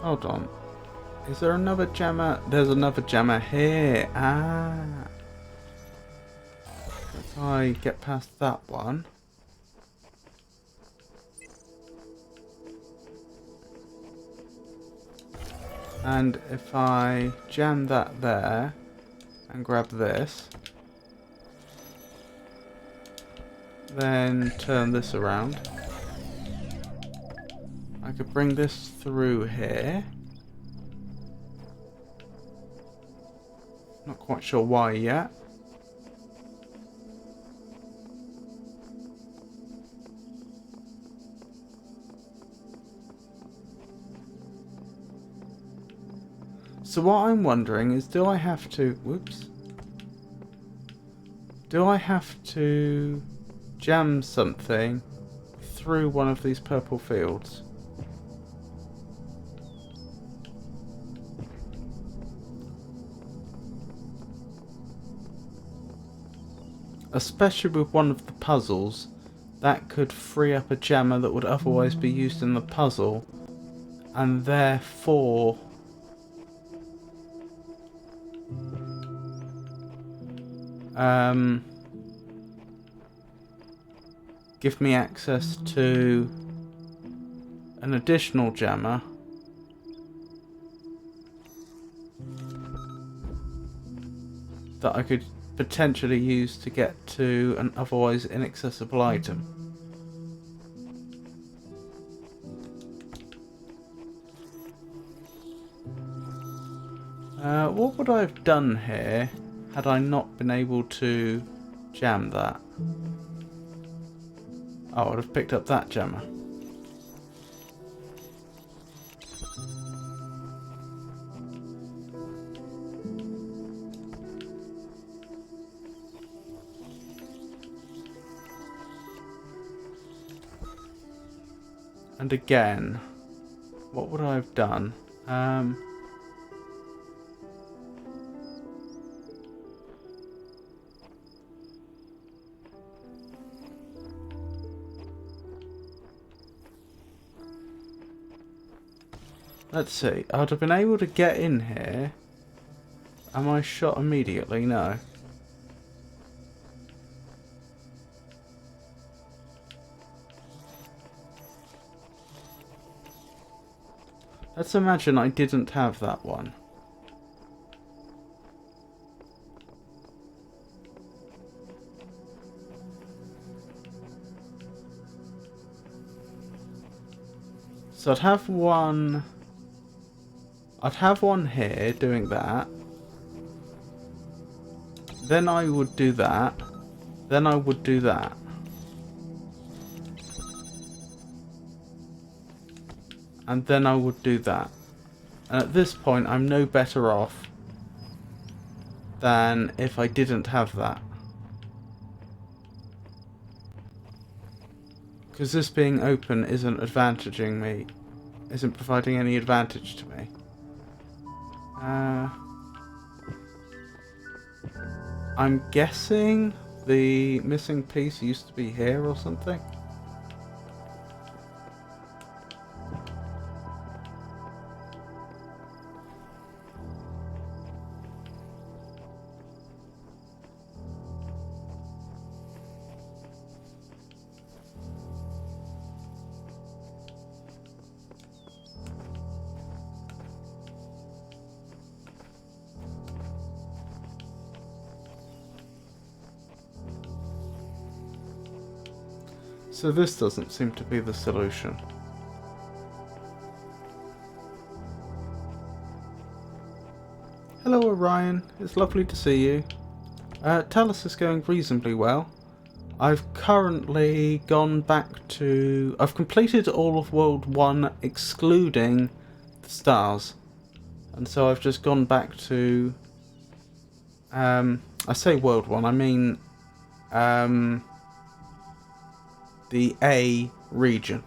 A: Hold on. Is there another jammer? There's another jammer here. Ah. If I get past that one. And if I jam that there and grab this, then turn this around, I could bring this through here. Not quite sure why yet. So what I'm wondering is, do I have to... Whoops. Do I have to jam something through one of these purple fields? Especially with one of the puzzles, that could free up a jammer that would otherwise be used in the puzzle, and therefore give me access to an additional jammer that I could potentially use to get to an otherwise inaccessible item. What would I have done here had I not been able to jam that? Oh, I would have picked up that jammer. And again, what would I have done? Let's see. I'd have been able to get in here. Am I shot immediately? No. Let's imagine I didn't have that one. So I'd have one here doing that. Then I would do that. Then I would do that. And then I would do that. And at this point, I'm no better off than if I didn't have that. Because this being open isn't advantaging me. Isn't providing any advantage to me. I'm guessing the missing piece used to be here or something. So this doesn't seem to be the solution. Hello Orion, it's lovely to see you. Talos is going reasonably well. I've currently gone back to... I've completed all of World 1 excluding the stars. And so I've just gone back to... I say World 1, I mean... the A region.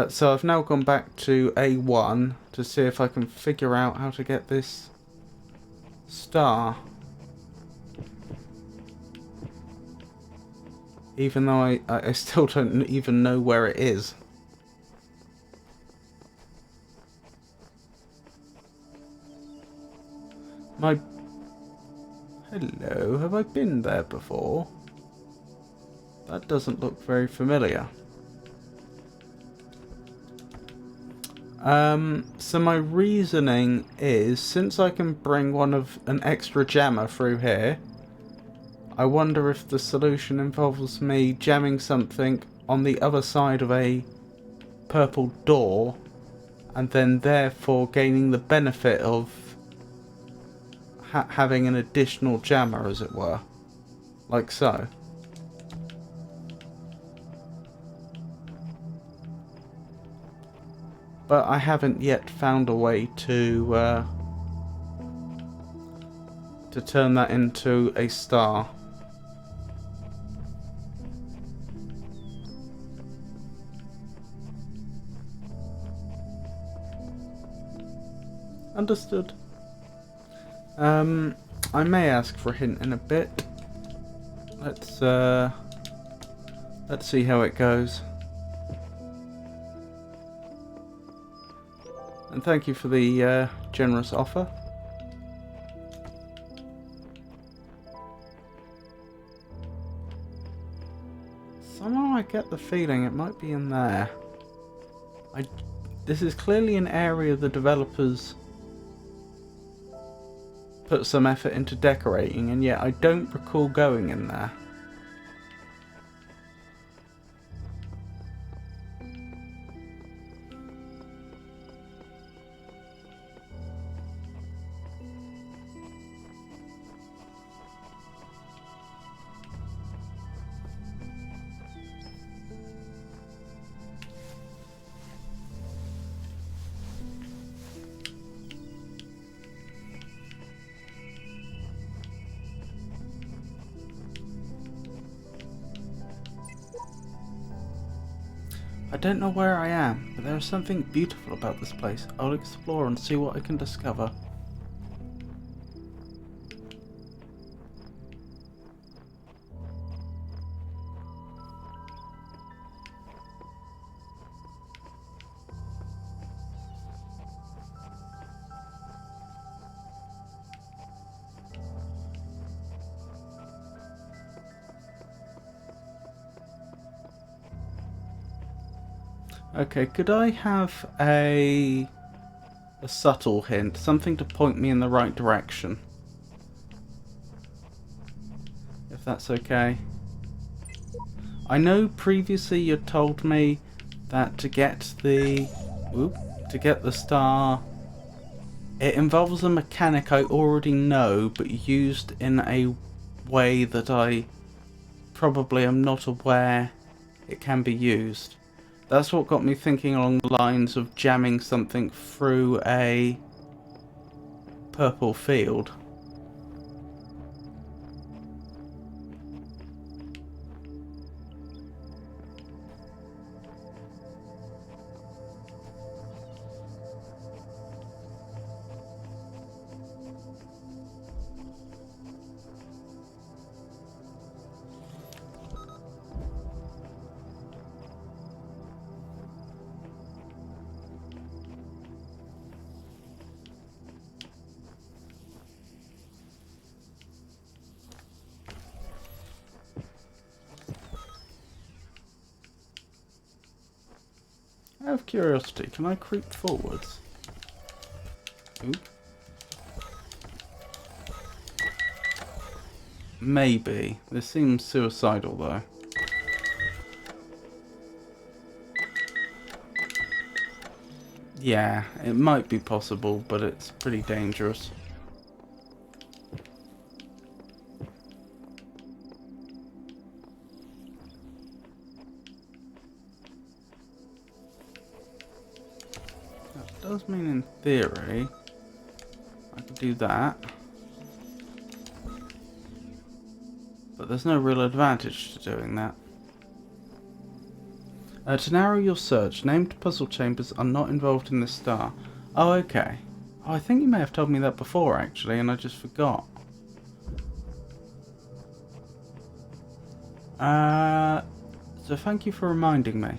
A: So I've now gone back to A1 to see if I can figure out how to get this star. Even though I still don't even know where it is. Hello, have I been there before? That doesn't look very familiar. So my reasoning is, since I can bring an extra jammer through here, I wonder if the solution involves me jamming something on the other side of a purple door, and then therefore gaining the benefit of having an additional jammer, as it were. Like so. But I haven't yet found a way to turn that into a star. Understood. I may ask for a hint in a bit. Let's see how it goes. And thank you for the generous offer. Somehow I get the feeling it might be in there. This is clearly an area the developers put some effort into decorating, and yet I don't recall going in there. I don't know where I am, but there is something beautiful about this place. I'll explore and see what I can discover. Okay, could I have a subtle hint, something to point me in the right direction? If that's okay. I know previously you told me that to get the star, it involves a mechanic I already know, but used in a way that I probably am not aware it can be used. That's what got me thinking along the lines of jamming something through a purple field. Out of curiosity, can I creep forwards? Oop. Maybe. This seems suicidal though. Yeah, it might be possible, but it's pretty dangerous. does mean in theory I could do that. But there's no real advantage to doing that. To narrow your search, named puzzle chambers are not involved in this star. Oh, okay. Oh, I think you may have told me that before, actually, and I just forgot. So thank you for reminding me.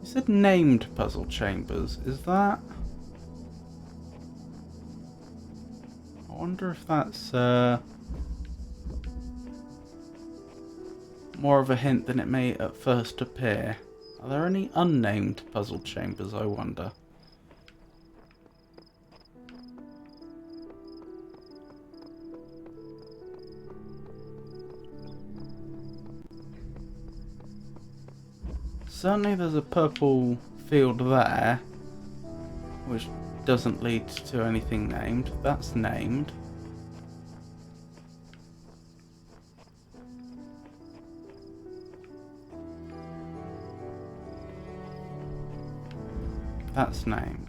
A: You said named puzzle chambers. Is that... I wonder if that's, more of a hint than it may at first appear. Are there any unnamed puzzle chambers, I wonder? Certainly there's a purple field there, which doesn't lead to anything named. That's named. That's named.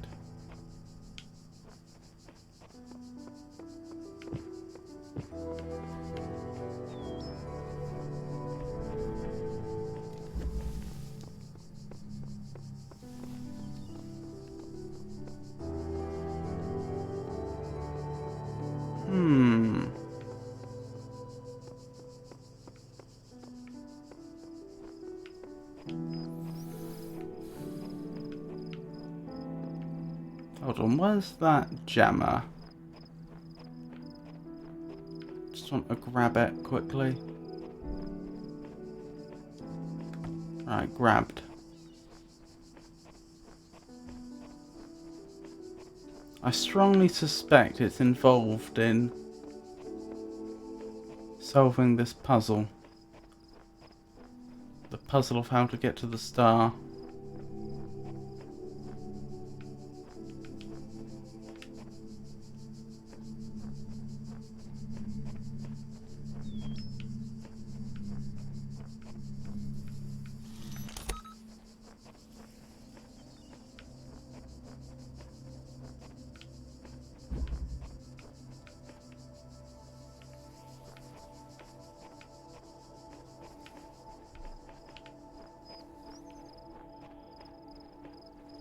A: Hold on, where's that jammer? Just want to grab it quickly. Right, grabbed. I strongly suspect it's involved in solving this puzzle. The puzzle of how to get to the star.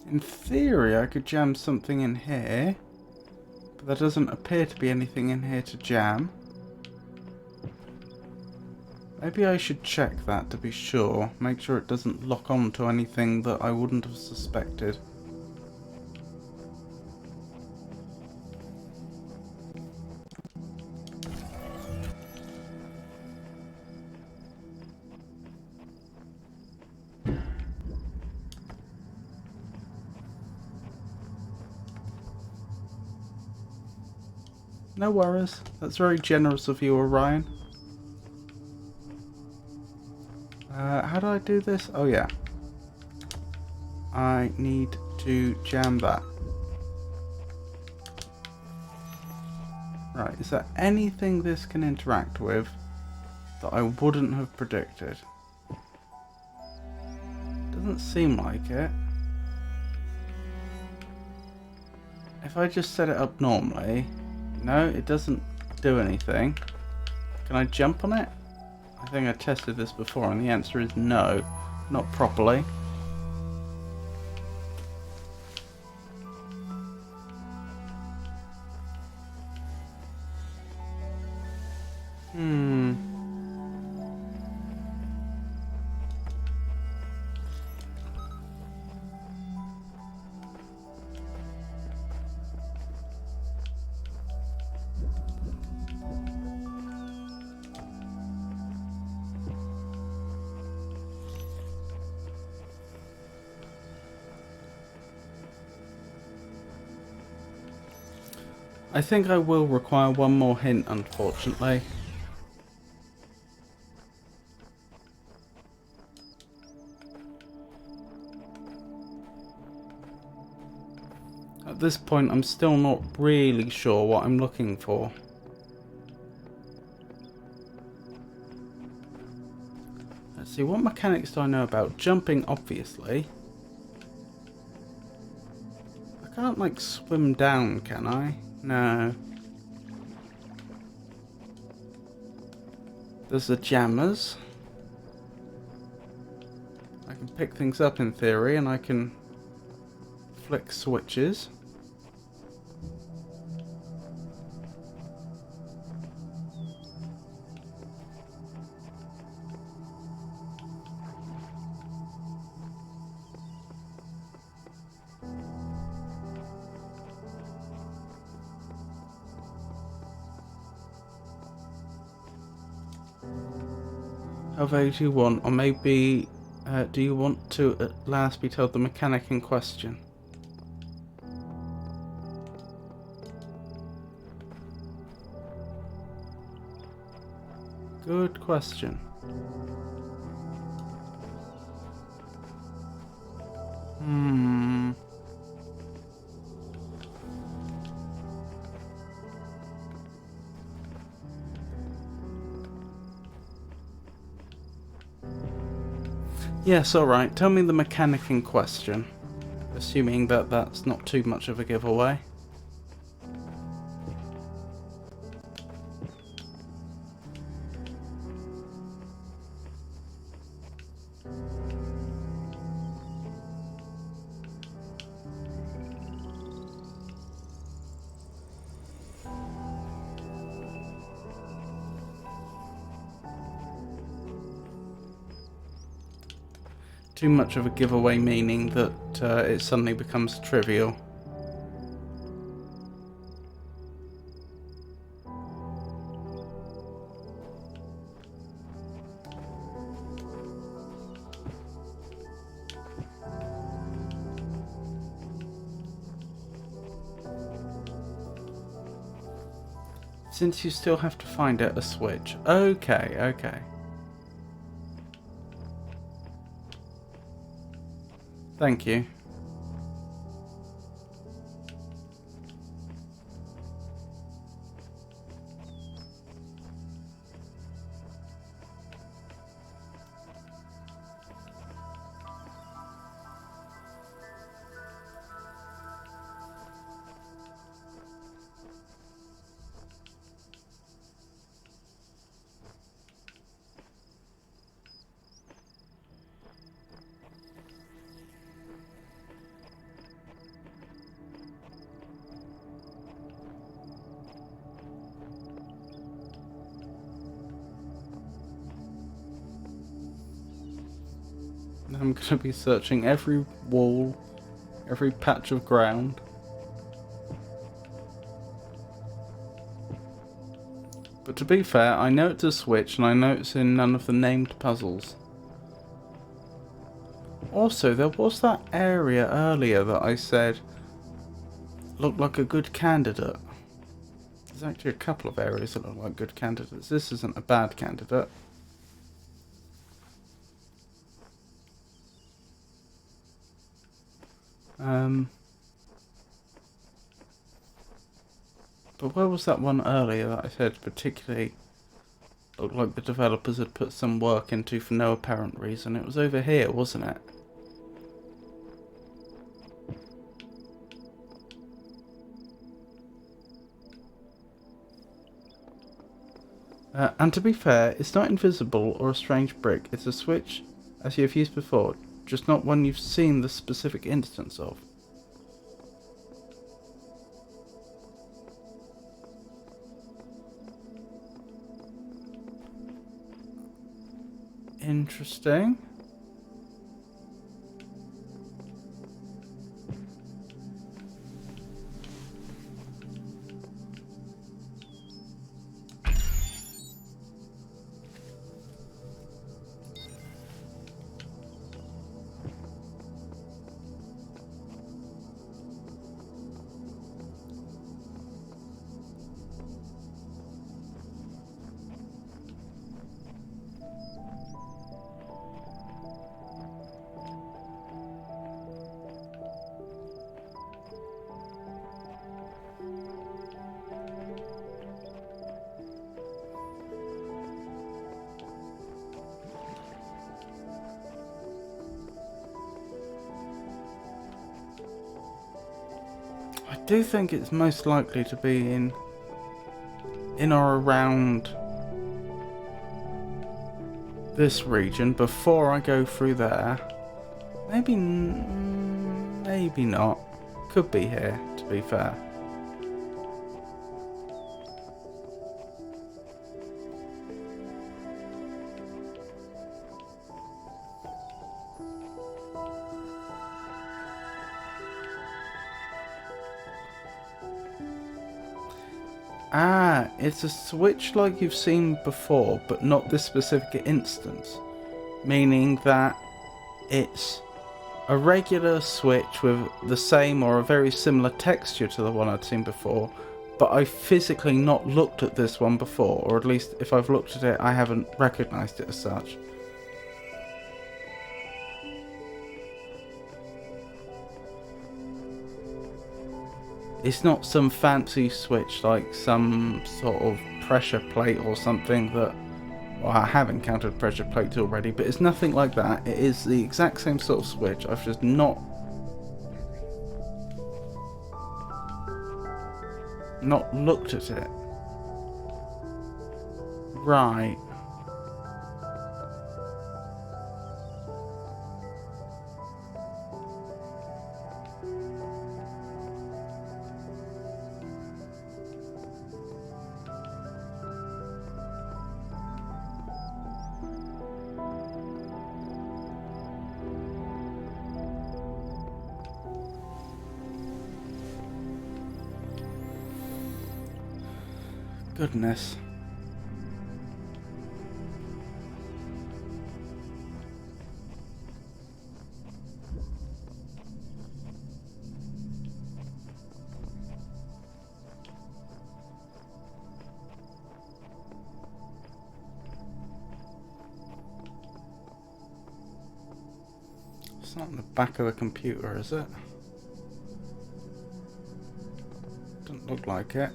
A: In theory, I could jam something in here, but there doesn't appear to be anything in here to jam. Maybe I should check that to be sure, make sure it doesn't lock on to anything that I wouldn't have suspected. No worries. That's very generous of you, Orion. How do I do this? Oh yeah. I need to jam that. Right, is there anything this can interact with that I wouldn't have predicted? Doesn't seem like it. If I just set it up normally... No, it doesn't do anything. Can I jump on it? I think I tested this before and the answer is no, not properly. I think I will require one more hint, unfortunately. At this point, I'm still not really sure what I'm looking for. Let's see, what mechanics do I know about? Jumping, obviously. Can't, like, swim down, can I? No. There's the jammers. I can pick things up in theory, and I can flick switches. How vague do you want? Or maybe, do you want to at last be told the mechanic in question? Good question. Yes, alright. Tell me the mechanic in question. Assuming that that's not too much of a giveaway. Too much of a giveaway meaning that it suddenly becomes trivial. Since you still have to find out a switch. Okay, okay. Thank you. I'm going to be searching every wall, every patch of ground. But to be fair, I know it's a switch and I know it's in none of the named puzzles. Also, there was that area earlier that I said looked like a good candidate. There's actually a couple of areas that look like good candidates. This isn't a bad candidate. But where was that one earlier that I said particularly looked like the developers had put some work into for no apparent reason? It was over here, wasn't it? And to be fair, it's not invisible or a strange brick. It's a switch, as you have used before, just not one you've seen the specific instance of. Interesting. do think it's most likely to be in or around this region before I go through there. Maybe not. Could be here, to be fair. Ah, it's a switch like you've seen before, but not this specific instance. Meaning that it's a regular switch with the same or a very similar texture to the one I'd seen before, but I've physically not looked at this one before, or at least if I've looked at it, I haven't recognised it as such. It's not some fancy switch like some sort of pressure plate or something that... Well, I have encountered pressure plates already, but it's nothing like that. It is the exact same sort of switch. I've just not looked at it. Right. Goodness. It's not on the back of the computer, is it? Doesn't look like it.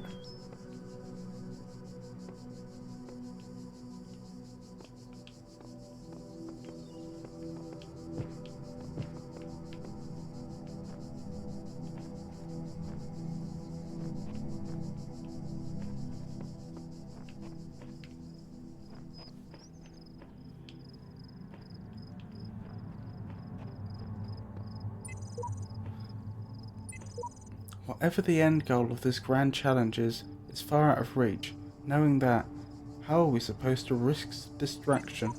A: Whatever the end goal of this grand challenge is, it's far out of reach. Knowing that, how are we supposed to resist distraction?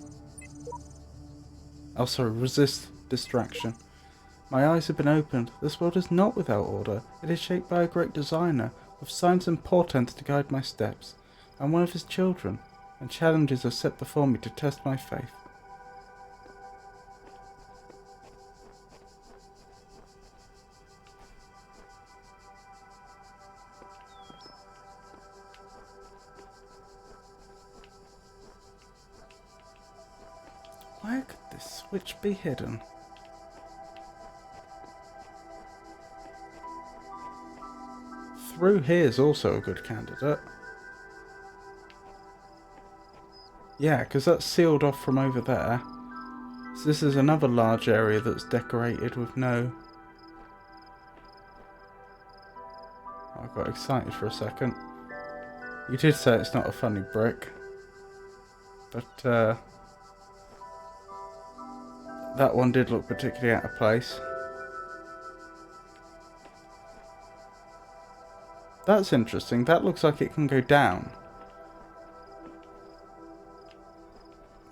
A: Resist distraction. My eyes have been opened. This world is not without order. It is shaped by a great designer, with signs and portents to guide my steps. I'm one of his children, and challenges are set before me to test my faith. Where could this switch be hidden? Through here is also a good candidate. Yeah, because that's sealed off from over there. So this is another large area that's decorated with no... I got excited for a second. You did say it's not a funny brick. But, that one did look particularly out of place. That's interesting. That looks like it can go down.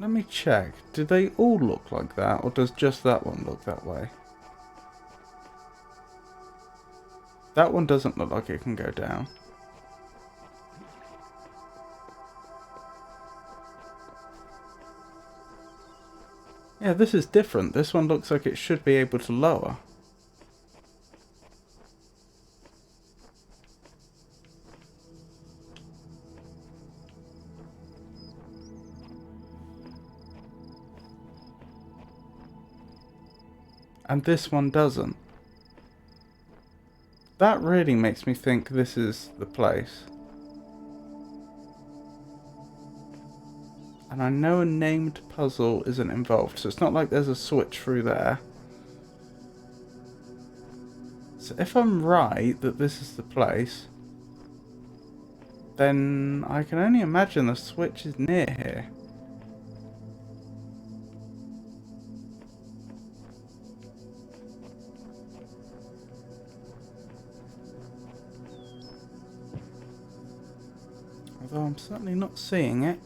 A: Let me check. Do they all look like that, or does just that one look that way? That one doesn't look like it can go down. Yeah, this is different. This one looks like it should be able to lower. And this one doesn't. That really makes me think this is the place. And I know a named puzzle isn't involved, so it's not like there's a switch through there. So if I'm right that this is the place, then I can only imagine the switch is near here. Although I'm certainly not seeing it.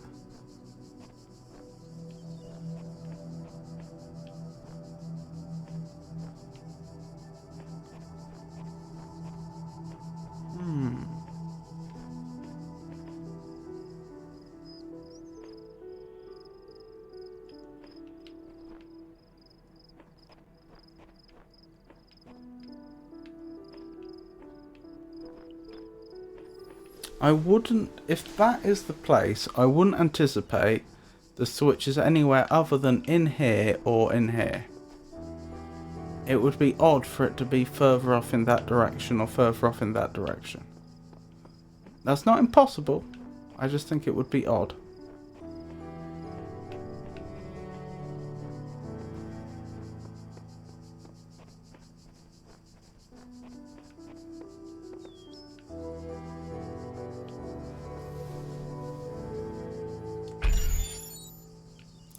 A: I wouldn't, if that is the place, I wouldn't anticipate the switch is anywhere other than in here or in here. It would be odd for it to be further off in that direction or further off in that direction. That's not impossible, I just think it would be odd.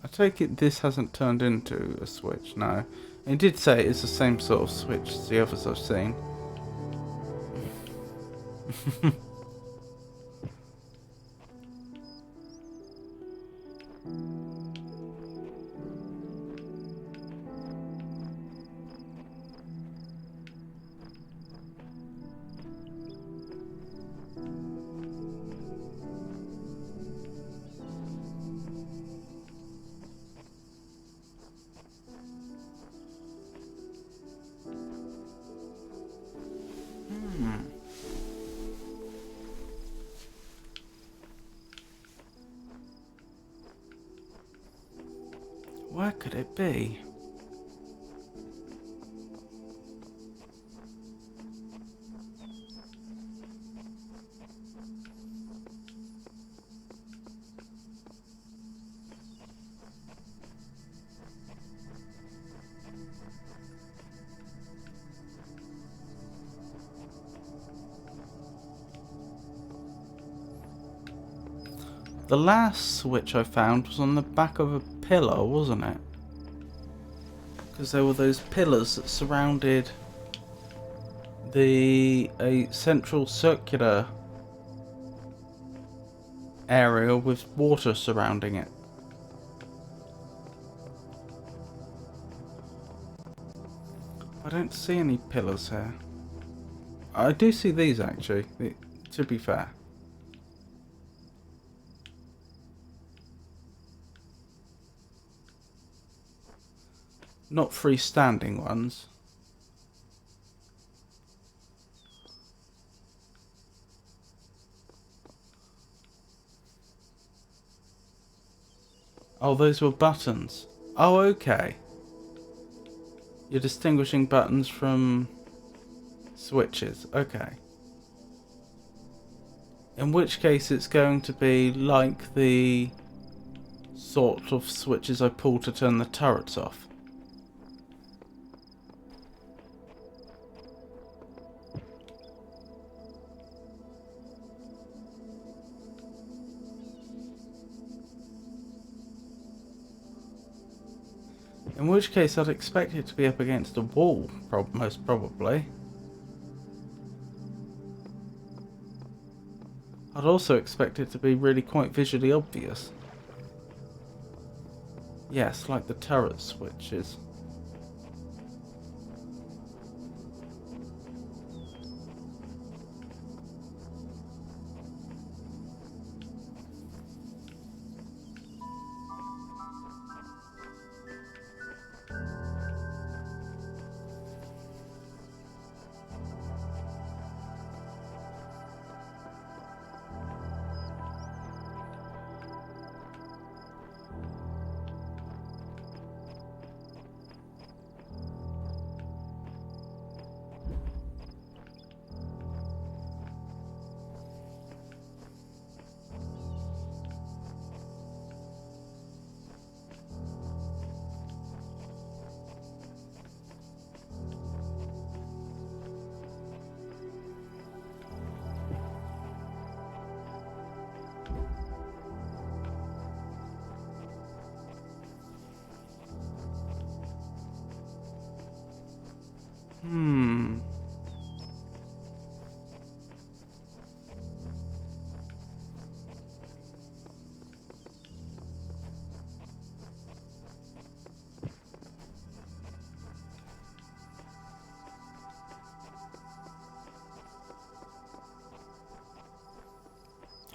A: I take it this hasn't turned into a switch, no. It did say it's the same sort of switch as the others I've seen. Where could it be? The last switch I found was on the back of a pillar, wasn't it? Because there were those pillars that surrounded a central circular area with water surrounding it. I don't see any pillars here. I do see these actually, to be fair. Not freestanding ones. Oh, those were buttons. Oh, okay. You're distinguishing buttons from switches. Okay. In which case it's going to be like the sort of switches I pull to turn the turrets off. In which case I'd expect it to be up against a wall, most probably. I'd also expect it to be really quite visually obvious. Yes, like the turret switches.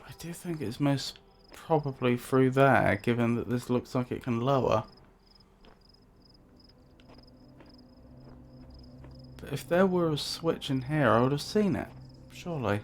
A: I do think it's most probably through there, given that this looks like it can lower. But if there were a switch in here, I would have seen it. Surely.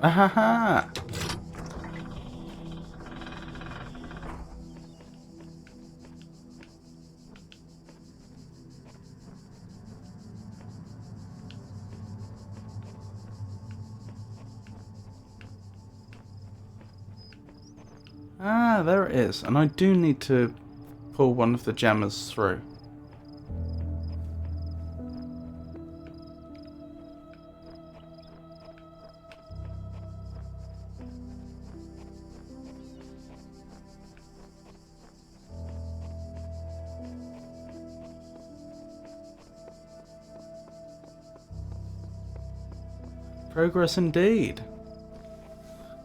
A: Ahaha! Ah, there it is. And I do need to pull one of the jammers through. Progress indeed.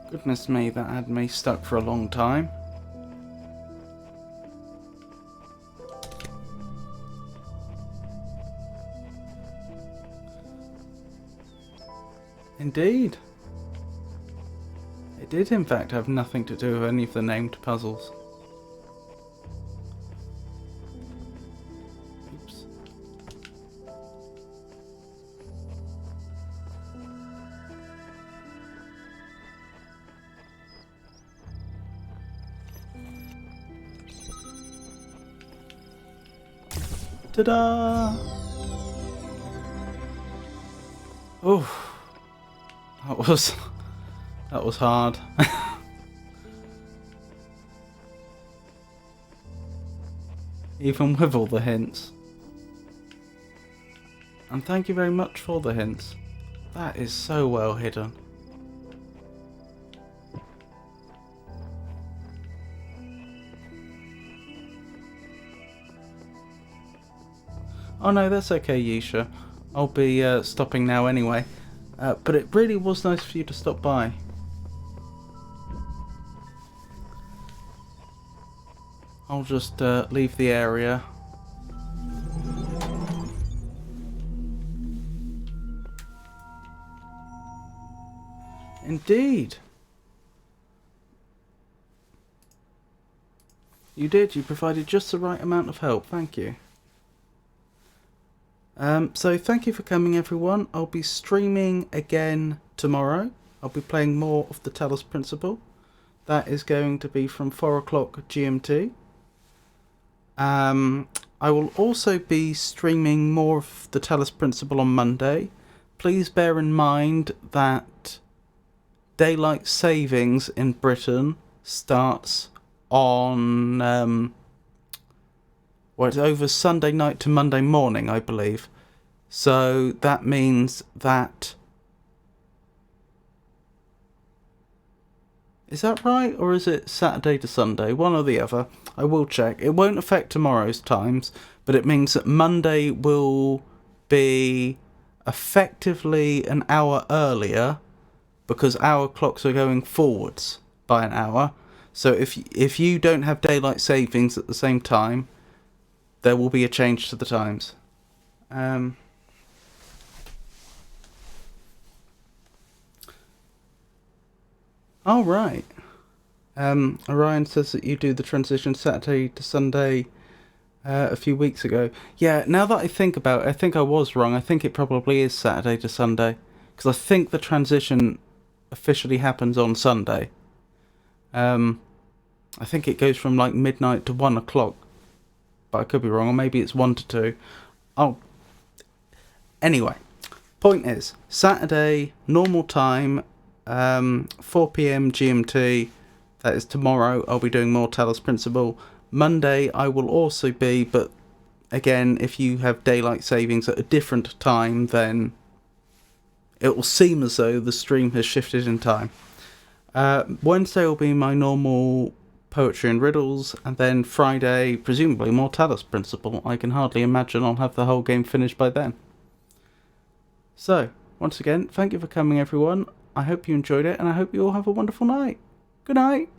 A: Goodness me, that had me stuck for a long time. Indeed. It did in fact have nothing to do with any of the named puzzles. Oops. Ta-da! Oh. That was hard. Even with all the hints. And thank you very much for the hints. That is so well hidden. Oh no, that's okay, Yisha. I'll be stopping now anyway. But it really was nice for you to stop by. I'll just leave the area. Indeed. You did. You provided just the right amount of help. Thank you. So thank you for coming, everyone. I'll be streaming again tomorrow. I'll be playing more of the Talos Principle. That is going to be from 4 o'clock GMT. I will also be streaming more of the Talos Principle on Monday. Please bear in mind that daylight savings in Britain starts on well, it's over Sunday night to Monday morning, I believe. So that means that... Is that right? Or is it Saturday to Sunday? One or the other. I will check. It won't affect tomorrow's times, but it means that Monday will be effectively an hour earlier because our clocks are going forwards by an hour. So if you don't have daylight savings at the same time, there will be a change to the times. All right. Orion says that you do the transition Saturday to Sunday a few weeks ago. Yeah, now that I think about it, I think I was wrong. I think it probably is Saturday to Sunday. Because I think the transition officially happens on Sunday. I think it goes from like midnight to 1 o'clock. But I could be wrong, or maybe it's 1 to 2. Oh. Anyway, Point is, Saturday, normal time, 4 p.m. GMT, that is tomorrow, I'll be doing more Talos Principle. Monday I will also be, but again, if you have daylight savings at a different time, then it will seem as though the stream has shifted in time. Wednesday will be my normal poetry and riddles, and then Friday, presumably more Talos Principle. I can hardly imagine I'll have the whole game finished by then. So, once again, thank you for coming everyone. I hope you enjoyed it, and I hope you all have a wonderful night. Good night.